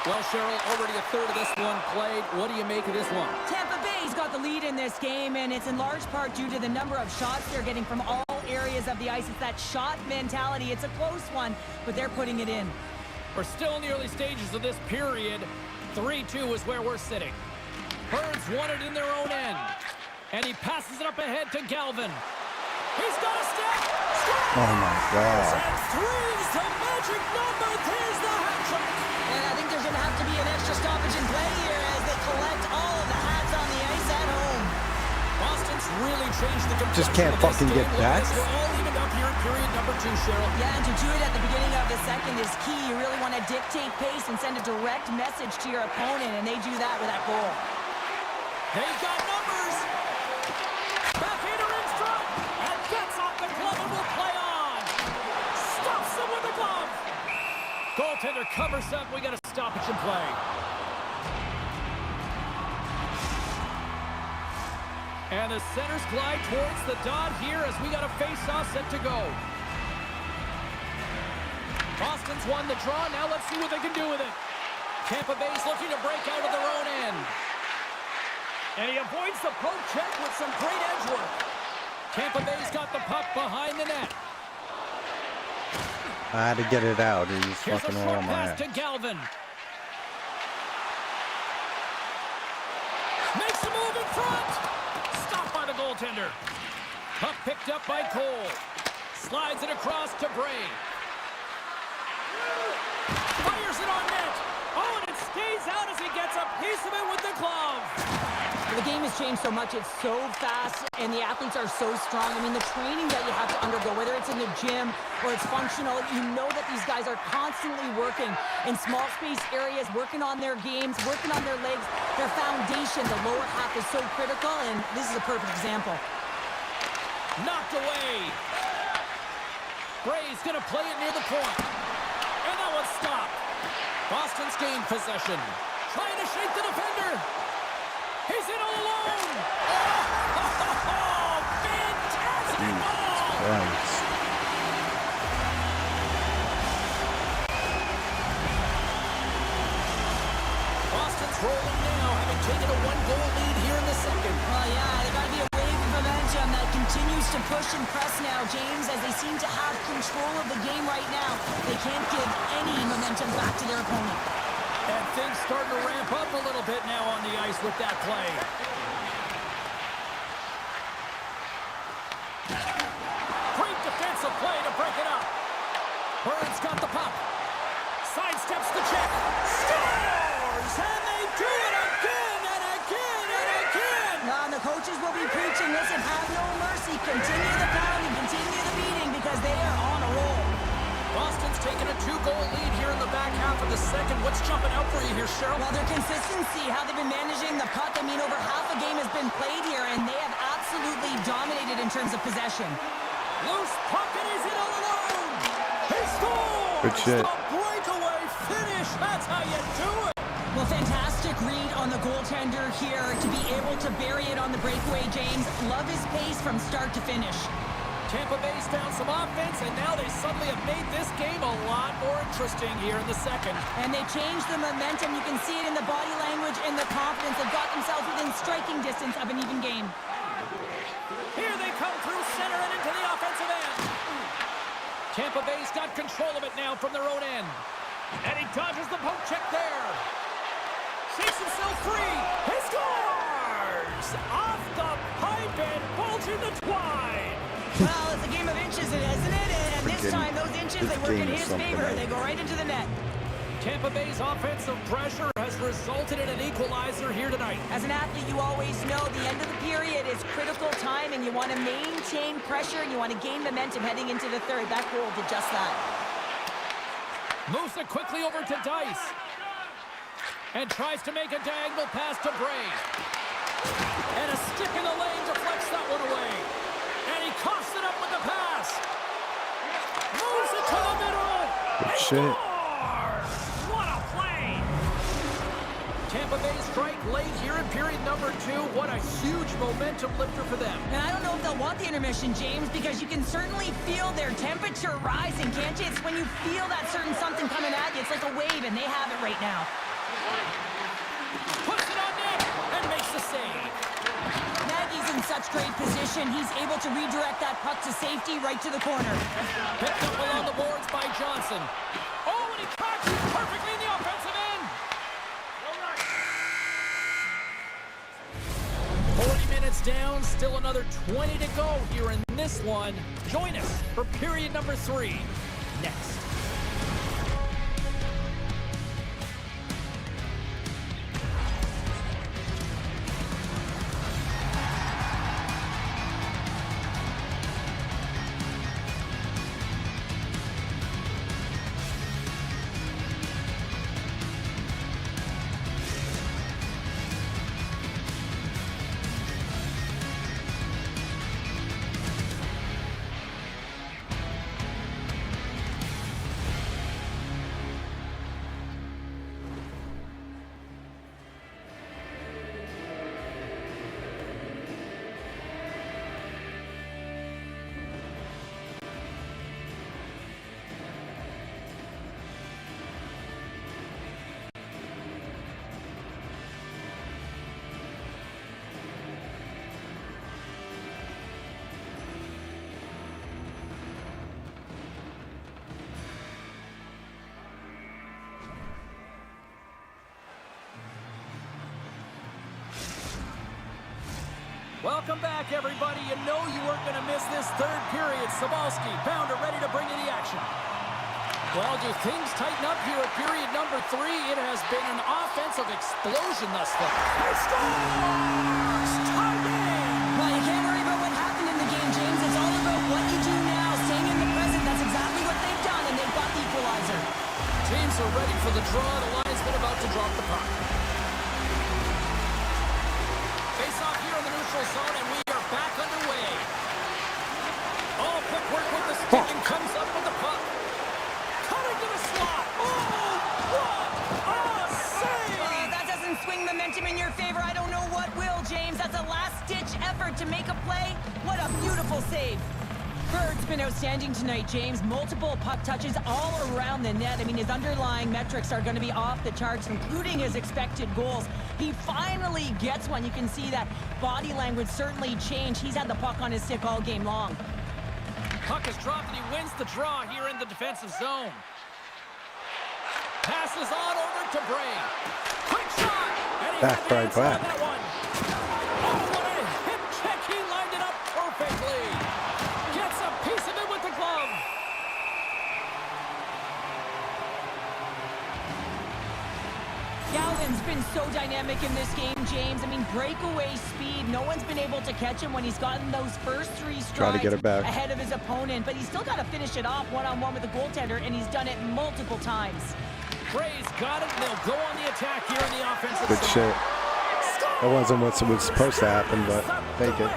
Well, Cheryl, already a third of this one played. What do you make of this one?
Tampa Bay's got the lead in this game, and it's in large part due to the number of shots they're getting from all areas of the ice. It's that shot mentality. It's a close one, but they're putting it in.
We're still in the early stages of this period. 3-2 is where we're sitting. Birds won it in their own end. And he passes it up ahead to Galvin. He's got a step. Scores!
Oh my God.
And 3's the magic number. There's the hat trick.
And I think there's going to have to be an extra stoppage in play here as they collect all of the hats on the ice at home.
Boston's really changed the complexion
Just can't
of this
fucking
game.
get
Look at
back.
this. We're all evened up here in period number 2, Cheryl.
Yeah, and to do it at the beginning of the second is key. You really want to dictate pace and send a direct message to your opponent, and they do that with that goal.
They've got numbers. Backhander in front. And gets off the glove and will play on. Stops him with the glove. Goaltender covers up. We got a stoppage in play. And the centers glide towards the dot here as we got a face-off set to go. Boston's won the draw. Now let's see what they can do with it. Tampa Bay's looking to break out of their own end. And he avoids the poke check with some great edge work. Tampa Bay's got the puck behind the net.
I had to get it out. He's
Here's
fucking
a
all
short
on my
pass
ass.
to Galvin. front. Stopped by the goaltender. Puck picked up by Cole. Slides it across to Bray. Fires it on net. Oh, and it stays out as he gets a piece of it with the glove.
The game has changed so much. It's so fast, and the athletes are so strong. I mean, the training that you have to undergo, whether it's in the gym or it's functional, you know that these guys are constantly working in small space areas, working on their games, working on their legs. Their foundation, the lower half, is so critical, and this is a perfect example.
Knocked away. Bray's going to play it near the point. And that one's stopped. Boston's gained possession. Trying to shake the defender. He's in all alone. Oh, fantastic ball.
Christ.
Boston's rolling now, having taken a one-goal lead here in the second.
Well, yeah, there got to be a wave of momentum that continues to push and press now, James, as they seem to have control of the game right now. They can't give any momentum back to their opponent.
And things starting to ramp up a little bit now on the ice with that play. Great defensive play to break it up. Burns got the puck. Sidesteps the check. Scores! And they do it again and again and again!
And the coaches will be preaching, listen, have no mercy. Continue the pounding, continue the beating, because they are on a roll.
Boston's taken a 2-goal lead here in the back half of the second. What's jumping out for you here, Cheryl?
Well, their consistency, how they've been managing the puck. I mean, over half a game has been played here, and they have absolutely dominated in terms of possession.
Loose puck, and he's in all alone. He scores!
Good shit.
A breakaway finish. That's how you do it.
Well, fantastic read on the goaltender here to be able to bury it on the breakaway, James. Love his pace from start to finish.
Tampa Bay's found some offense, and now they suddenly have made this game a lot more interesting here in the second.
And they changed the momentum. You can see it in the body language and the confidence. They've got themselves within striking distance of an even game.
Here they come through center and into the offensive end. Tampa Bay's got control of it now from their own end. And he dodges the poke check there. Shakes himself free. He scores! Off the pipe and bulging the twine.
Well, it's a game of inches, isn't it? And this time, those inches, they work in his favor. They go right into the net.
Tampa Bay's offensive pressure has resulted in an equalizer here tonight.
As an athlete, you always know the end of the period is critical time, and you want to maintain pressure, and you want to gain momentum heading into the third. That goal did just that.
Moves it quickly over to Dice. And tries to make a diagonal pass to Bray. And a stick in the lane deflects that one away. And he coughs it up with the pass. Moves it to the middle.
Good shit.
Scores! What a play! Tampa Bay strike late here in period number 2. What a huge momentum lifter for them.
And I don't know if they'll want the intermission, James, because you can certainly feel their temperature rising, can't you? It's when you feel that certain something coming at you. It's like a wave, and they have it right now.
Puts it on net and makes the save.
Nagy's in such great position. He's able to redirect that puck to safety right to the corner.
Picked up along the boards by Johnson. Oh, and he cracks it perfectly in the offensive end. 40 minutes down, still another 20 to go here in this one. Join us for period number 3 next. Welcome back, everybody. You know you weren't going to miss this third period. Sabalski, Pounder ready to bring you the action. Well, do things tighten up here at period number 3? It has been an offensive explosion thus far. He scores! Tie game!
Well, you can't worry about what happened in the game, James. It's all about what you do now, staying in the present. That's exactly what they've done, and they've got the equalizer.
Teams are ready for the draw. The linesman about to drop the puck. Face off here in the neutral zone, and we are back underway. Oh, quick work with the stick and comes up with the puck. Cutting to the slot. Oh, what a save!
That doesn't swing momentum in your favor. I don't know what will, James. That's a last-ditch effort to make a play. What a beautiful save. Bird's been outstanding tonight, James. Multiple puck touches all around the net. I mean, his underlying metrics are going to be off the charts, including his expected goals. He finally gets one. You can see that body language certainly changed. He's had the puck on his stick all game long.
Puck is dropped, and he wins the draw here in the defensive zone. Passes on over to Bray. Quick shot! And he
Back
had the
by
answer on
back.
that one. Oh, what a hip check. He lined it up perfectly. Gets a piece of it with the glove.
Galvin's been so dynamic in this game, James. I mean, breakaway speed. No one's been able to catch him when he's gotten those first 3 strides
Try to get it back
ahead of his opponent. But he's still got to finish it off one-on-one with the goaltender, and he's done it multiple times.
Bray's got it, and they'll go on the attack here in the offensive
Good
zone.
shit. That wasn't what was supposed to happen, but take it.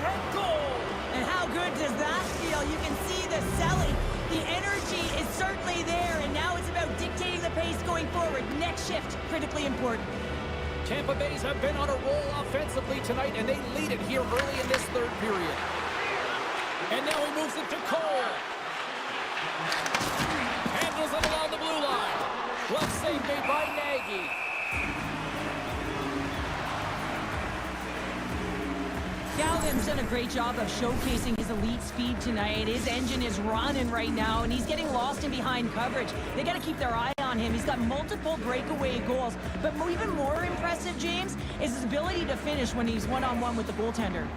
And how good does that feel? You can see the selling. The energy is certainly there, and now it's about dictating the pace going forward. Next shift, critically important.
Tampa Bay's have been on a roll offensively tonight, and they lead it here early in this third period. And now he moves it to Cole. Handles it along the blue line. Glove save made by Nagy.
Galvin's done a great job of showcasing his elite speed tonight. His engine is running right now, and he's getting lost in behind coverage. They got to keep their eye on him. He's got multiple breakaway goals. But even more impressive, James, is his ability to finish when he's one-on-one with the goaltender.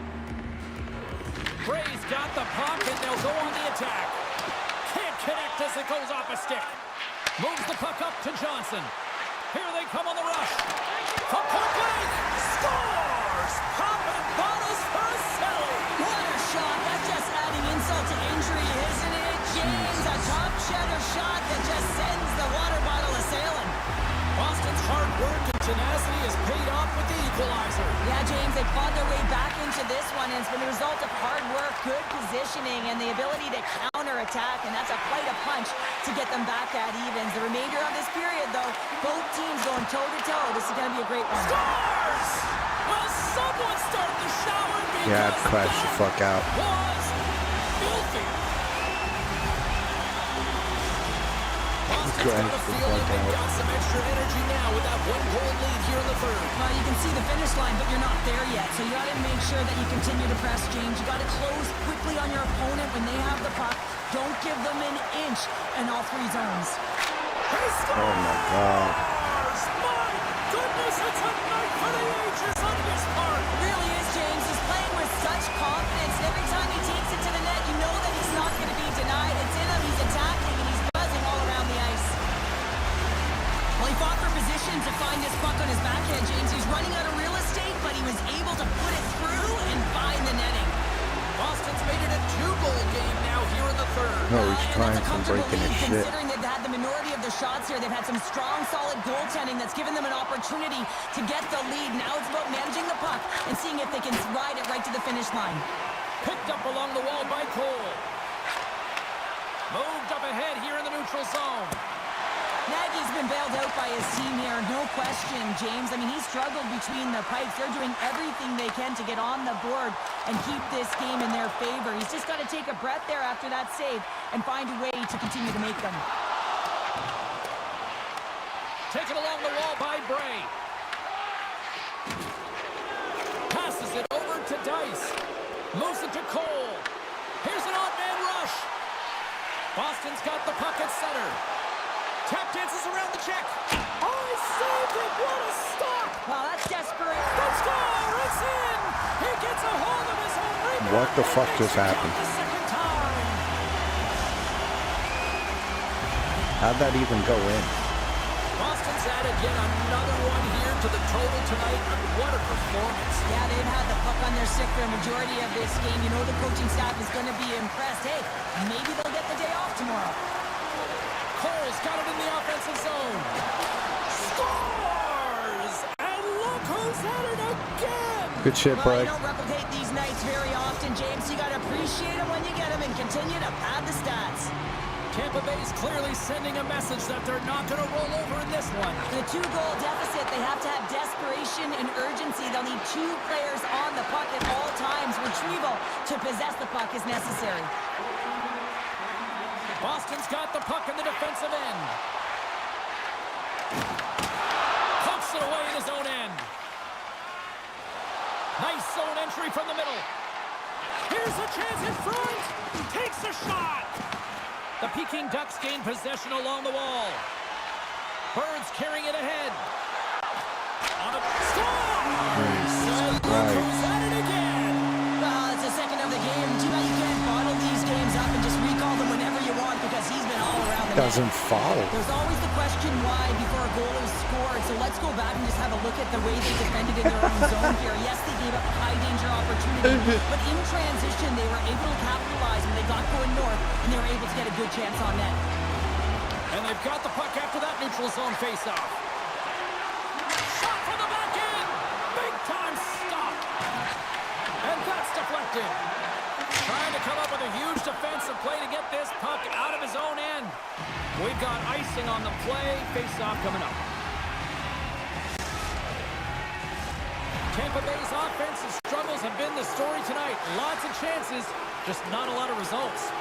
Bray's got the puck, and they'll go on the attack. Can't connect as it goes off a stick. Moves the puck up to Johnson. Here they come on the rush. From point blank, scores! Popping bottles for a Selly.
What a shot. That's just adding insult to injury, isn't it, James? A top cheddar shot that just sends the water bottle a-sailing.
Boston's hard work and tenacity has paid off with the equalizer.
Yeah, James, they fought their way back into this one, and it's been the result of hard work, good positioning, and the ability to counter-attack, and that's quite a punch to get them back at evens. The remainder of this period, though, both teams going toe-to-toe. This is going to be a great one.
Scores! Well, someone started the shower because
Yeah, I'd crash the fuck out.
was filthy. Boston's got a feeling they've got some extra energy now with that 1-goal lead here in the third.
Well, you can see the finish line, but you're not there yet. So you got to make sure that you continue to press, James. You got to close quickly on your opponent when they have the puck. Don't give them an inch in all 3 zones.
Oh my God.
My goodness, it's a night for the ages on this part.
It really is, James. He's playing with such confidence. And every time he takes it to the net, you know that he's not going to be denied. It's in him. He's attacking, and he's buzzing all around the ice. Well, he fought for position to find his puck on his backhand, James. He's running out of real estate, but he was able to put it through and find the netting.
Boston's made it a 2-goal game now here in the third.
No, he's
And
trying
that's a
from
comfortable
breaking his
lead,
shit.
considering they've had the minority of the shots here. They've had some strong, solid goaltending that's given them an opportunity to get the lead. Now it's about managing the puck and seeing if they can ride it right to the finish line.
Picked up along the wall by Cole. Moved up ahead here in the neutral zone.
Nagy's been bailed out by his team here, no question, James. I mean, he struggled between the pipes. They're doing everything they can to get on the board and keep this game in their favor. He's just got to take a breath there after that save and find a way to continue to make them.
Taken along the wall by Bray. Passes it over to Dice. Moves it to Cole. Here's an odd man rush. Boston's got the puck at center. Tap dances around the check. Oh, he saved it. What a stop.
Wow, that's desperate.
The score. It's in. He gets a hold of his
what the fuck just happened?
The second time.
How'd that even go in?
Boston's added yet another one here to the total tonight. What a performance.
Yeah, they've had the puck on their stick for a majority of this game. You know the coaching staff is going to be impressed. Hey, maybe they'll get the day off tomorrow.
Cole's got it in the offensive zone. Scores! And look who's at it again!
Good shit,
Well,
Brad.
you don't replicate these nights very often, James. You got to appreciate them when you get them and continue to pad the stats.
Tampa Bay's clearly sending a message that they're not going to roll over in this one.
In a 2-goal deficit, they have to have desperation and urgency. They'll need 2 players on the puck at all times. Retrieval to possess the puck is necessary.
Boston's got the puck in the defensive end. Pumps it away in his own end. Nice zone entry from the middle. Here's a chance in front. Takes a shot. The Peking Ducks gain possession along the wall. Birds carrying it ahead. On a score! And look who's at it again.
Well, it's the second of the game. Too bad you can't bottle these games up and just recall them whenever you want because he's been all around the net.
Doesn't foul.
There's always the question why before a goal is scored. So let's go back and just have a look at the way they defended in their own zone here. Yes, they gave up a high-danger opportunity, but in transition, they were able to capitalize when they got going north, and they were able to get a good chance on net.
And they've got the puck after that neutral zone faceoff. Shot from the back end. Big time stop. And that's deflected. Trying to come up with a huge defensive play to get this puck out of his own end. We've got icing on the play. Faceoff coming up. Tampa Bay's offensive struggles have been the story tonight. Lots of chances, just not a lot of results.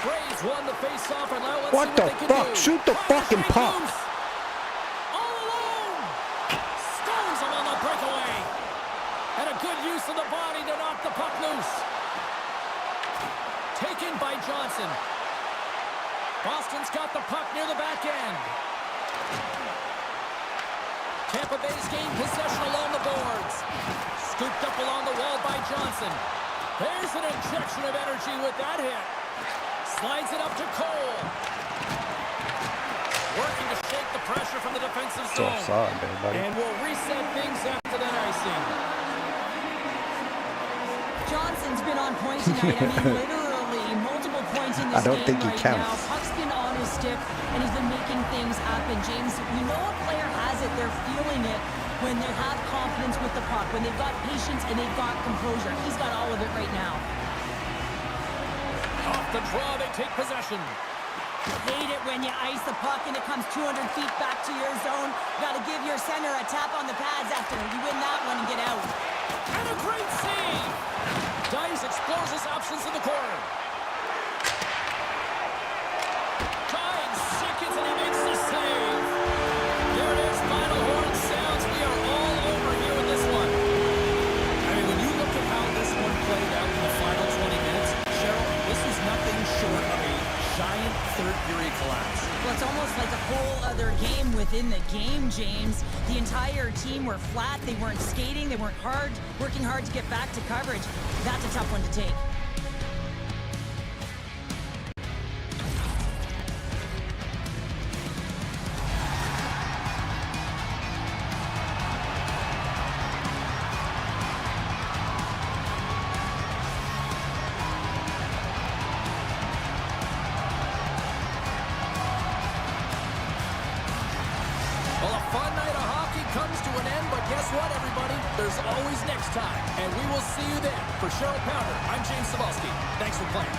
Braves won the face-off, and now let's
What
see
the
what they can
fuck?
do.
Shoot the fucking puck.
All alone. Stones him on the breakaway. And a good use of the body to knock the puck loose. Taken by Johnson. Boston's got the puck near the back end. Tampa Bay's gained possession along the boards. Scooped up along the wall by Johnson. There's an injection of energy with that hit. Slides it up to Cole. Working to shake the pressure from the defensive
It's
zone.
offside there, buddy.
And we'll reset things after that icing.
Johnson's been on point tonight. I mean, literally multiple points in this
I don't
game
think he
right
counts.
now. Puck's been on his stick, and he's been making things happen. James, we know a player has it. They're feeling it when they have confidence with the puck, when they've got patience and they've got composure. He's got all of it right now.
Off the draw, they take possession.
Hate it when you ice the puck and it comes 200 feet back to your zone. Got to give your center a tap on the pads after you win that one and get out.
And a great save. Dice explores his options in the corner. Tying seconds, and he makes the save. There it is, final horn sounds. We are all over here in this one. I mean, when you look at how this one played out in the final 20 minutes, Cheryl, this was nothing short of a giant third-period collapse.
Well, it's almost like a whole other game within the game, James. The entire team were flat. They weren't skating. They weren't working hard to get back to coverage. That's a tough one to take.
Well, a fun night of hockey comes to an end, but guess what, everybody? There's always next time, and we will see you then. For Cheryl Pounder, I'm James Cebulski. Thanks for playing.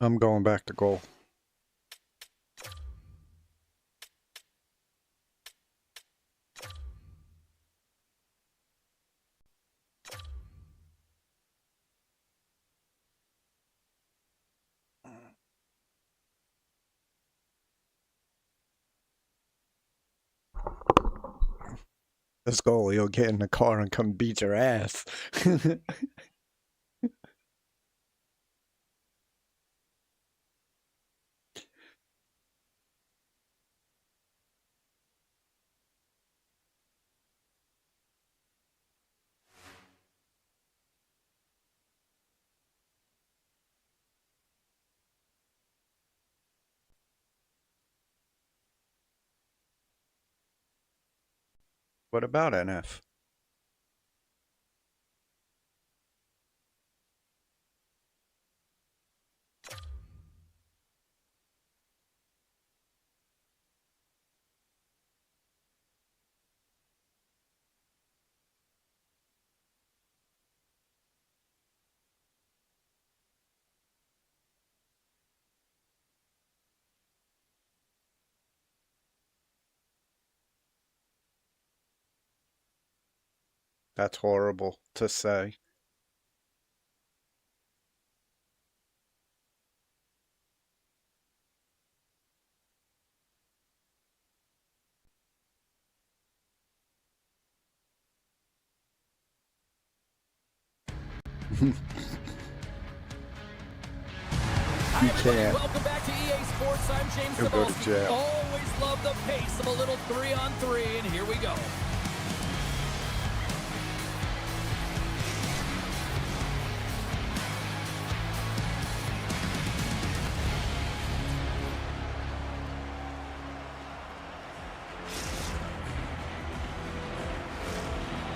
I'm going back to goal. This goalie will get in the car and come beat your ass. What about NF? That's horrible to say. You can't.
Welcome back to EA Sports. I'm James
You'll go to
Cebulski.
jail.
Always love the pace of a little 3-on-3, and here we go.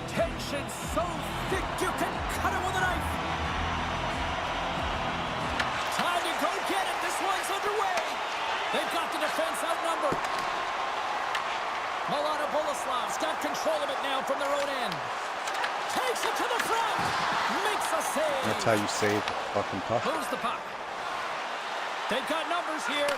Tension so thick you can cut it with a knife. Time to go get it. This one's underway. They've got the defense outnumbered. Milano Boleslav's got control of it now from their own end. Takes it to the front. Makes a save.
That's how you save the fucking puck.
Moves the puck. They've got numbers here.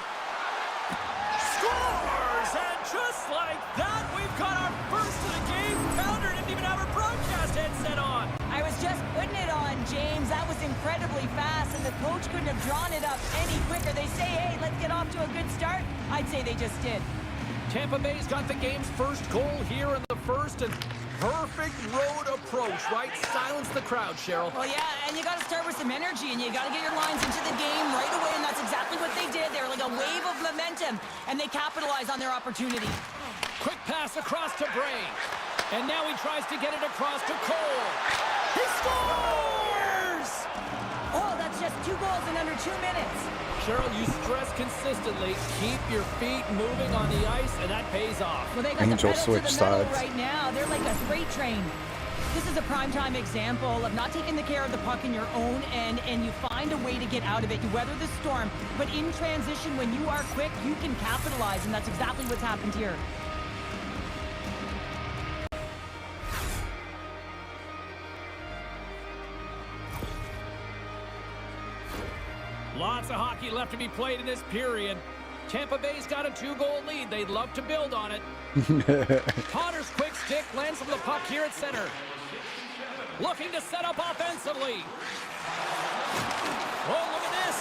Scores! And just like that, we've got our first of the game. Pounder didn't even have her broadcast headset on.
I was just putting it on, James. That was incredibly fast, and the coach couldn't have drawn it up any quicker. They say, hey, let's get off to a good start. I'd say they just did.
Tampa Bay's got the game's first goal here in the first, and perfect road approach, right? Silence the crowd, Cheryl.
Well, yeah, and you got to start with some energy, and you got to get your lines into the game right away, and that's exactly what they did. They were like a wave of momentum, and they capitalized on their opportunity.
Quick pass across to Bray, and now he tries to get it across to Cole. He scores!
Oh, that's just 2 goals in under 2 minutes.
Cheryl, you stress consistently, keep your feet moving on the ice, and that pays off.
Well, they got
Angel
the pedal to
switch
the metal
sides.
right now. They're like a freight train. This is a primetime example of not taking the care of the puck in your own end, and you find a way to get out of it. You weather the storm, but in transition, when you are quick, you can capitalize, and that's exactly what's happened here.
Lots of hockey left to be played in this period. Tampa Bay's got a 2-goal lead. They'd love to build on it. Connor's quick stick lands him the puck here at center. Looking to set up offensively. Oh, look at this.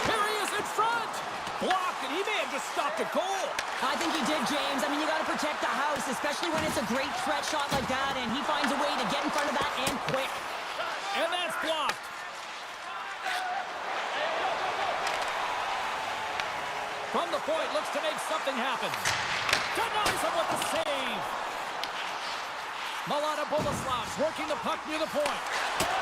Here he is in front. Blocked, and he may have just stopped a goal.
I think he did, James. I mean, you got to protect the house, especially when it's a great threat shot like that, and he finds a way to get in front of that and quick.
And that's blocked. From the point, looks to make something happen. Denies him with the save. Milano Boleslav's working the puck near the point.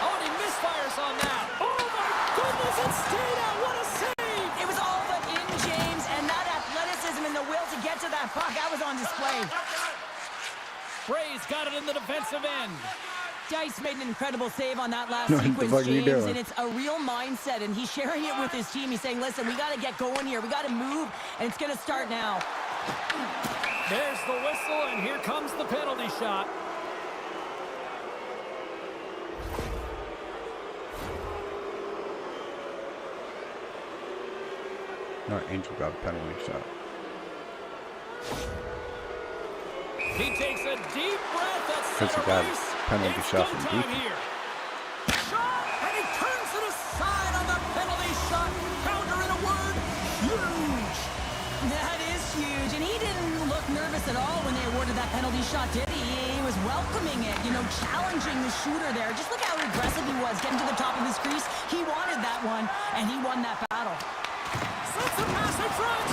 Oh, and he misfires on that. Oh, my goodness, it stayed out. What a save.
It was all but in, James, and that athleticism and the will to get to that puck, that was on display.
Bray's got it in the defensive end.
Dice made an incredible save on that last
What the
sequence,
fuck are you
James,
doing?
and it's a real mindset, and he's sharing it with his team. He's saying, listen, we got to get going here. We got to move, and it's going to start now.
There's the whistle, and here comes the penalty shot.
No, Angel got a penalty shot.
He takes a deep breath at
Because he
center
got
ice.
a penalty
It's
shot
go
from
time
deep.
here. Shot, and he turns it aside on the penalty shot. Counter in a word, huge.
That is huge, and he didn't look nervous at all when they awarded that penalty shot, did he? He was welcoming it, challenging the shooter there. Just look how aggressive he was, getting to the top of his crease. He wanted that one, and he won that battle.
Sets a pass in front.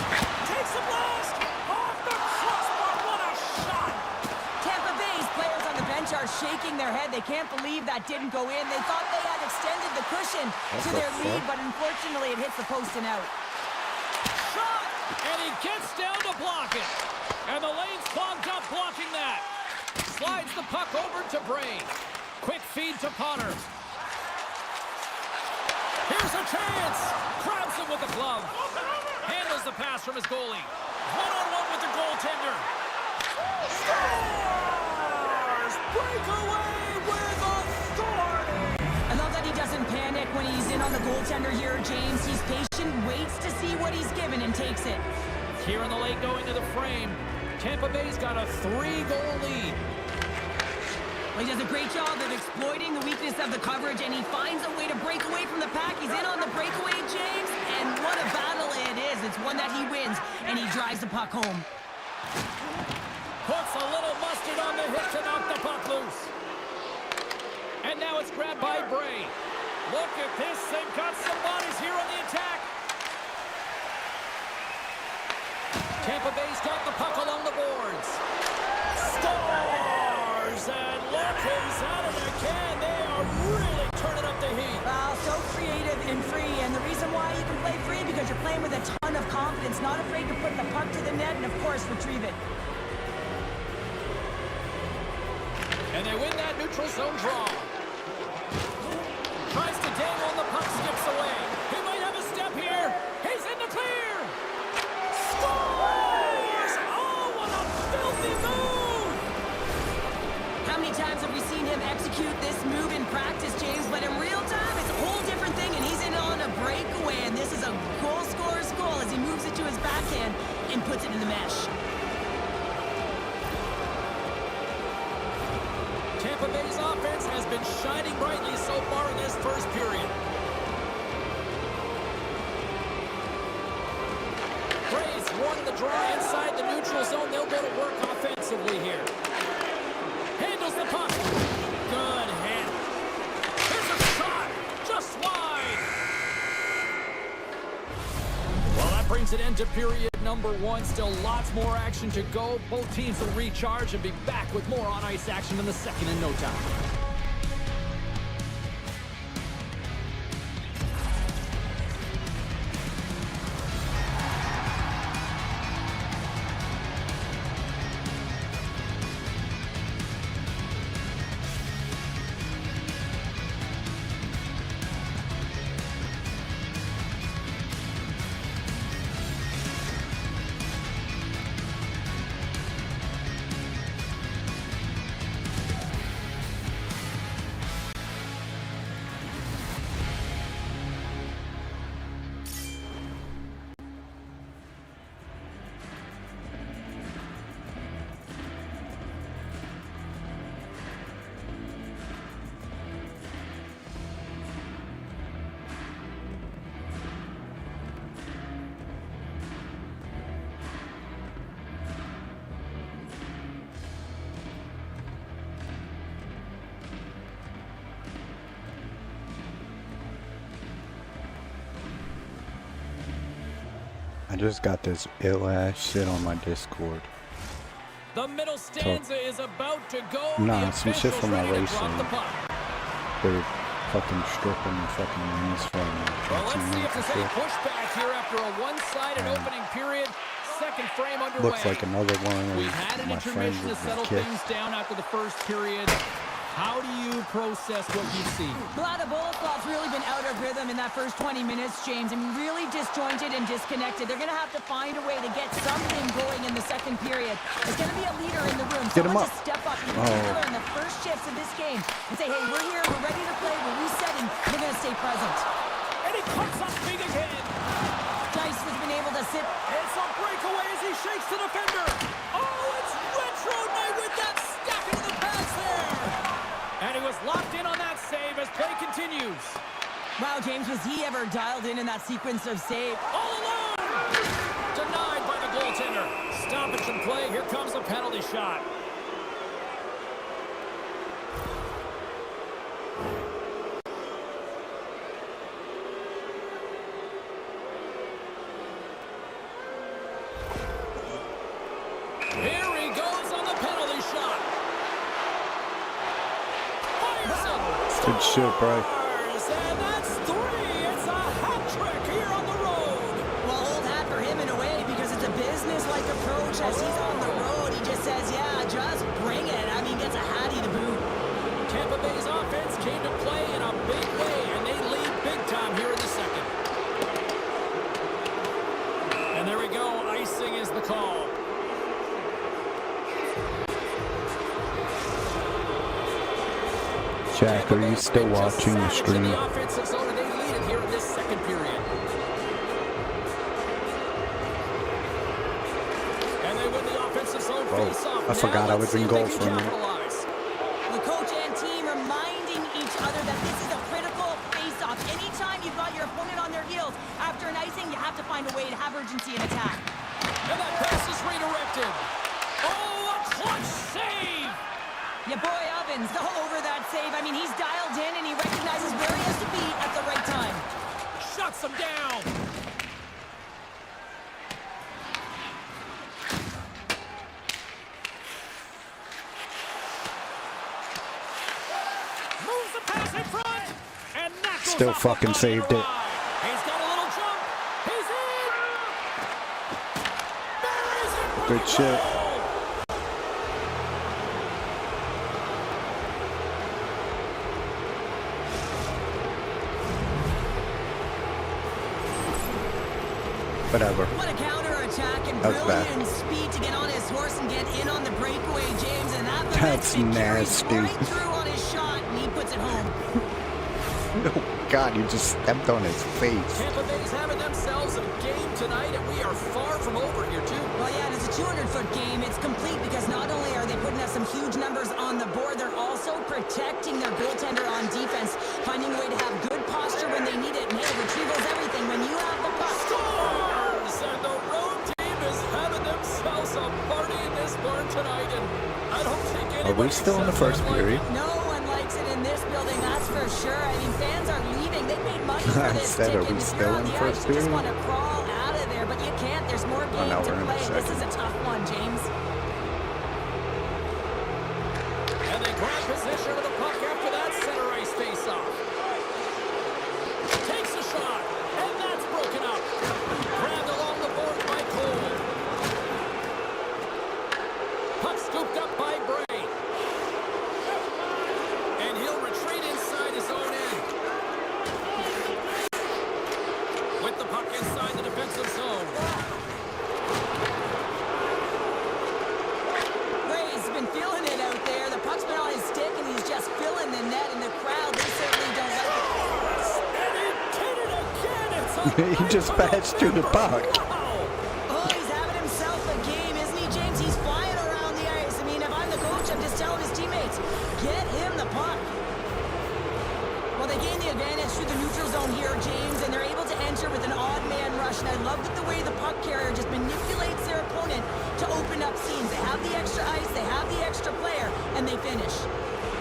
Takes a blast. Off the crossbar. What a shot.
Tampa Bay's players on the bench are shaking their head. They can't believe that didn't go in. They thought they had extended the cushion to their lead, but unfortunately it hits the post and out.
Shot. And he gets down to block it. And the lane's clogged up blocking that. Slides the puck over to Bray. Quick feed to Potter. Here's a chance. Grabs him with the glove. Handles the pass from his goalie. One-on-one with the goaltender. Scores! Breakaway with authority!
I love that he doesn't panic when he's in on the goaltender here, James. He's patient, waits to see what he's given, and takes it.
Here in the late going to the frame. Tampa Bay's got a 3-goal lead.
Well, he does a great job of exploiting the weakness of the coverage, and he finds a way to break away from the pack. He's in on the breakaway, James, and what a battle it is. It's one that he wins, and he drives the puck home.
Puts a little mustard on the hit to knock the puck loose. And now it's grabbed by Bray. Look at this. They've got some bodies here on the attack. Tampa Bay's got the puck along the boards. Scores! And look who's at it again. They are really turning up the heat.
Wow, so creative and free, and the reason why you can play free because you're playing with a ton of confidence, not afraid to put the puck to the net and, of course, retrieve it.
And they win that neutral zone draw. Tries to dangle and the puck skips away. He might have a step here. He's in the clear. Scores! Oh, what a filthy move!
How many times have we seen him execute this move in practice, James? But in real time, it's a whole different thing, and he's in on a breakaway, and this is a goal scorer's goal as he moves it to his backhand and puts it in the mesh.
Tampa Bay's offense has been shining brightly so far in this first period. Braves won the draw inside the neutral zone. They'll go to work offensively here. Handles the puck. Good hit. Here's a shot. Just wide. Well, that brings an end to period number 1. Still lots more action to go. Both teams will recharge and be back with more on-ice action in the second in no time.
I just got this ill-ass shit on my Discord.
The middle stanza is about to go.
Nah,
The
some shit
officials
from my
ready to
racing.
drop the puck.
They're fucking stripping fucking wings from
Well, let's see if
teammates and
there's any
shit.
pushback here after a one-sided opening period. Second frame underway.
Looks like another one
We've
of
had an
my friends
intermission to
with
settle
the kids.
things down after the first period. How do you process what you've seen?
Vlada Boleslav's really been out of rhythm in that first 20 minutes, James, and really disjointed and disconnected. They're going to have to find a way to get something going in the second period. There's going to be a leader in the room.
Get him
Someone
up.
to step up in particular in the first shifts of this game and say, hey, we're here, we're ready to play, we're resetting, we're going to stay present.
And he comes up big again.
Dice has been able to sit.
It's a breakaway as he shakes the defender. Oh, it's retro night with that stack into the pass there. And he was locked in on that save as play continues.
Wow, James, was he ever dialed in that sequence of save?
All alone! Denied by the goaltender. Stoppage in play. Here comes the penalty shot. Here he goes on the penalty shot. Fires it.
Good shit, bro.
And that's 3. It's a hat trick here on the road.
Well, old hat for him in a way because it's a business-like approach as he's on the road. He just says, yeah, just bring it. I mean, gets a hattie to boot.
Tampa Bay's offense came to play in a big way, and they lead big time here in the second. And there we go. Icing is the call.
Jack, are you still watching the stream?
The offensive zone, and they lead it here in this second period. And they win the offensive zone face-off.
I forgot I was in goal for a minute.
The coach and team reminding each other that this is a critical face-off. Anytime you've got your opponent on their heels after an icing, you have to find a way to have urgency in attack.
And that pass is redirected. Oh, a clutch save!
Your boy Ovens all over that save. I mean, he's dialed in and he recognizes where he has to be at the right time.
Shuts him down. Moves the pass in front. And that goes
Still
off the
fucking
body
saved it.
right. He's got a little jump. He's in. Buries it for
Good
the
shit.
goal.
Whatever.
What a counter-attack and
That's bad.
brilliant speed to get on his horse and get in on the breakaway, James. And that
That's
momentum carries
nasty.
right through on his shot, and he puts it home.
Oh, God, you just stepped on his face.
Tampa Bay's having themselves a game tonight, and we are far from over here, too.
Well, yeah, and it's a 200-foot game. It's complete because not only are they putting up some huge numbers on the board, they're also protecting their goaltender on defense, finding a way to have good posture when they need it. And hey, retrieval's everything. When you have the puck,
Scores! And the road team is having themselves a party in this barn tonight, and I don't think
Are we
anybody
still in the
says
first
that like
period?
no one likes it in this building, that's for sure. I mean, fans are leaving. They paid money for
I
this
said, are
ticket.
we
If
still
you're on
in
the
first
ice, you just
period?
want to crawl out of there, but you can't. There's more game
now
to
we're in the
play. This
second.
is a tough one, James.
And they grab possession of the puck after that center ice face-off. Takes a shot, and that's broken up. Grabbed along the boards by Cole. Puck scooped up by Bray. And he'll retreat inside his own end. With the puck inside the defensive zone.
Ray's been feeling it out there. The puck's been on his stick, and he's just filling the net, and the crowd, they certainly don't like it.
And he did it again. It's
He just passed through the puck.
Wow.
Oh, he's having himself a game, isn't he, James? He's flying around the ice. I mean, if I'm the coach, I'm just telling his teammates, get him the puck. Well, they gain the advantage through the neutral zone here, James, and they're able to enter with an odd man rush. And I love that the way the puck carrier just manipulates their opponent to open up seams. They have the extra ice, they have the extra player, and they finish.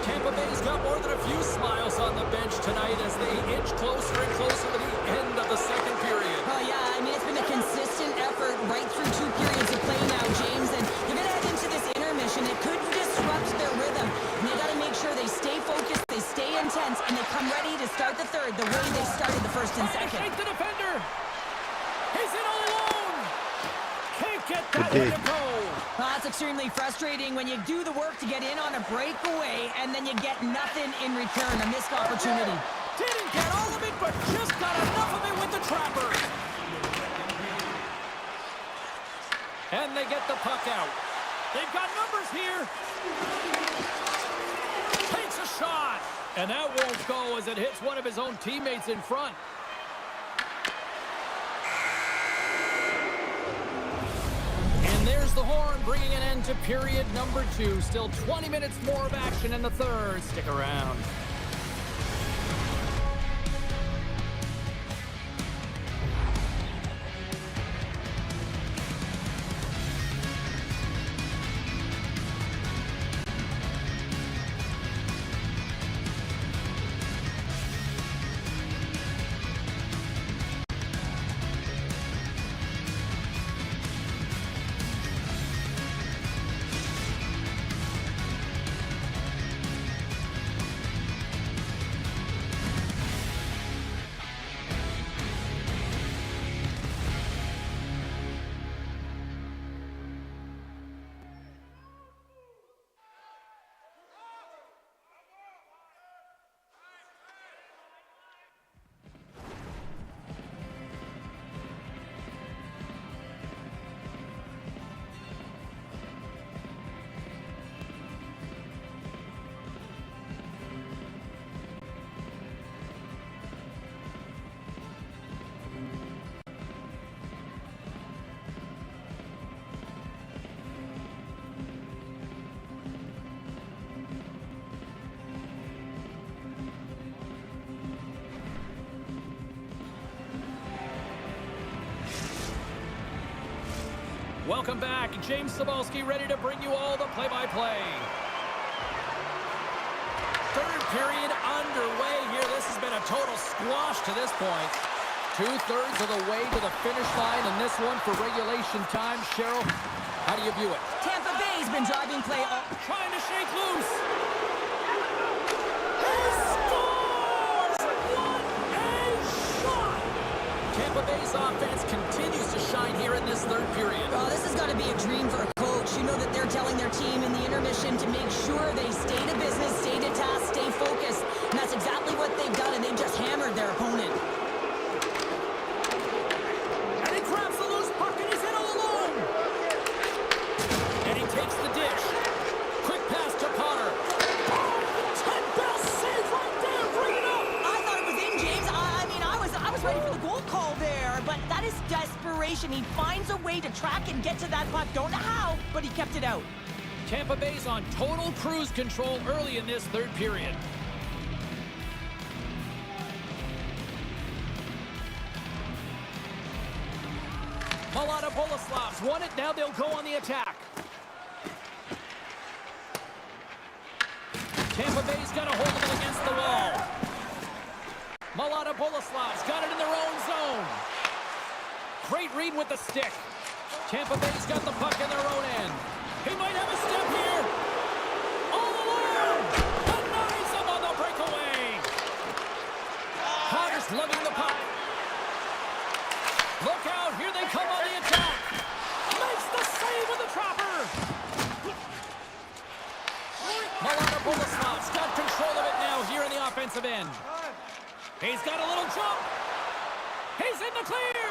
Tampa Bay's got more than a few smiles on the bench tonight as they inch closer and closer to the end of the second period.
Oh, yeah, I mean, it's been a consistent effort right through 2 periods of play now, James, and you're going to head into this intermission. It could disrupt their rhythm, and you got to make sure they stay focused, they stay intense, and they come ready to start the third the way they started the first and second.
Shake the defender. He's in all alone. Can't get that
Good
one to go.
Well, that's extremely frustrating when you do the work to get in on a breakaway, and then you get nothing in return, a missed opportunity.
Didn't get all of it, but just got enough of it with the Trappers. And they get the puck out. They've got numbers here. Takes a shot. And that won't go as it hits one of his own teammates in front. Here's the horn, bringing an end to period number 2. Still 20 minutes more of action in the third. Stick around. Welcome back. James Cybulski ready to bring you all the play-by-play. Third period underway here. This has been a total squash to this point. 2/3 of the way to the finish line in this one for regulation time. Cheryl, how do you view it?
Tampa Bay's been driving play all...
Trying to shake loose. He scores! What a shot! Tampa Bay's offense continues to shine here in this third period.
Oh, this has got to be a dream for a coach. You know that they're telling their team in the intermission to make sure they stay to business, stay to task, stay focused. And that's exactly what they've done, and they've just hammered their opponent.
And he grabs the loose puck, and he's in all alone. And he takes the dish. Quick pass to Potter. Oh, Ted Bell save right there. Bring it up.
I thought it was in, James. I was ready for the goal call there, but that is desperation. He finds a way to track and get to that puck. Don't know how, but he kept it out.
Tampa Bay's on total cruise control early in this third period. Malata Boleslav's won it. Now they'll go on the attack. Tampa Bay's got a hold of it against the wall. Malata Boleslav's got it in their own zone. Great read with the stick. Tampa Bay's got the puck in their own end. He might have a step here. All alone. Denies him on the breakaway. Potter's lugging the puck. Look out. Here they come on the attack. Makes the save with the trapper. Malata Boleslav's got control of it now here in the offensive end. He's got a little jump. He's in the clear.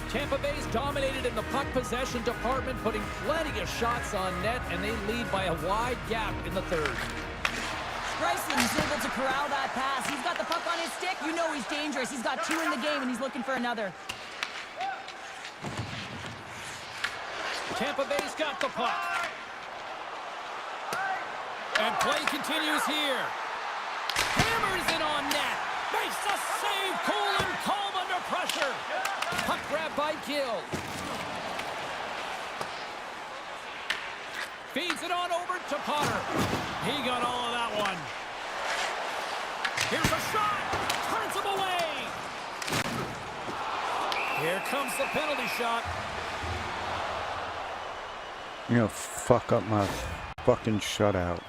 Tampa Bay's dominated in the puck possession department, putting plenty of shots on net, and they lead by a wide gap in the third.
Bryson's able to corral that pass. He's got the puck on his stick. You know he's dangerous. He's got 2 in the game, and he's looking for another.
Tampa Bay's got the puck. And play continues here. Hammers it on net. Makes the save. Cool and calm under pressure. Puck grab by Gill. Feeds it on over to Potter. He got all of that one. Here's a shot. Turns him away. Here comes the penalty shot.
You know, fuck up my fucking shutout.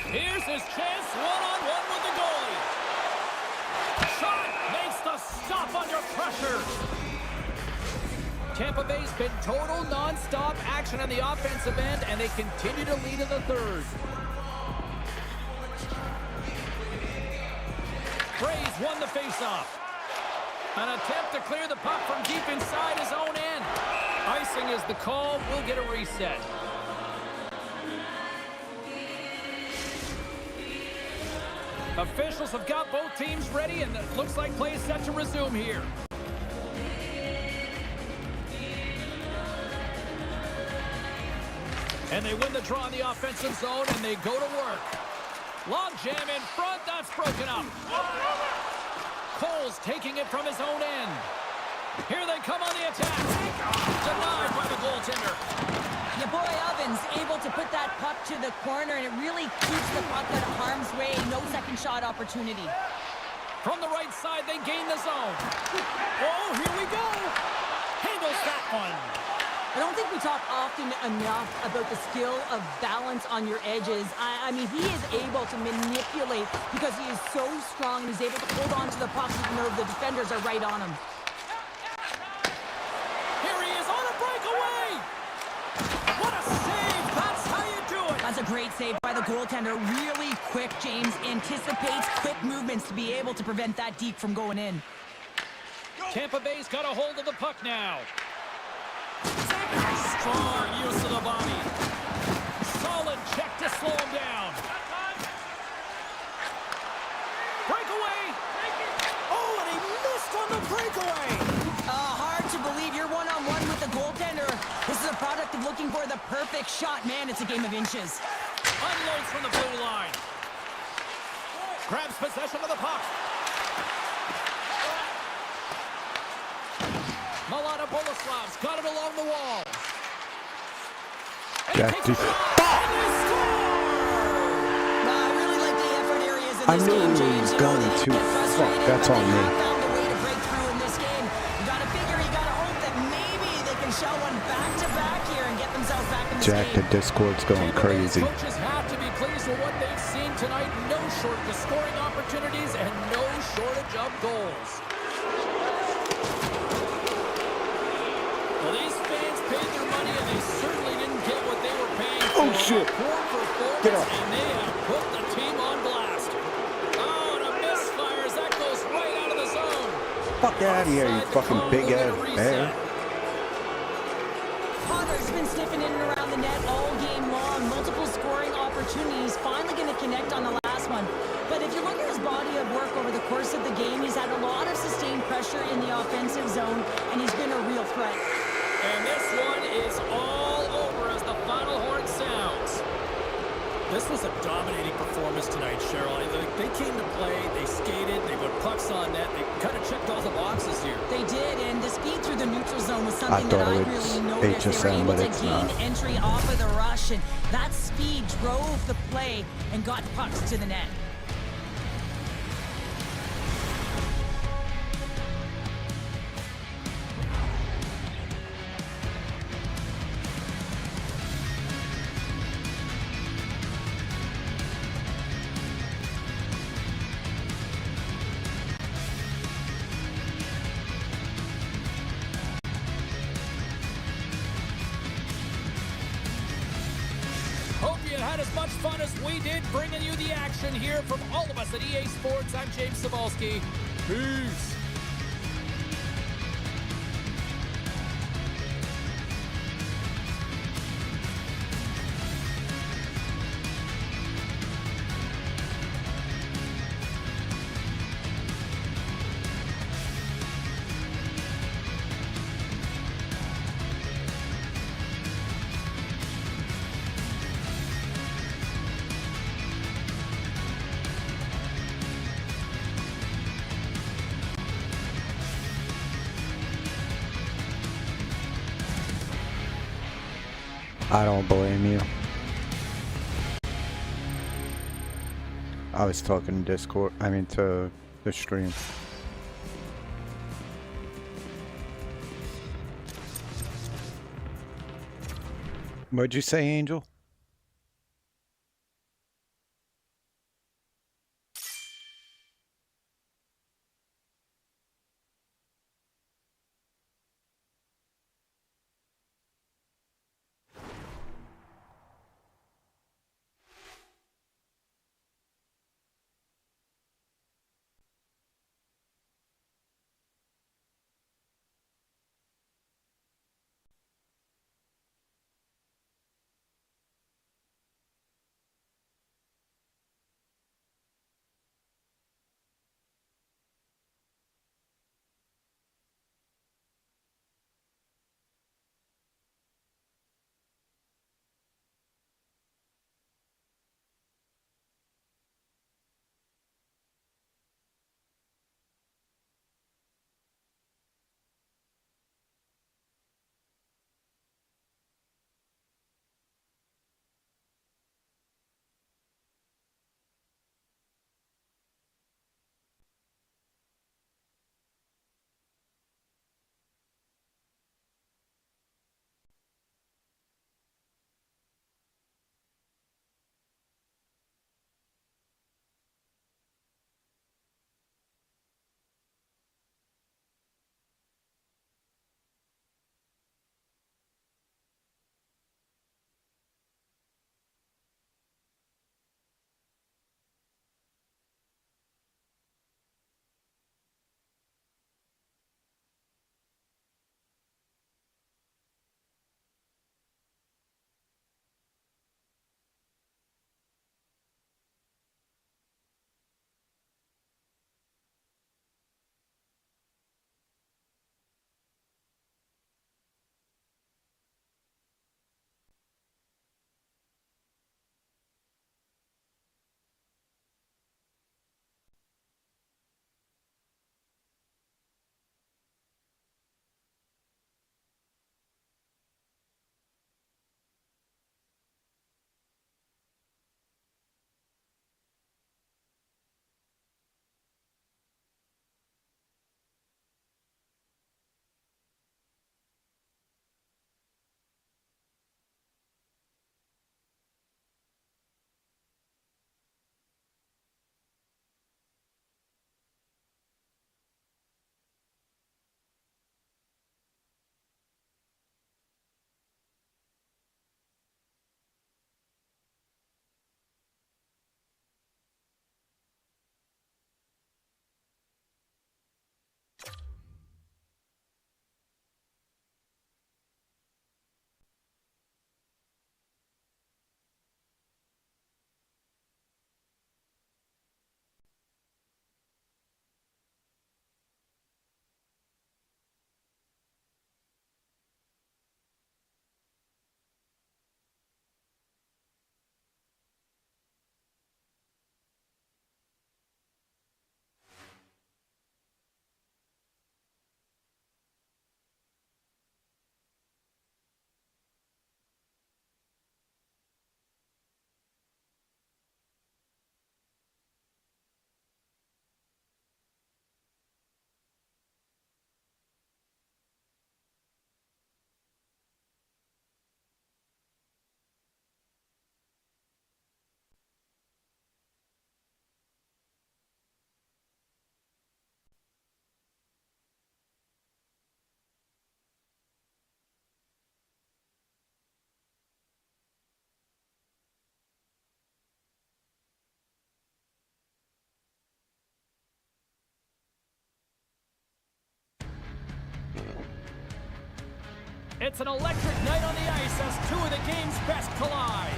Here's his chance, one-on-one with the goalie. Shot makes the stop under pressure. Tampa Bay's been total non-stop action on the offensive end, and they continue to lead in the third. Bray's won the faceoff. An attempt to clear the puck from deep inside his own end. Icing is the call. We'll get a reset. Officials have got both teams ready, and it looks like play is set to resume here. And they win the draw in the offensive zone, and they go to work. Long jam in front. That's broken up. Cole's taking it from his own end. Here they come on the attack. Denied by the goaltender.
Your boy Ovens able to put that puck to the corner, and it really keeps the puck out of harm's way. No second shot opportunity.
From the right side, they gain the zone. Oh, here we go. Handles that one.
I don't think we talk often enough about the skill of balance on your edges. I mean, he is able to manipulate because he is so strong and he's able to hold on to the puck even though the defenders are right on him.
Here he is on a breakaway. What a save. That's how you do it.
That's a great save by the goaltender. Really quick, James. Anticipates quick movements to be able to prevent that deke from going in.
Tampa Bay's got a hold of the puck now. Strong use of the body. Solid check to slow him down. Breakaway. Oh, and he missed on the breakaway.
Hard to believe you're one-on-one with the goaltender. This is a product of looking for the perfect shot. Man, it's a game of inches.
Unloads from the blue line. Grabs possession of the puck. Milana Boleslav's got it along the wall.
Jack,
I really like the effort areas in
I
this
knew
game,
he
James.
was
You know,
going
they
to.
get frustrated,
Fuck, that's
but
on
they
me.
have found a way to break through in this game. You gotta figure, you gotta hope that maybe they can shell one back-to-back here and get themselves back in this
Jack, the
game.
Discord's going crazy.
Coaches have to be pleased with what they've seen tonight. No shortage of scoring opportunities and no shortage of goals. Well, these fans paid their money and they certainly didn't get what they were paying for.
Oh, shit.
Poor performance,
Get up.
and they have put the team on blast. Oh, and a misfire as that goes right out of the zone.
Fuck out of here, you
Offside the
fucking
call,
big
we'll get a
ass
reset.
bear.
Potter's been sniffing in and around the net all game long. Multiple scoring opportunities. Finally going to connect on the last one. But if you look at his body of work over the course of the game, he's had a lot of sustained pressure in the offensive zone, and he's been a real threat.
And this one is all over as the final horn sounds. This was a dominating performance tonight, Cheryl. They came to play, they skated, they put pucks on net, they kind of checked all the boxes here.
They did, and the speed through the neutral zone was something
thought
that I
it was
really noticed. They were
HSM,
able
but
to
it's
gain
not.
entry off of the rush, and that speed drove the play and got pucks to the net.
Hope you had as much fun as we did bringing you the action here from all of us at EA Sports. I'm James Cebulski. Peace.
I don't blame you. I was talking to Discord, to the stream. What'd you say, Angel?
It's an electric night on the ice as two of the game's best collide.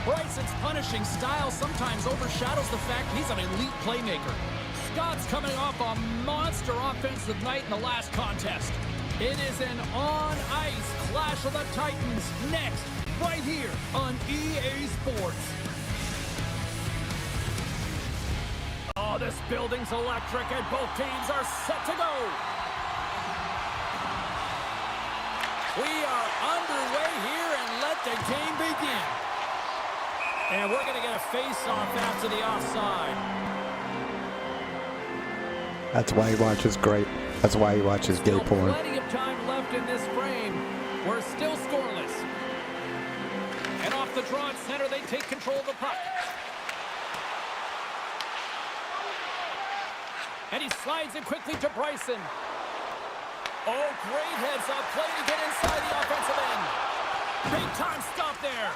Bryson's punishing style sometimes overshadows the fact he's an elite playmaker. Scott's coming off a monster offensive night in the last contest. It is an on-ice clash of the Titans next, right here on EA Sports. Oh, this building's electric and both teams are set to go. We are underway here and let the game begin. And we're going to get a face-off after the offside.
That's why he watches great. That's why he watches gay porn.
Plenty of time left in this frame. We're still scoreless. And off the draw at center, they take control of the puck. And he slides it quickly to Bryson. Oh, great heads-up play to get inside the offensive end. Big-time stop there.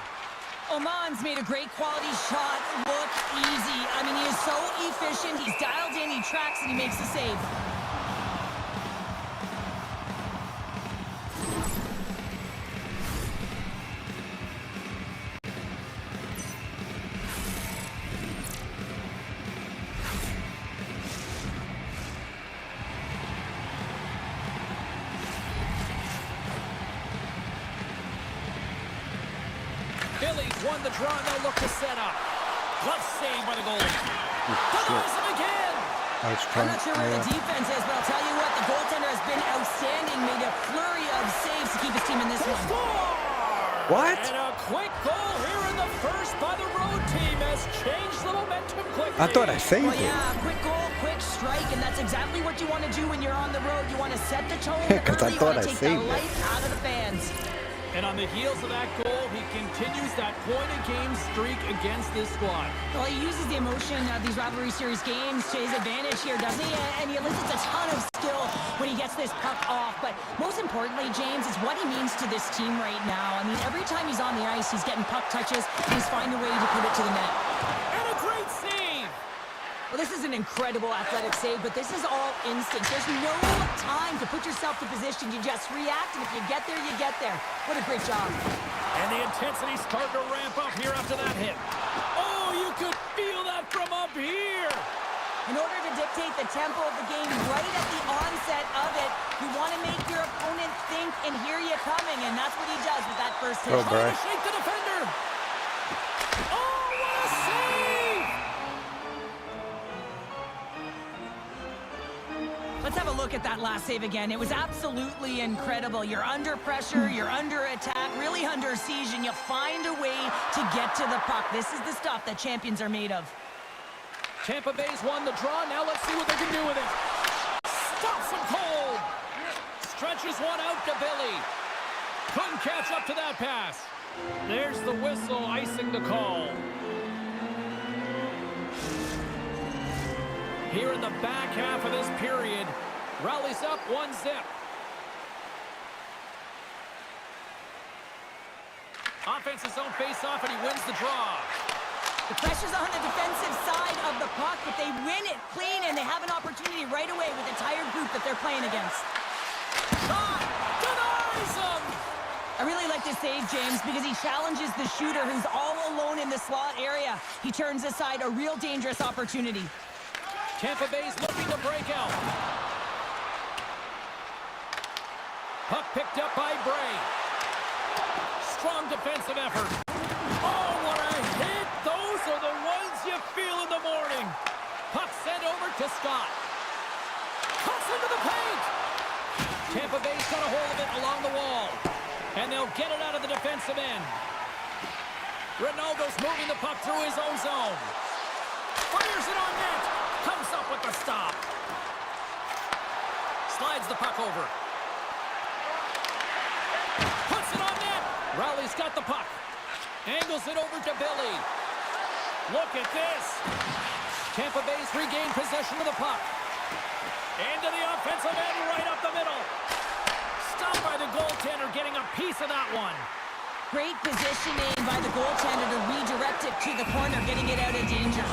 Oman's made a great quality shot look easy. I mean, he is so efficient. He's dialed in, he tracks, and he makes the save.
Phillies won the draw, and they'll look to set up. Glove save by the goalie. Denies him again.
I'm not sure where the defense is, but I'll tell you what, the goaltender has been outstanding. Made a flurry of saves to keep his team in this one.
Score!
What?
And a quick goal here in the first by the road team has changed the momentum quickly.
I thought I saved
Well,
it.
yeah, quick goal, quick strike, and that's exactly what you want to do when you're on the road. You want to set the tone
Yeah, 'cause I
early, you
thought
want to
I
take the
saved it.
life out of the fans.
And on the heels of that goal, he continues that point-a-game streak against this squad.
Well, he uses the emotion of these rivalry series games to his advantage here, doesn't he? And he elicits a ton of skill when he gets this puck off. But most importantly, James, is what he means to this team right now. I mean, every time he's on the ice, he's getting puck touches. He's finding a way to put it to the net.
And a great save!
Well, this is an incredible athletic save, but this is all instinct. There's no time to put yourself to position. You just react, and if you get there, you get there. What a great job.
And the intensity's starting to ramp up here after that hit. Oh, you could feel that from up here.
In order to dictate the tempo of the game right at the onset of it, you want to make your opponent think and hear you coming, and that's what he does with that first hit.
Oh,
Trying
Bryce.
to shake the defender. Oh, what a save!
Let's have a look at that last save again. It was absolutely incredible. You're under pressure, you're under attack, really under siege, and you find a way to get to the puck. This is the stuff that champions are made of.
Tampa Bay's won the draw. Now let's see what they can do with it. Stops him cold. Stretches one out to Billy. Couldn't catch up to that pass. There's the whistle icing the call. Here in the back half of this period, rallies up 1-0. Offense's own face-off, and he wins the draw.
The pressure's on the defensive side of the puck, but they win it clean, and they have an opportunity right away with the tired group that they're playing against.
Shot! Denies him!
I really like this save, James, because he challenges the shooter who's all alone in the slot area. He turns aside a real dangerous opportunity.
Tampa Bay's looking to break out. Puck picked up by Bray. Strong defensive effort. Oh, what a hit! Those are the ones you feel in the morning. Puck sent over to Scott. Cuts into the paint. Tampa Bay's got a hold of it along the wall. And they'll get it out of the defensive end. Ronaldo's moving the puck through his own zone. Fires it on net. Comes up with the stop. Slides the puck over. Puts it on net. Rowley's got the puck. Angles it over to Billy. Look at this. Tampa Bay's regained possession of the puck. Into the offensive end, right up the middle. Stopped by the goaltender, getting a piece of that one.
Great positioning by the goaltender to redirect it to the corner, getting it out of danger.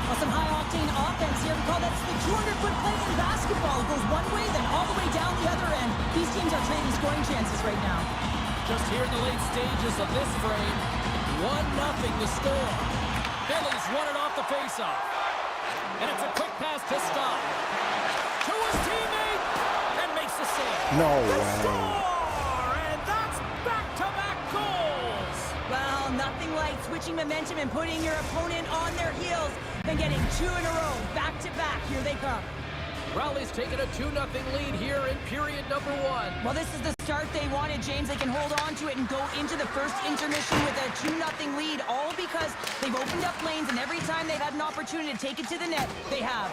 Well, some high-octane high-octane offense here. Recall that's the 200-foot play in basketball. It goes one way, then all the way down the other end. These teams are trading scoring chances right now.
Just here in the late stages of this frame, 1-0 to score. Phillies won it off the faceoff. And it's a quick pass to Scott. To his teammate, and makes the save.
No
The
way.
score! And that's back-to-back goals.
Well, nothing like switching momentum and putting your opponent on their heels than getting two in a row, back-to-back. Here they come.
Rowley's taken a 2-0 lead here in period number 1.
Well, this is the start they wanted, James. They can hold on to it and go into the first intermission with a 2-0 lead, all because they've opened up lanes, and every time they've had an opportunity to take it to the net, they have.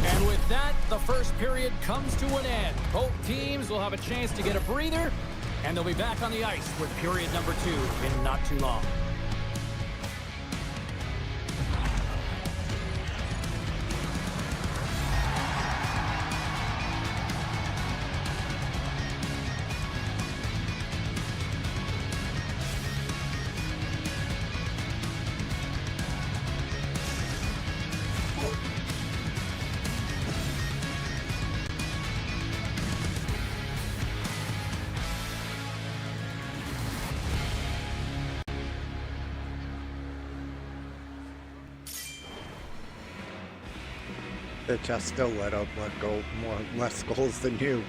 And with that, the first period comes to an end. Both teams will have a chance to get a breather, and they'll be back on the ice with period number 2 in not too long.
Bitch, I still let up less goals than you.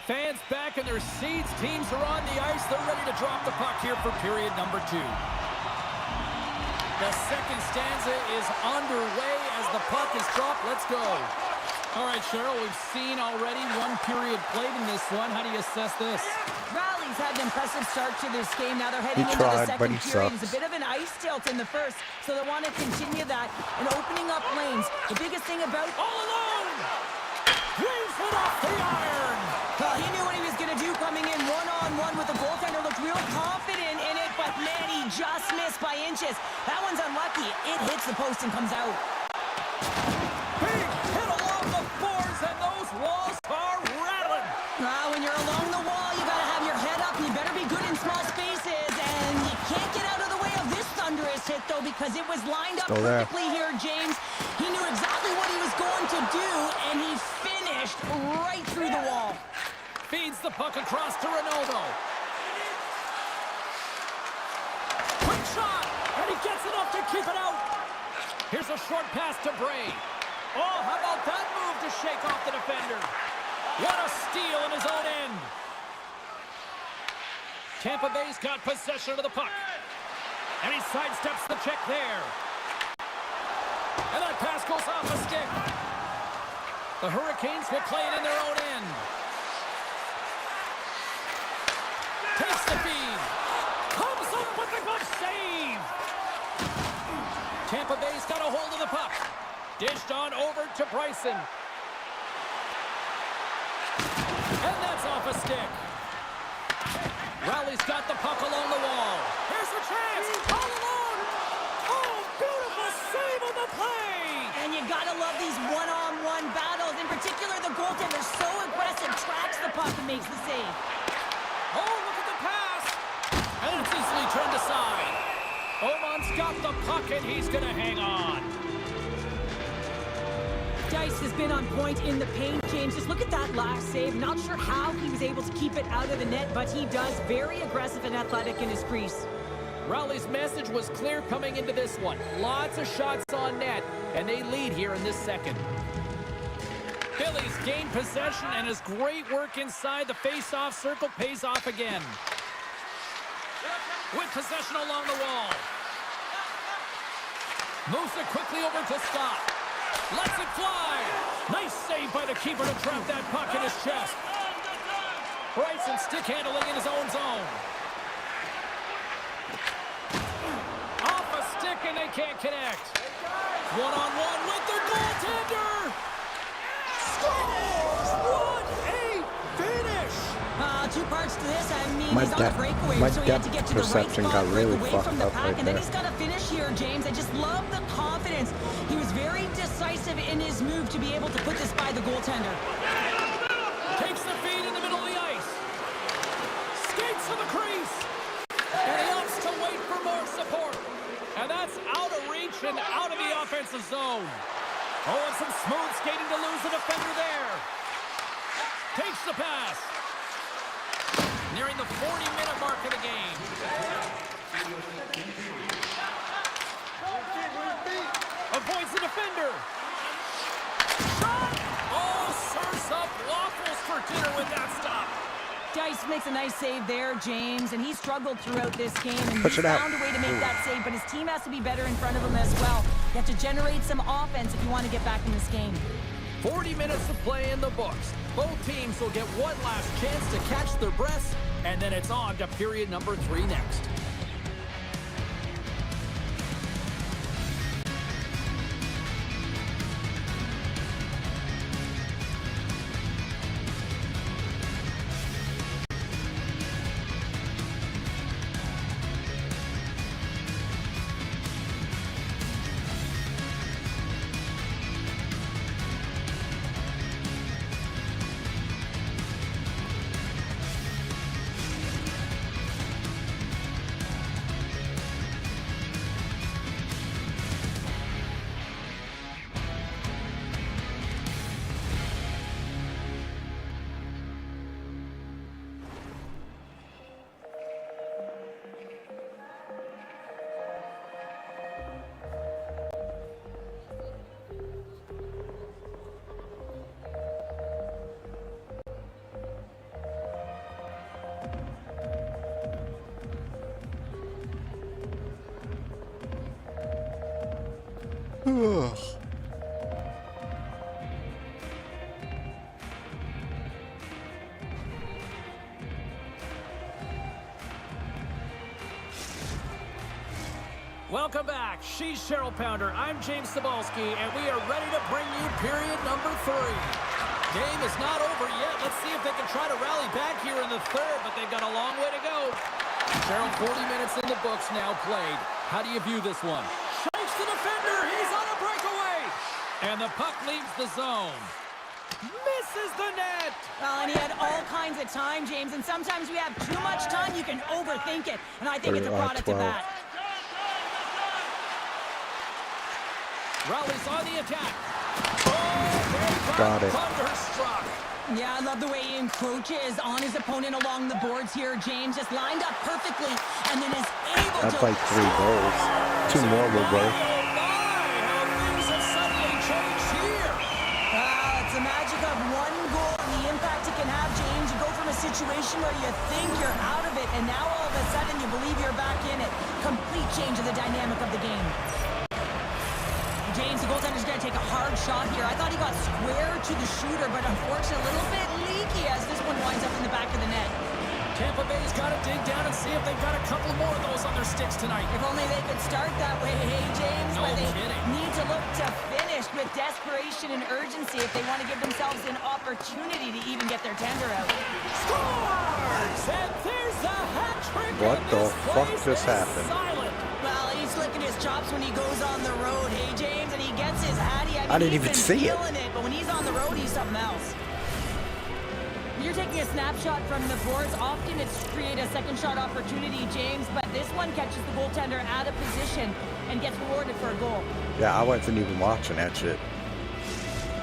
Fans back in their seats. Teams are on the ice. They're ready to drop the puck here for period number 2. The second stanza is underway as the puck is dropped. Let's go. All right, Cheryl, we've seen already one period played in this one. How do you assess this?
Rowley's had an impressive start to this game. Now they're heading into
tried,
the
but
second
he
period.
sucks.
It's a bit of an ice tilt in the first, so they want to continue that and opening up lanes. The biggest thing about...
All alone! Waves it off the iron!
Well, he knew what he was going to do coming in one-on-one with the goaltender. Looked real confident in it, but man, he just missed by inches. That one's unlucky. It hits the post and comes out.
Big hit along the boards, and those walls are rattling.
When you're along the wall, you got to have your head up, and you better be good in small spaces. And you can't get out of the way of this thunderous hit, though, because it was lined up
Still there.
perfectly here, James. He knew exactly what he was going to do, and he finished right through the wall.
Feeds the puck across to Ronaldo. Quick shot, and he gets enough to keep it out. Here's a short pass to Bray. Oh, how about that move to shake off the defender? What a steal in his own end. Tampa Bay's got possession of the puck. And he sidesteps the check there. And that pass goes off a stick. The Hurricanes will play it in their own end. Takes the feed. Comes up with the glove save. Tampa Bay's got a hold of the puck. Dished on over to Bryson. And that's off a stick. Rowley's got the puck along the wall. Here's a chance. All alone. Oh, beautiful save on the play.
And you gotta love these one-on-one battles. In particular, the goaltender so aggressive, tracks the puck and makes the save.
Oh, look at the pass. And it's easily turned aside. Oman's got the puck, and he's going to hang on.
Dice has been on point in the paint, James. Just look at that last save. Not sure how he was able to keep it out of the net, but he does. Very aggressive and athletic in his crease.
Rowley's message was clear coming into this one. Lots of shots on net, and they lead here in this second. Phillies gain possession, and his great work inside the face-off circle pays off again. With possession along the wall. Moves it quickly over to Scott. Lets it fly. Nice save by the keeper to trap that puck in his chest. Bryson stick handling in his own zone. and they can't connect. One-on-one with the goaltender. Scores! What a finish!
Two parts to this. I mean,
My
he's on a breakaway,
my
so he had to
depth
get to the right
perception
spot,
got
break
really
away
fucked
from the
up
pack,
right
and then
there.
he's got to finish here, James. I just love the confidence. He was very decisive in his move to be able to put this by the goaltender.
Takes the feed in the middle of the ice. Skates to the crease. And he opts to wait for more support. And that's out of reach and out of the offensive zone. Oh, and some smooth skating to lose the defender there. Takes the pass. Nearing the 40-minute mark of the game. Avoids the defender. Shot! Oh, serves up waffles for dinner with that stop.
Dice makes a nice save there, James, and he struggled throughout this game, and
Push
he
it out.
found a way to make that save, but his team has to be better in front of him as well. You have to generate some offense if you want to get back in this game.
40 minutes of play in the books. Both teams will get one last chance to catch their breaths, and then it's on to period number 3 next.
Ugh.
Welcome back. She's Cheryl Pounder. I'm James Cebulski, and we are ready to bring you period number 3. Game is not over yet. Let's see if they can try to rally back here in the third, but they've got a long way to go. Cheryl, 40 minutes in the books now played. How do you view this one? Shakes the defender. He's on a breakaway. And the puck leaves the zone. Misses the net.
Well, and he had all kinds of time, James, and sometimes we have too much time, you can overthink it, and I think it's a product of
12.
that.
Rallies on the attack. Oh,
Got it.
Thunderstruck.
Yeah, I love the way he encroaches on his opponent along the boards here. James just lined up perfectly and then is able
That's
to...
like 3 goals. 2 more will go.
Oh, my, how things have suddenly changed here.
It's the magic of one goal and the impact it can have, James. You go from a situation where you think you're out of it, and now all of a sudden you believe you're back in it. Complete change of the dynamic of the game. James, the goaltender's going to take a hard shot here. I thought he got square to the shooter, but unfortunately a little bit leaky as this one winds up in the back of the net.
Tampa Bay's got to dig down and see if they've got a couple more of those on their sticks tonight.
If only they could start that way, hey, James,
No
but they
kidding.
need to look to finish with desperation and urgency if they want to give themselves an opportunity to even get their tender out.
Scores! And there's the hat trick.
What
and
the
this
fuck
place
just
is
happened?
Silent.
Well, he's licking his chops when he goes on the road, hey, James, and he gets his hattie.
I didn't
he's
even
been
see it.
feeling it, but when he's on the road, he's something else. You're taking a snapshot from the boards. Often it's to create a second shot opportunity, James, but this one catches the goaltender out of position and gets rewarded for a goal.
Yeah, I wasn't even watching that shit.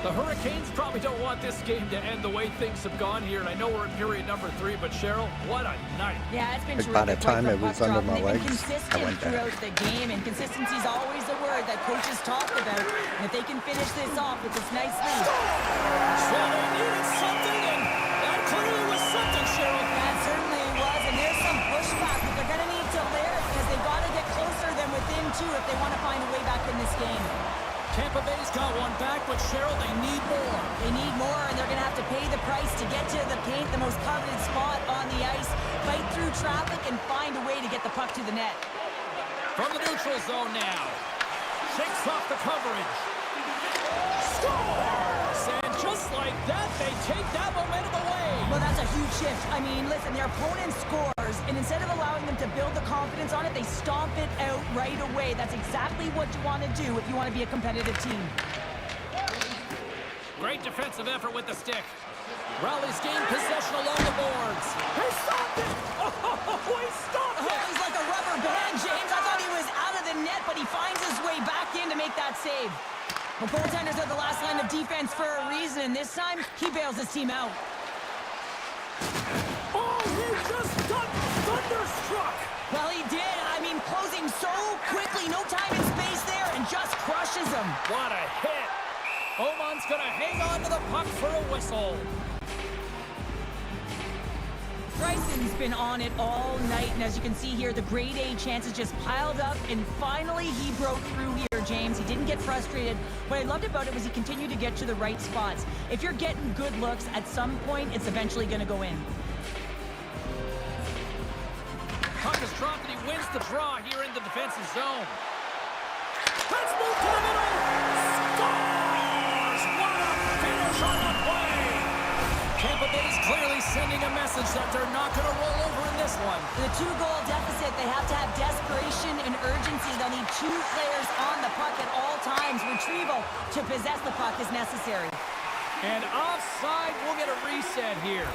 The Hurricanes probably don't want this game to end the way things have gone here, and I know we're in period number 3, but Cheryl, what a night.
Yeah, it's been
Like,
terrific.
by the time
right
it
from
was
puck
under
drop,
my
and they've been
legs, I
consistent
went down.
throughout the game, and consistency is always the word that coaches talk about. And if they can finish this off with this nice lead.
So they needed something, and that clearly was something, Cheryl.
That certainly was, and there's some pushback, but they're going to need to layer it because they've got to get closer than within 2 if they want to find a way back in this game.
Tampa Bay's got one back, but Cheryl, they need more.
They need more, and they're going to have to pay the price to get to the paint, the most coveted spot on the ice, fight through traffic, and find a way to get the puck to the net.
From the neutral zone now. Shakes off the coverage. Scores! And just like that, they take that momentum away.
Well, that's a huge shift. I mean, listen, their opponent scores, and instead of allowing them to build the confidence on it, they stomp it out right away. That's exactly what you want to do if you want to be a competitive team.
Great defensive effort with the stick. Rowley's gained possession along the boards. He stopped it! Oh, he stopped it!
Oh, he's like a rubber band, James. I thought he was out of the net, but he finds his way back in to make that save. The goaltenders are the last line of defense for a reason, and this time, he bails his team out.
Oh, he just got thunderstruck!
Well, he did. I mean, closing so quickly, no time and space there, and just crushes him.
What a hit! Oman's gonna hang on to the puck for a whistle.
Bryson's been on it all night, and as you can see here, the grade A chances just piled up, and finally he broke through here, James. He didn't get frustrated. What I loved about it was he continued to get to the right spots. If you're getting good looks, at some point, it's eventually going to go in.
Puck is dropped, and he wins the draw here in the defensive zone. Let's move to the middle. Scores! What a finish on the play! Tampa Bay's clearly sending a message that they're not going to roll over in this one.
In a 2-goal deficit, they have to have desperation and urgency. They'll need 2 players on the puck at all times. Retrieval to possess the puck is necessary.
And offside, we'll get a reset here.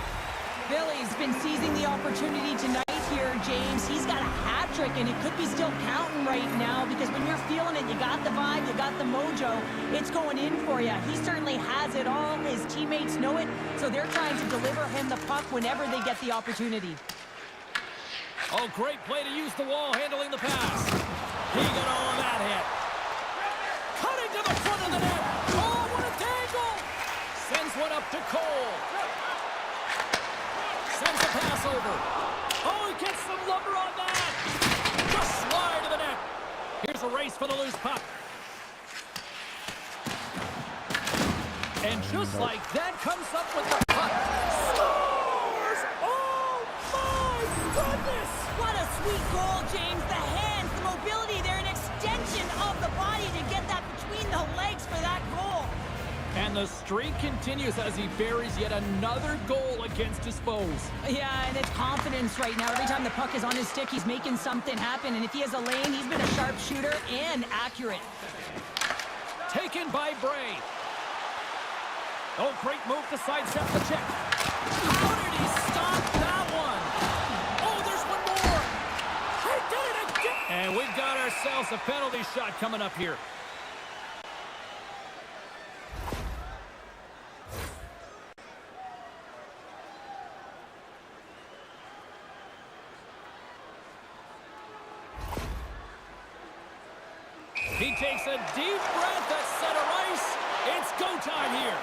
Billy's been seizing the opportunity tonight here, James. He's got a hat trick, and it could be still counting right now because when you're feeling it, you got the vibe, you got the mojo, it's going in for you. He certainly has it all. His teammates know it, so they're trying to deliver him the puck whenever they get the opportunity.
Oh, great play to use the wall handling the pass. He got all of that hit. Cutting to the front of the net. Oh, what a tangle! Sends one up to Cole. Sends the pass over. Oh, he gets some lumber on that. Just slide to the net. Here's a race for the loose puck. And just like that, comes up with the puck. Scores! Oh, my goodness!
What a sweet goal, James. The hands, the mobility, they're an extension of the body to get that between the legs for that goal.
And the streak continues as he buries yet another goal against his foes.
Yeah, and it's confidence right now. Every time the puck is on his stick, he's making something happen. And if he has a lane, he's been a sharp shooter and accurate.
Taken by Bray. Oh, great move to sidestep the check. How did he stop that one? Oh, there's one more. He did it again. And we've got ourselves a penalty shot coming up here. He takes a deep breath at center ice. It's go time here.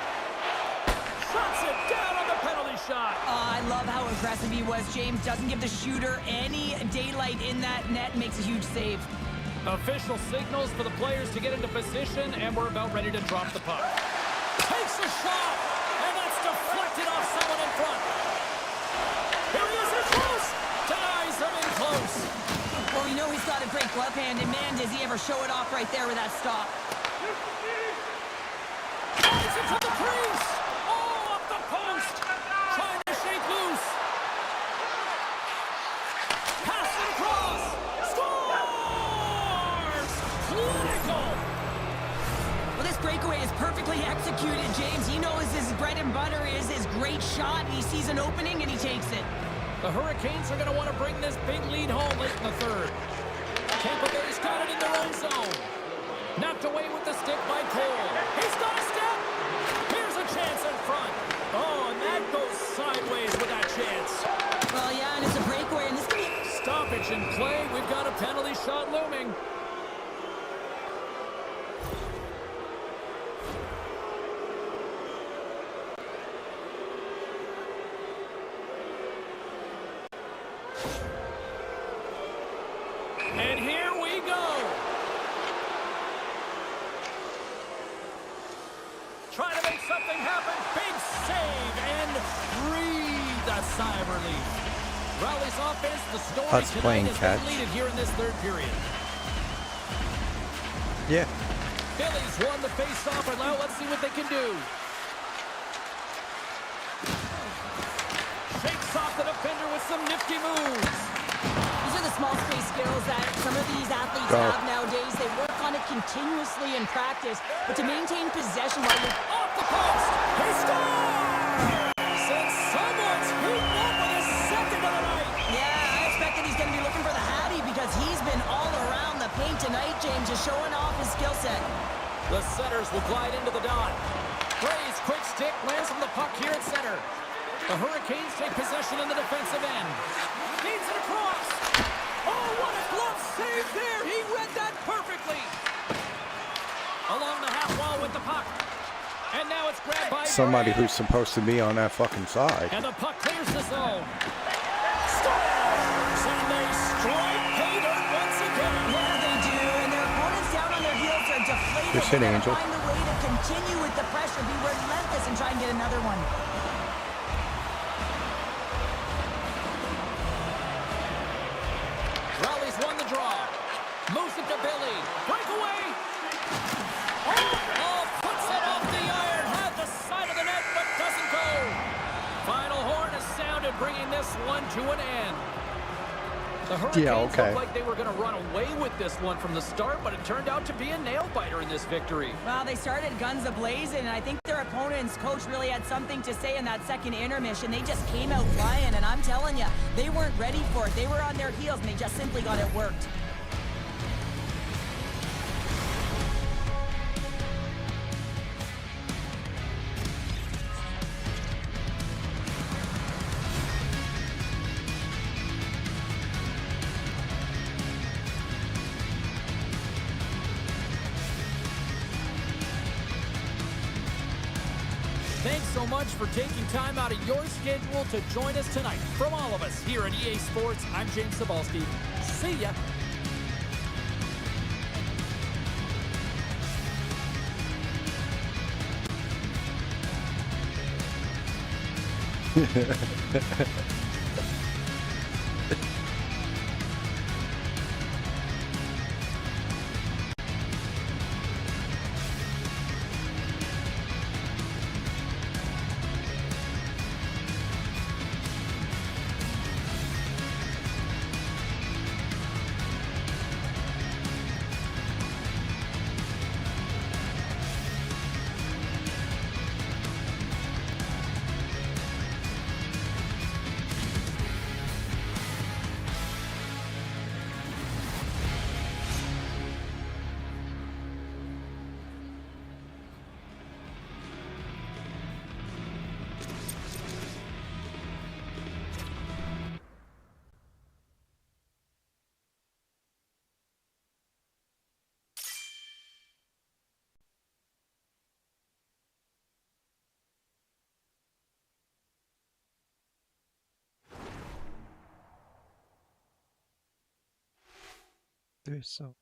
Shuts it down on the penalty shot.
I love how aggressive he was. James doesn't give the shooter any daylight in that net. Makes a huge save.
Official signals for the players to get into position, and we're about ready to drop the puck. Takes a shot, and that's deflected off someone in front. Here he is in close. Denies him in close.
Well, you know he's got a great glove hand, and man, does he ever show it off right there with that stop.
Drives it to the crease. Oh, up the post. Trying to shake loose. Pass it across. Scores! Clinical.
Well, this breakaway is perfectly executed, James. He knows his bread and butter is his great shot. He sees an opening, and he takes it.
The Hurricanes are going to want to bring this big lead home late in the third. Tampa Bay's got it in their own zone. Knocked away with the stick by Cole. He's got a step. Here's a chance in front. Oh, and that goes sideways with that chance.
Well, yeah, and it's a breakaway, and this could be...
Stoppage in play. We've got a penalty shot looming. And here we go. Trying to make something happen. Big save and breathe a sigh of relief. Rowley's offense, the story
Us
tonight
playing
has
catch.
been leaded here in this third period.
Yeah.
Phillies won the face-off, and now let's see what they can do. Shakes off the defender with some nifty moves.
These are the small space skills that some of these athletes have nowadays. They work on it continuously in practice, but to maintain possession while you're
Off the post. He scores! Since someone's heating up with his second of the night.
Yeah, I expect that he's going to be looking for the Hattie because he's been all around the paint tonight, James, just showing off his skill set.
The Setters will glide into the dot. Gray's quick stick lands on the puck here at center. The Hurricanes take possession in the defensive end. Feeds it across. Oh, what a glove save there. He read that perfectly. Along the half wall with the puck. And now it's grabbed by
Somebody
Gray.
who's supposed to be on that fucking side.
And the puck clears the zone. Scores! And they strike pay dirt once again.
Yeah, they do, and their opponents down on their heels are deflated.
Good shit,
They gotta
Angel.
find a way to continue with the pressure, be relentless, and try and get another one.
Raleigh's won the draw. Moves it to Billy. Breakaway. Oh, puts it off the iron. Had the side of the net, but doesn't go. Final horn is sounded, bringing this one to an end. The Hurricanes looked like they were going to run away with this one from the start, but it turned out to be a nail-biter in this victory.
Well, they started guns a-blazing, and I think their opponent's coach really had something to say in that second intermission. They just came out flying, and I'm telling you, they weren't ready for it. They were on their heels, and they just simply got it worked.
Thanks so much for taking time out of your schedule to join us tonight. From all of us here at EA Sports, I'm James Cebulski. See ya.
There's so.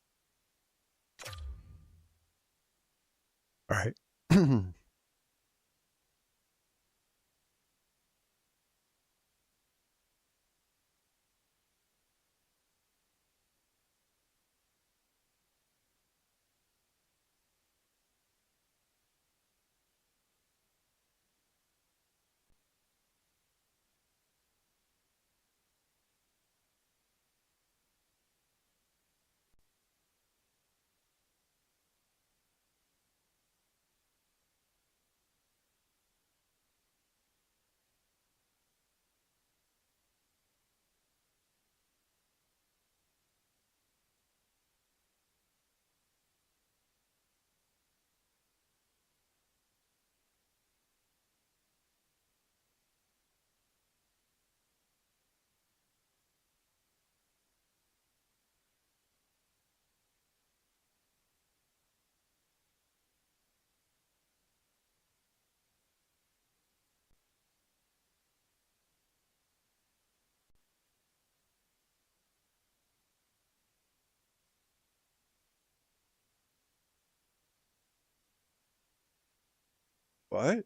All right. What?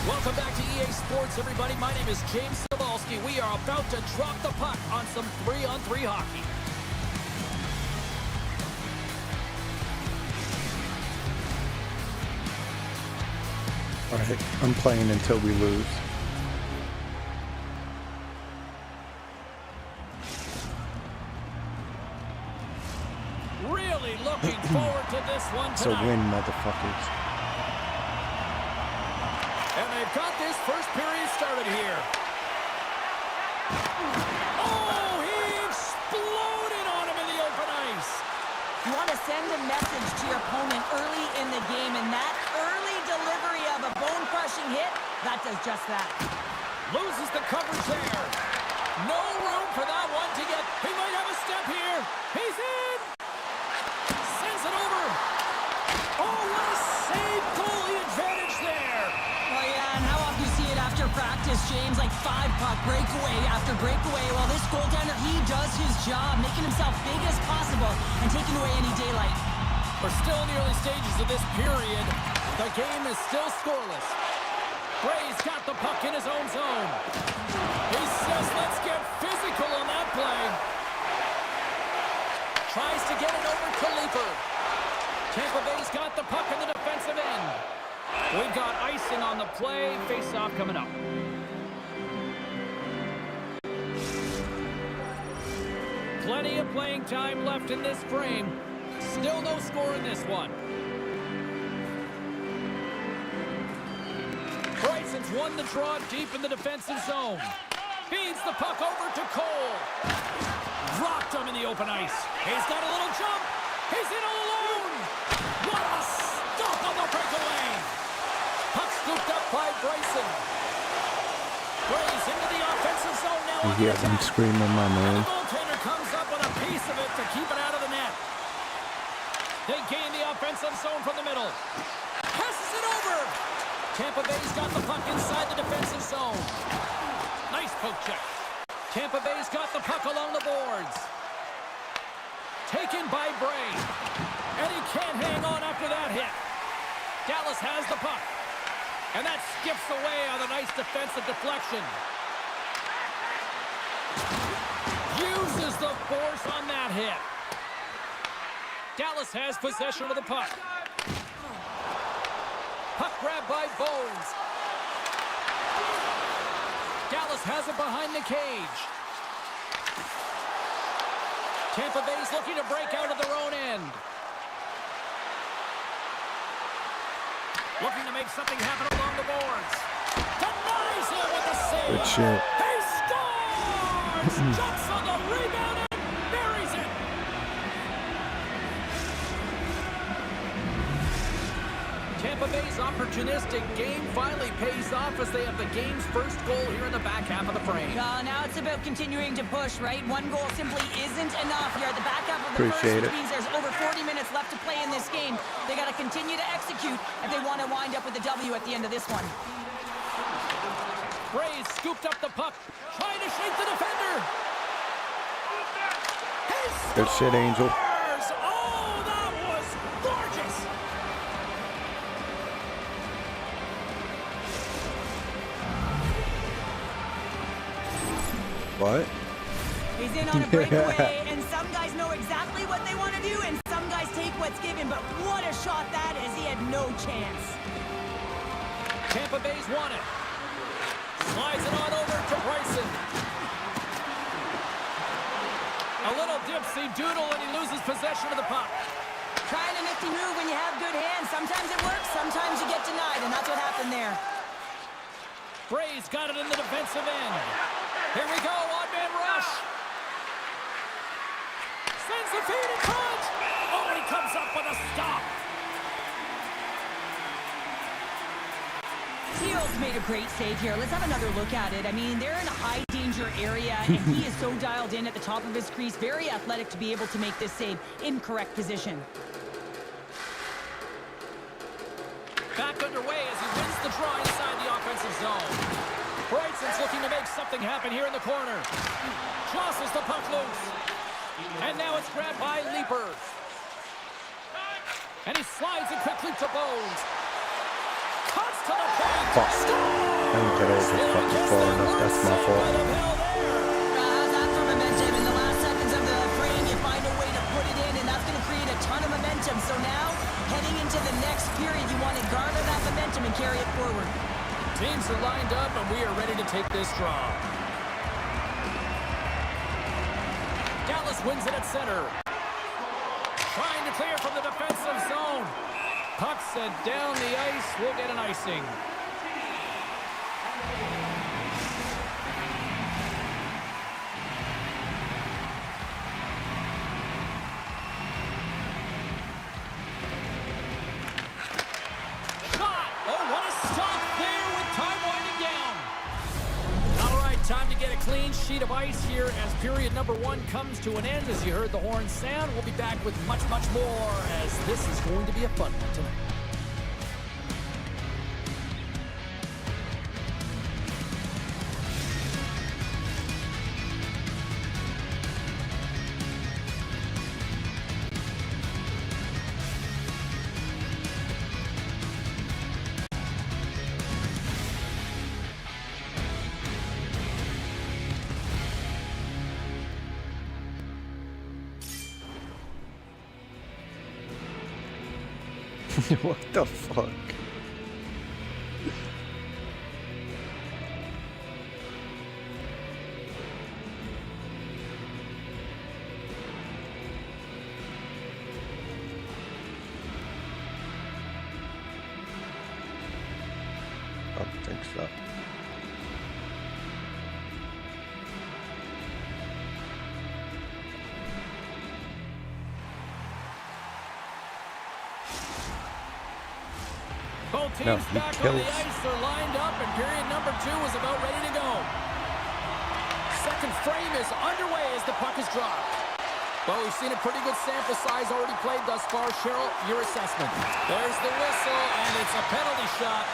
Welcome back to EA Sports, everybody. My name is James Cebulski. We are about to drop the puck on some 3-on-3 hockey.
All right, I'm playing until we lose.
Really looking forward to this one
So
tonight.
win, motherfuckers.
And they've got this first period started here. Oh, he exploded on him in the open ice.
You want to send a message to your opponent early in the game, and that early delivery of a bone-crushing hit, that does just that.
Loses the coverage there. No room for that one to get. He might have a step here. He's in. Sends it over. Oh, what a save. Goalie advantage there.
Well, yeah, and how often you see it after practice, James, like 5-puck breakaway after breakaway. Well, this goaltender, he does his job, making himself big as possible and taking away any daylight.
We're still in the early stages of this period. The game is still scoreless. Bray's got the puck in his own zone. He says, let's get physical on that play. Tries to get it over to Leaper. Tampa Bay's got the puck in the defensive end. We've got icing on the play. Face-off coming up. Plenty of playing time left in this frame. Still no score in this one. Bryson's won the draw deep in the defensive zone. Feeds the puck over to Cole. Dropped him in the open ice. He's got a little jump. He's in all alone. What a stop on the breakaway. Puck scooped up by Bryson. Brays into the offensive zone now.
You hear them screaming my
The
name?
goaltender comes up with a piece of it to keep it out of the net. They gain the offensive zone from the middle. Passes it over. Tampa Bay's got the puck inside the defensive zone. Nice poke check. Tampa Bay's got the puck along the boards. Taken by Bray. And he can't hang on after that hit. Dallas has the puck. And that skips away on a nice defensive deflection. Uses the force on that hit. Dallas has possession of the puck. Puck grab by Bones. Dallas has it behind the cage. Tampa Bay's looking to break out of their own end. Looking to make something happen along the boards. Denies him with the save.
Good shit.
He scores! Jumps on the rebound and buries it. Tampa Bay's opportunity opportunistic game finally pays off as they have the game's first goal here in the back half of the frame.
Now it's about continuing to push, right? One goal simply isn't enough. You're at the back half of the
Appreciate
first,
it.
which means there's over 40 minutes left to play in this game. They got to continue to execute if they want to wind up with a W at the end of this one.
Braves scooped up the puck, trying to shake the defender.
Good shit, Angel.
Oh, that was gorgeous.
What?
He's in on a breakaway, and some guys know exactly what they want to do, and some guys take what's given, but what a shot that is. He had no chance.
Tampa Bay's won it. Slides it on over to Bryson. A little dipsy doodle, and he loses possession of the puck.
Trying a nifty move when you have good hands. Sometimes it works, sometimes you get denied, and that's what happened there.
Braves got it in the defensive end. Here we go, odd-man rush. Sends the feed in front. Oh, and he comes up with a stop.
Teal's made a great save here. Let's have another look at it. I mean, they're in a high-danger area, and he is so dialed in at the top of his crease. Very athletic to be able to make this save in correct position.
Back underway as he wins the draw inside the offensive zone. Bryson's looking to make something happen here in the corner. Jostles the puck loose. And now it's grabbed by Leaper. And he slides it quickly to Bones. Cuts to the point.
Fuck. I didn't get over fucking far enough. That's my fault.
How's that for momentum? In the last seconds of the frame, you find a way to put it in, and that's going to create a ton of momentum. So now, heading into the next period, you want to garner that momentum and carry it forward.
Teams are lined up, and we are ready to take this draw. Dallas wins it at center. Trying to clear from the defensive zone. Puck sent down the ice. We'll get an icing. Time to get a clean sheet of ice here as period number 1 comes to an end. As you heard the horn sound, we'll be back with much, much more as this is going to be a fun one tonight.
What the fuck? I don't think so.
Both teams
No, he
back on the
kills.
ice. They're lined up, and period number 2 is about ready to go. Second frame is underway as the puck is dropped. Well, we've seen a pretty good sample size already played thus far. Cheryl, your assessment. There's the whistle, and it's a penalty shot.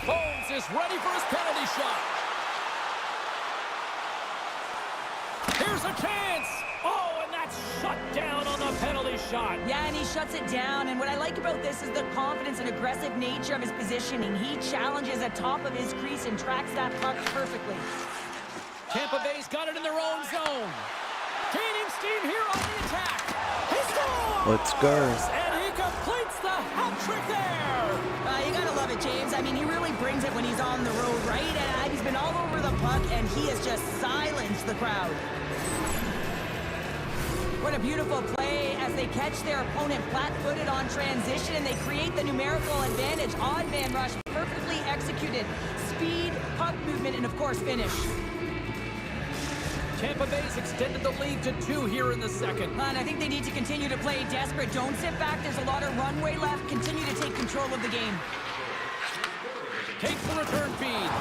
Bones is ready for his penalty shot. Here's a chance. Oh, and that's shut down on the penalty shot.
Yeah, and he shuts it down. And what I like about this is the confidence and aggressive nature of his positioning. He challenges at top of his crease and tracks that puck perfectly.
Tampa Bay's got it in their own zone. Gaining steam here on the attack. He scores!
Let's go.
And he completes the hat trick there.
You gotta love it, James. I mean, he really brings it when he's on the road, right? And he's been all over the puck, and he has just silenced the crowd. What a beautiful play as they catch their opponent flat-footed on transition, and they create the numerical advantage. Odd man rush, perfectly executed. movement, and of course, finish.
Tampa Bay's extended the lead to 2 here in the second.
And I think they need to continue to play desperate. Don't sit back. There's a lot of runway left. Continue to take control of the game.
Takes the return feed.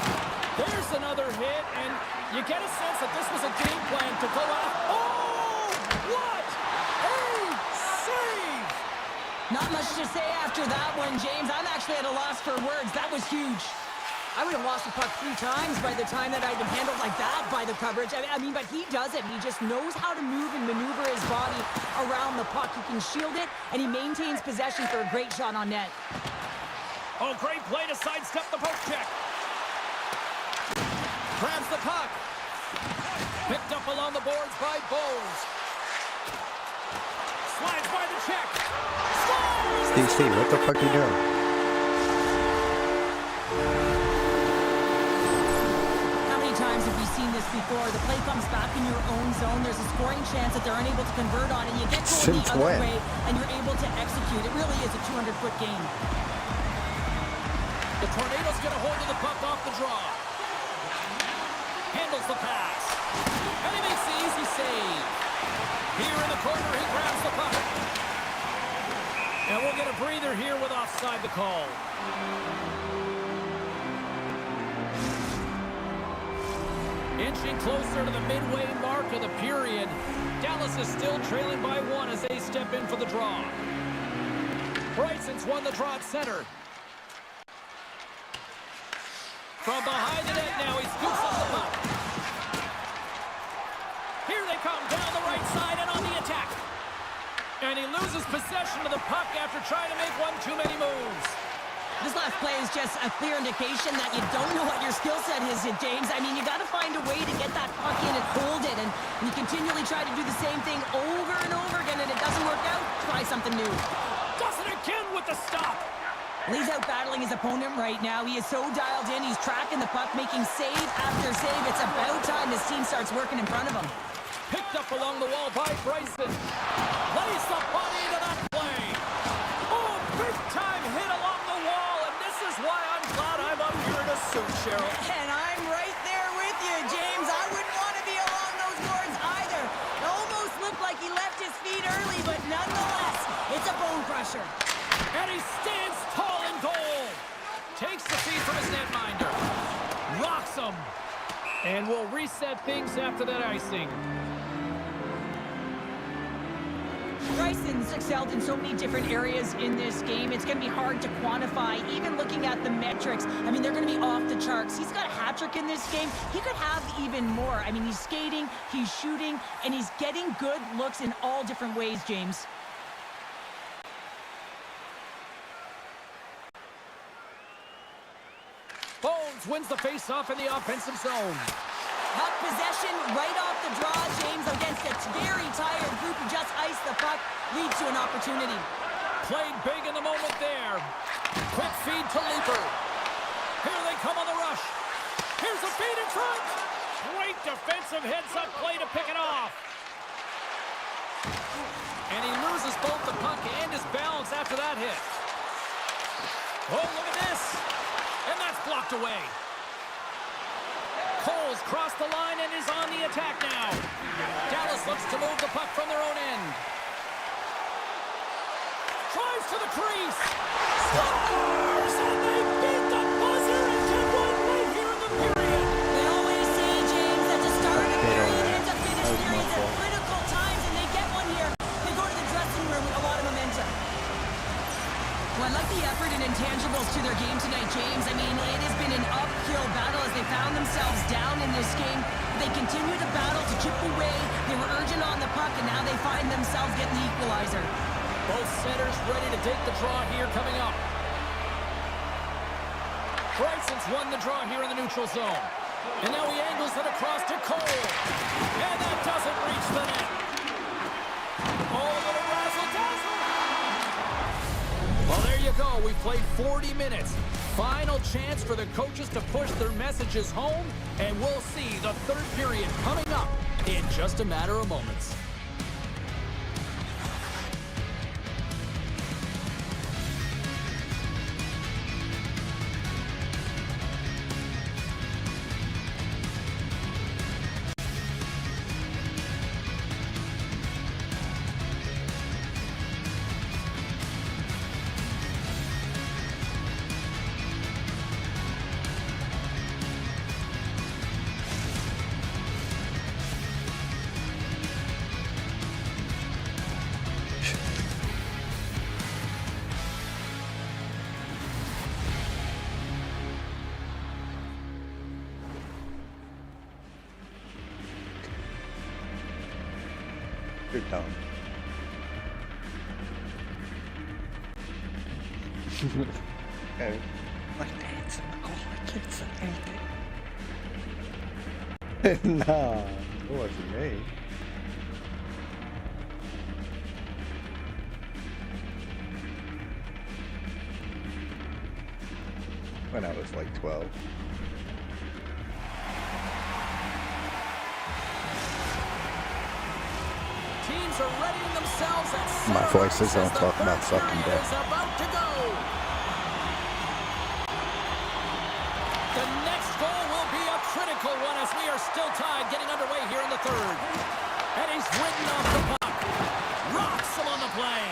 There's another hit, and you get a sense that this was a game plan to go out. Oh, what a save!
Not much to say after that one, James. I'm actually at a loss for words. That was huge. I would have lost the puck 3 times by the time that I'd been handled like that by the coverage. I mean, but he does it. He just knows how to move and maneuver his body around the puck. He can shield it, and he maintains possession for a great shot on net.
Oh, great play to sidestep the poke check. Grabs the puck. Picked up along the boards by Bowes. Slides by the check. Scores!
DC, what the fuck are you doing?
How many times have we seen this before? The play comes back in your own zone. There's a scoring chance that they're unable to convert on it. You get going the other way, and you're able to execute. It really is a 200-foot game.
The Tornadoes get a hold of the puck off the draw. Handles the pass. And he makes the easy save. Here in the corner, he grabs the puck. And we'll get a breather here with offside the call. Inching closer to the midway mark of the period. Dallas is still trailing by 1 as they step in for the draw. Bryson's won the draw at center. From behind the net now, he scoops up the puck. Here they come down the right side and on the attack. And he loses possession of the puck after trying to make one too many moves.
This last play is just a clear indication that you don't know what your skill set is, James. I mean, you got to find a way to get that puck in and hold it. And you continually try to do the same thing over and over again, and it doesn't work out. Try something new.
Does it again with the stop.
He's out battling his opponent right now. He is so dialed in. He's tracking the puck, making save after save. It's about time his team starts working in front of him.
Picked up along the wall by Bryson. Lays the body into that play. Oh, big time hit along the wall. And this is why I'm glad I'm up here in a suit, Cheryl.
And I'm right there with you, James. I wouldn't want to be along those boards either. It almost looked like he left his feet early, but nonetheless, it's a bone crusher.
And he stands tall in goal. Takes the feed from his netminder. Rocks him. And we'll reset things after that icing.
Bryson's excelled in so many different areas in this game. It's going to be hard to quantify, even looking at the metrics. I mean, they're going to be off the charts. He's got a hat trick in this game. He could have even more. I mean, he's skating, he's shooting, and he's getting good looks in all different ways, James.
Bones wins the face-off in the offensive zone.
Up possession right off the draw, James, against a very tired group who just iced the puck, leads to an opportunity.
Played big in the moment there. Quick feed to Leaper. Here they come on the rush. Here's a feed in front. Great defensive heads-up play to pick it off. And he loses both the puck and his balance after that hit. Oh, look at this. And that's blocked away. Cole's crossed the line and is on the attack now. Dallas looks to move the puck from their own end. Drives to the crease. Scores! And they beat the buzzer and get one right here in the period.
They always say, James, that the start of a period and the finish periods are critical times, and they get one here. They go to the dressing room with a lot of momentum. Well, I like the effort and intangibles to their game tonight, James. I mean, it has been an uphill battle as they found themselves down in this game. They continue to battle to chip away. They were urgent on the puck, and now they find themselves getting the equalizer.
Both centers ready to take the draw here coming up. Bryson's won the draw here in the neutral zone. And now he angles it across to Cole. And that doesn't reach the net. Oh, a little razzle-dazzle. Well, there you go. We've played 40 minutes. Final chance for the coaches to push their messages home. And we'll see the third period coming up in just a matter of moments.
You're dumb. Okay. My dad's in the call. I can't say anything. Nah, it wasn't me. When I was like 12.
Teams are readying themselves at
My
center
voice is
ice
on
as the
talking about
third
sucking
period
dick.
is about to go. The next goal will be a critical one as we are still tied, getting underway here in the third. And he's ridden off the puck. Rocks him on the play.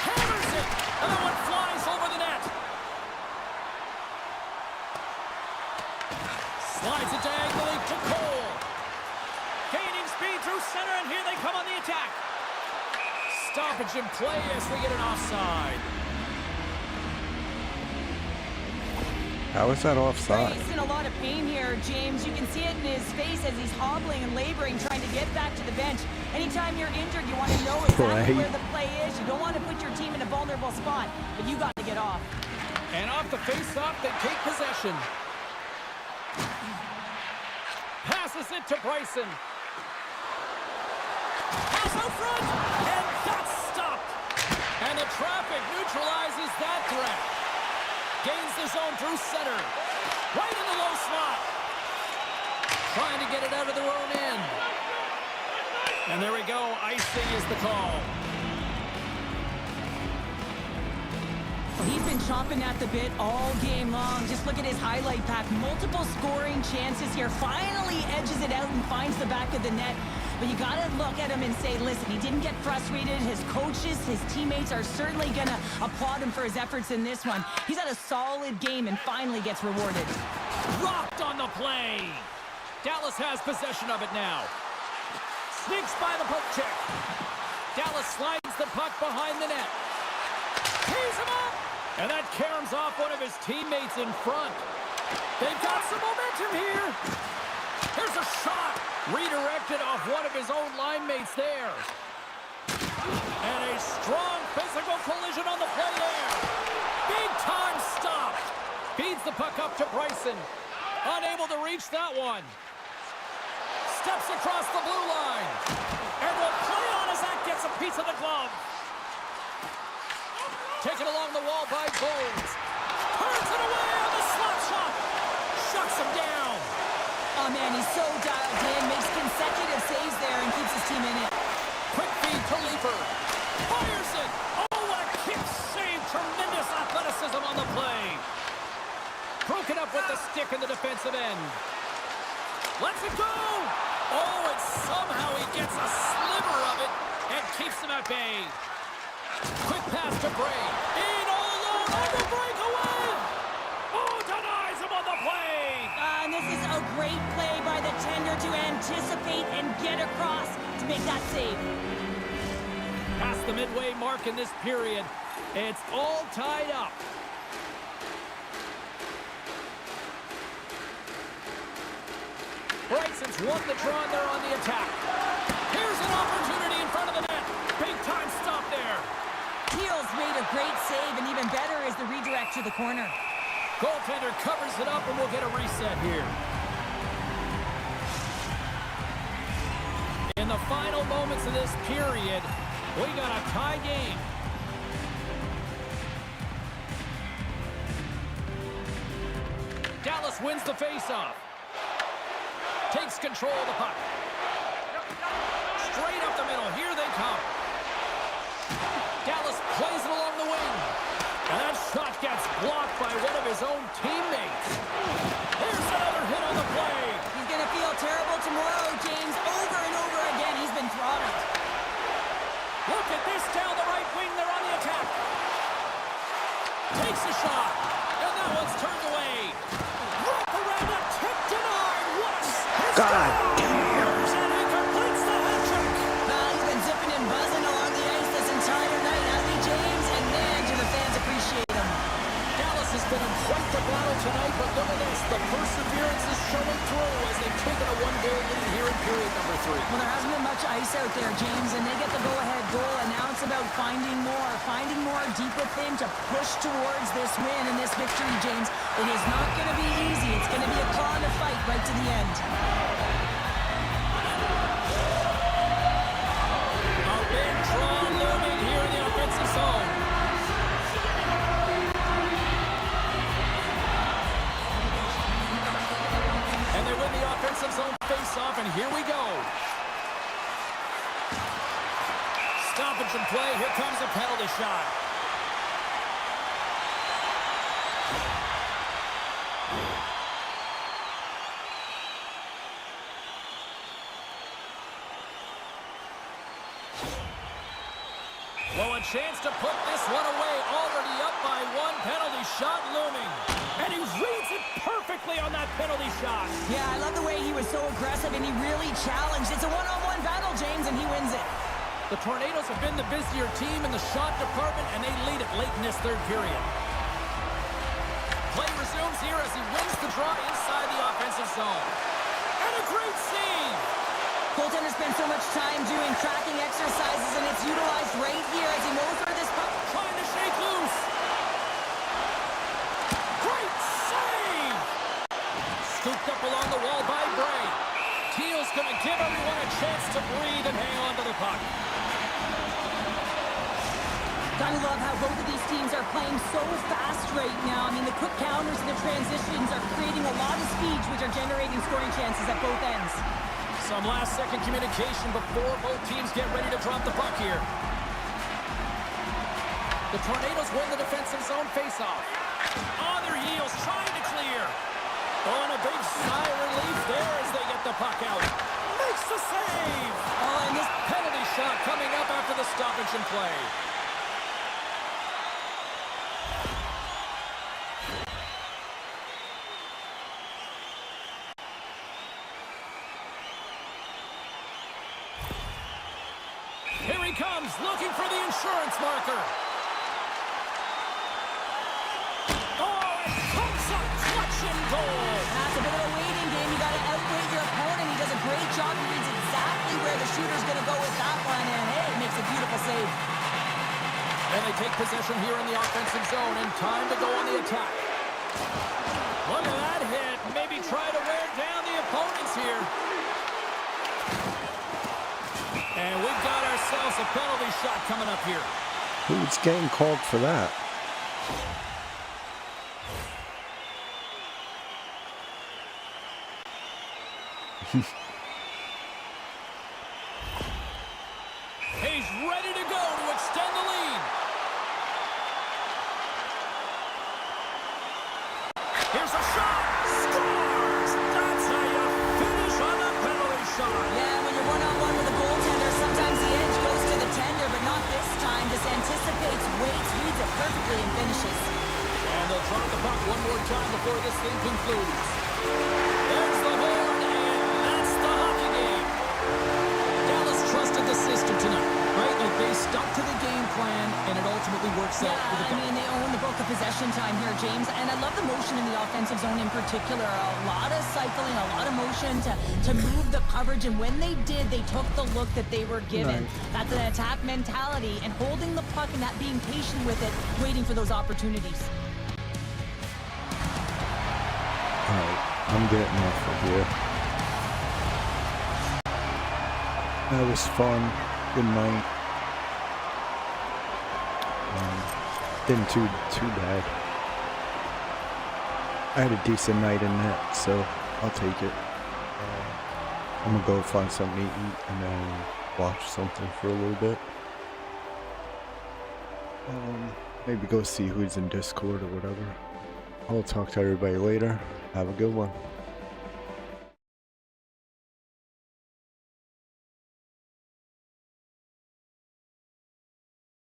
Hammers it. And that one flies over the net. Slides it diagonally to Cole. Gaining speed through center, and here they come on the attack. Stoppage in play as we get an offside.
How is that offside?
He's in a lot of pain here, James. You can see it in his face as he's hobbling and laboring, trying to get back to the bench. Anytime you're injured, you want to know exactly where the play is. You don't want to put your team in a vulnerable spot, but you got to get off.
And off the face-off, they take possession. Passes it to Bryson. Pass out front, and that's stopped. And the traffic neutralizes that threat. Gains the zone through center. Right in the low slot. Trying to get it out of their own end. And there we go. Icing is the call.
He's been chomping at the bit all game long. Just look at his highlight pack. Multiple scoring chances here. Finally edges it out and finds the back of the net. But you got to look at him and say, listen, he didn't get frustrated. His coaches, his teammates are certainly going to applaud him for his efforts in this one. He's had a solid game and finally gets rewarded.
Rocked on the play. Dallas has possession of it now. Sneaks by the poke check. Dallas slides the puck behind the net. Tees him up. And that caroms off one of his teammates in front. They've got some momentum here. Here's a shot. Redirected off one of his own line mates there. And a strong physical collision on the play there. Big time stop. Feeds the puck up to Bryson. Unable to reach that one. Steps across the blue line. And will play on as that gets a piece of the glove. Taken along the wall by Bones. Turns it away on the slap shot. Shuts him down.
Oh, man, he's so dialed in. Makes consecutive saves there and keeps his team in it.
Quick feed to Leaper. Fires it. Oh, what a kick save. Tremendous athleticism on the play. Broken up with the stick in the defensive end. Lets it go. Oh, and somehow he gets a sliver of it and keeps him at bay. Quick pass to Bray. In all alone on the breakaway. Oh, denies him on the play.
And this is a great play by the tender to anticipate and get across to make that save.
Past the midway mark in this period. It's all tied up. Bryson's won the draw and they're on the attack. Here's an opportunity in front of the net. Big time stop there.
Keel's made a great save, and even better is the redirect to the corner.
Goaltender covers it up and we'll get a reset here. In the final moments of this period, we got a tie game. Dallas wins the faceoff. Takes control of the puck. Straight up the middle. Here they come. Dallas plays it along the wing. And that shot gets blocked by one of his own teammates. Here's another hit on the play.
He's going to feel terrible tomorrow, James. Over and over again, he's been throttled.
Look at this down the right wing. They're on the attack. Takes a shot. And that one's turned away. Wrap around a tip denied. What a...
God damn.
And he completes the hat trick.
He's been zipping and buzzing along the ice this entire night, hasn't he, James? And man, do the fans appreciate him.
Dallas has been in quite the battle tonight, but look at this. The perseverance is showing through as they've taken a one-goal lead here in period number 3.
Well, there hasn't been much ice out there, James, and they get the go-ahead goal, and now it's about finding more deep within to push towards this win and this victory, James. It is not going to be easy. It's going to be a claw and a fight right to the end.
A big draw looming here in the offensive zone. And they win the offensive zone face-off, and here we go. Stoppage and play. Here comes a penalty shot. Well, a chance to put this one away. Already up by 1. Penalty shot looming. And he reads it perfectly on that penalty shot.
Yeah, I love the way he was so aggressive, and he really challenged. It's a one-on-one battle, James, and he wins it.
The Tornadoes have been the busier team in the shot department, and they lead it late in this third period. Play resumes here as he wins the draw inside the offensive zone. And a great save!
Goaltender spends so much time doing tracking exercises, and it's utilized right here as he knows where this puck.
Trying to shake loose. Great save! Scooped up along the wall by Bray. Teal's going to give everyone a chance to breathe and hang on to the puck.
I love how both of these teams are playing so fast right now. I mean, the quick counters and the transitions are creating a lot of speed, which are generating scoring chances at both ends.
Some last-second communication before both teams get ready to drop the puck here. The Tornadoes win the defensive zone face-off. On their heels, trying to clear. Oh, and a big sigh of relief there as they get the puck out. Makes the save! Oh, and this penalty shot coming up after the stoppage in play. Here he comes, looking for the insurance marker. Oh, it comes up, clutch and goal.
That's a bit of a waiting game. You got to outweight your opponent. He does a great job. He reads exactly where the shooter's going to go with that one, and hey, makes a beautiful save.
And they take possession here in the offensive zone, and time to go on the attack. Look at that hit. Maybe try to wear down the opponents here. And we've got ourselves a penalty shot coming up here.
Who's getting called for that?
He's ready to go to extend the lead. Here's a shot. Scores! That's how you finish on a penalty shot.
Yeah, when you're one-on-one with a goaltender, sometimes the edge goes to the tender, but not this time. This anticipates, waits, reads it perfectly, and finishes.
And they'll drop the puck one more time before this thing concludes. There's the horn, and that's the hockey game. Dallas trusted the system tonight, right? Like they stuck to the game plan, and it ultimately works out for the
Yeah, I mean,
Ducks.
they own the bulk of possession time here, James, and I love the motion in the offensive zone in particular. A lot of cycling, a lot of motion to move the coverage, and when they did, they took the look that they were given.
Right.
That's an attack mentality, and holding the puck and that being patient with it, waiting for those opportunities.
Alright, I'm getting off of here. That was fun. Good night. Didn't too bad. I had a decent night in net, so I'll take it. I'm gonna go find something to eat and then watch something for a little bit. Maybe go see who's in Discord or whatever. I'll talk to everybody later. Have a good one.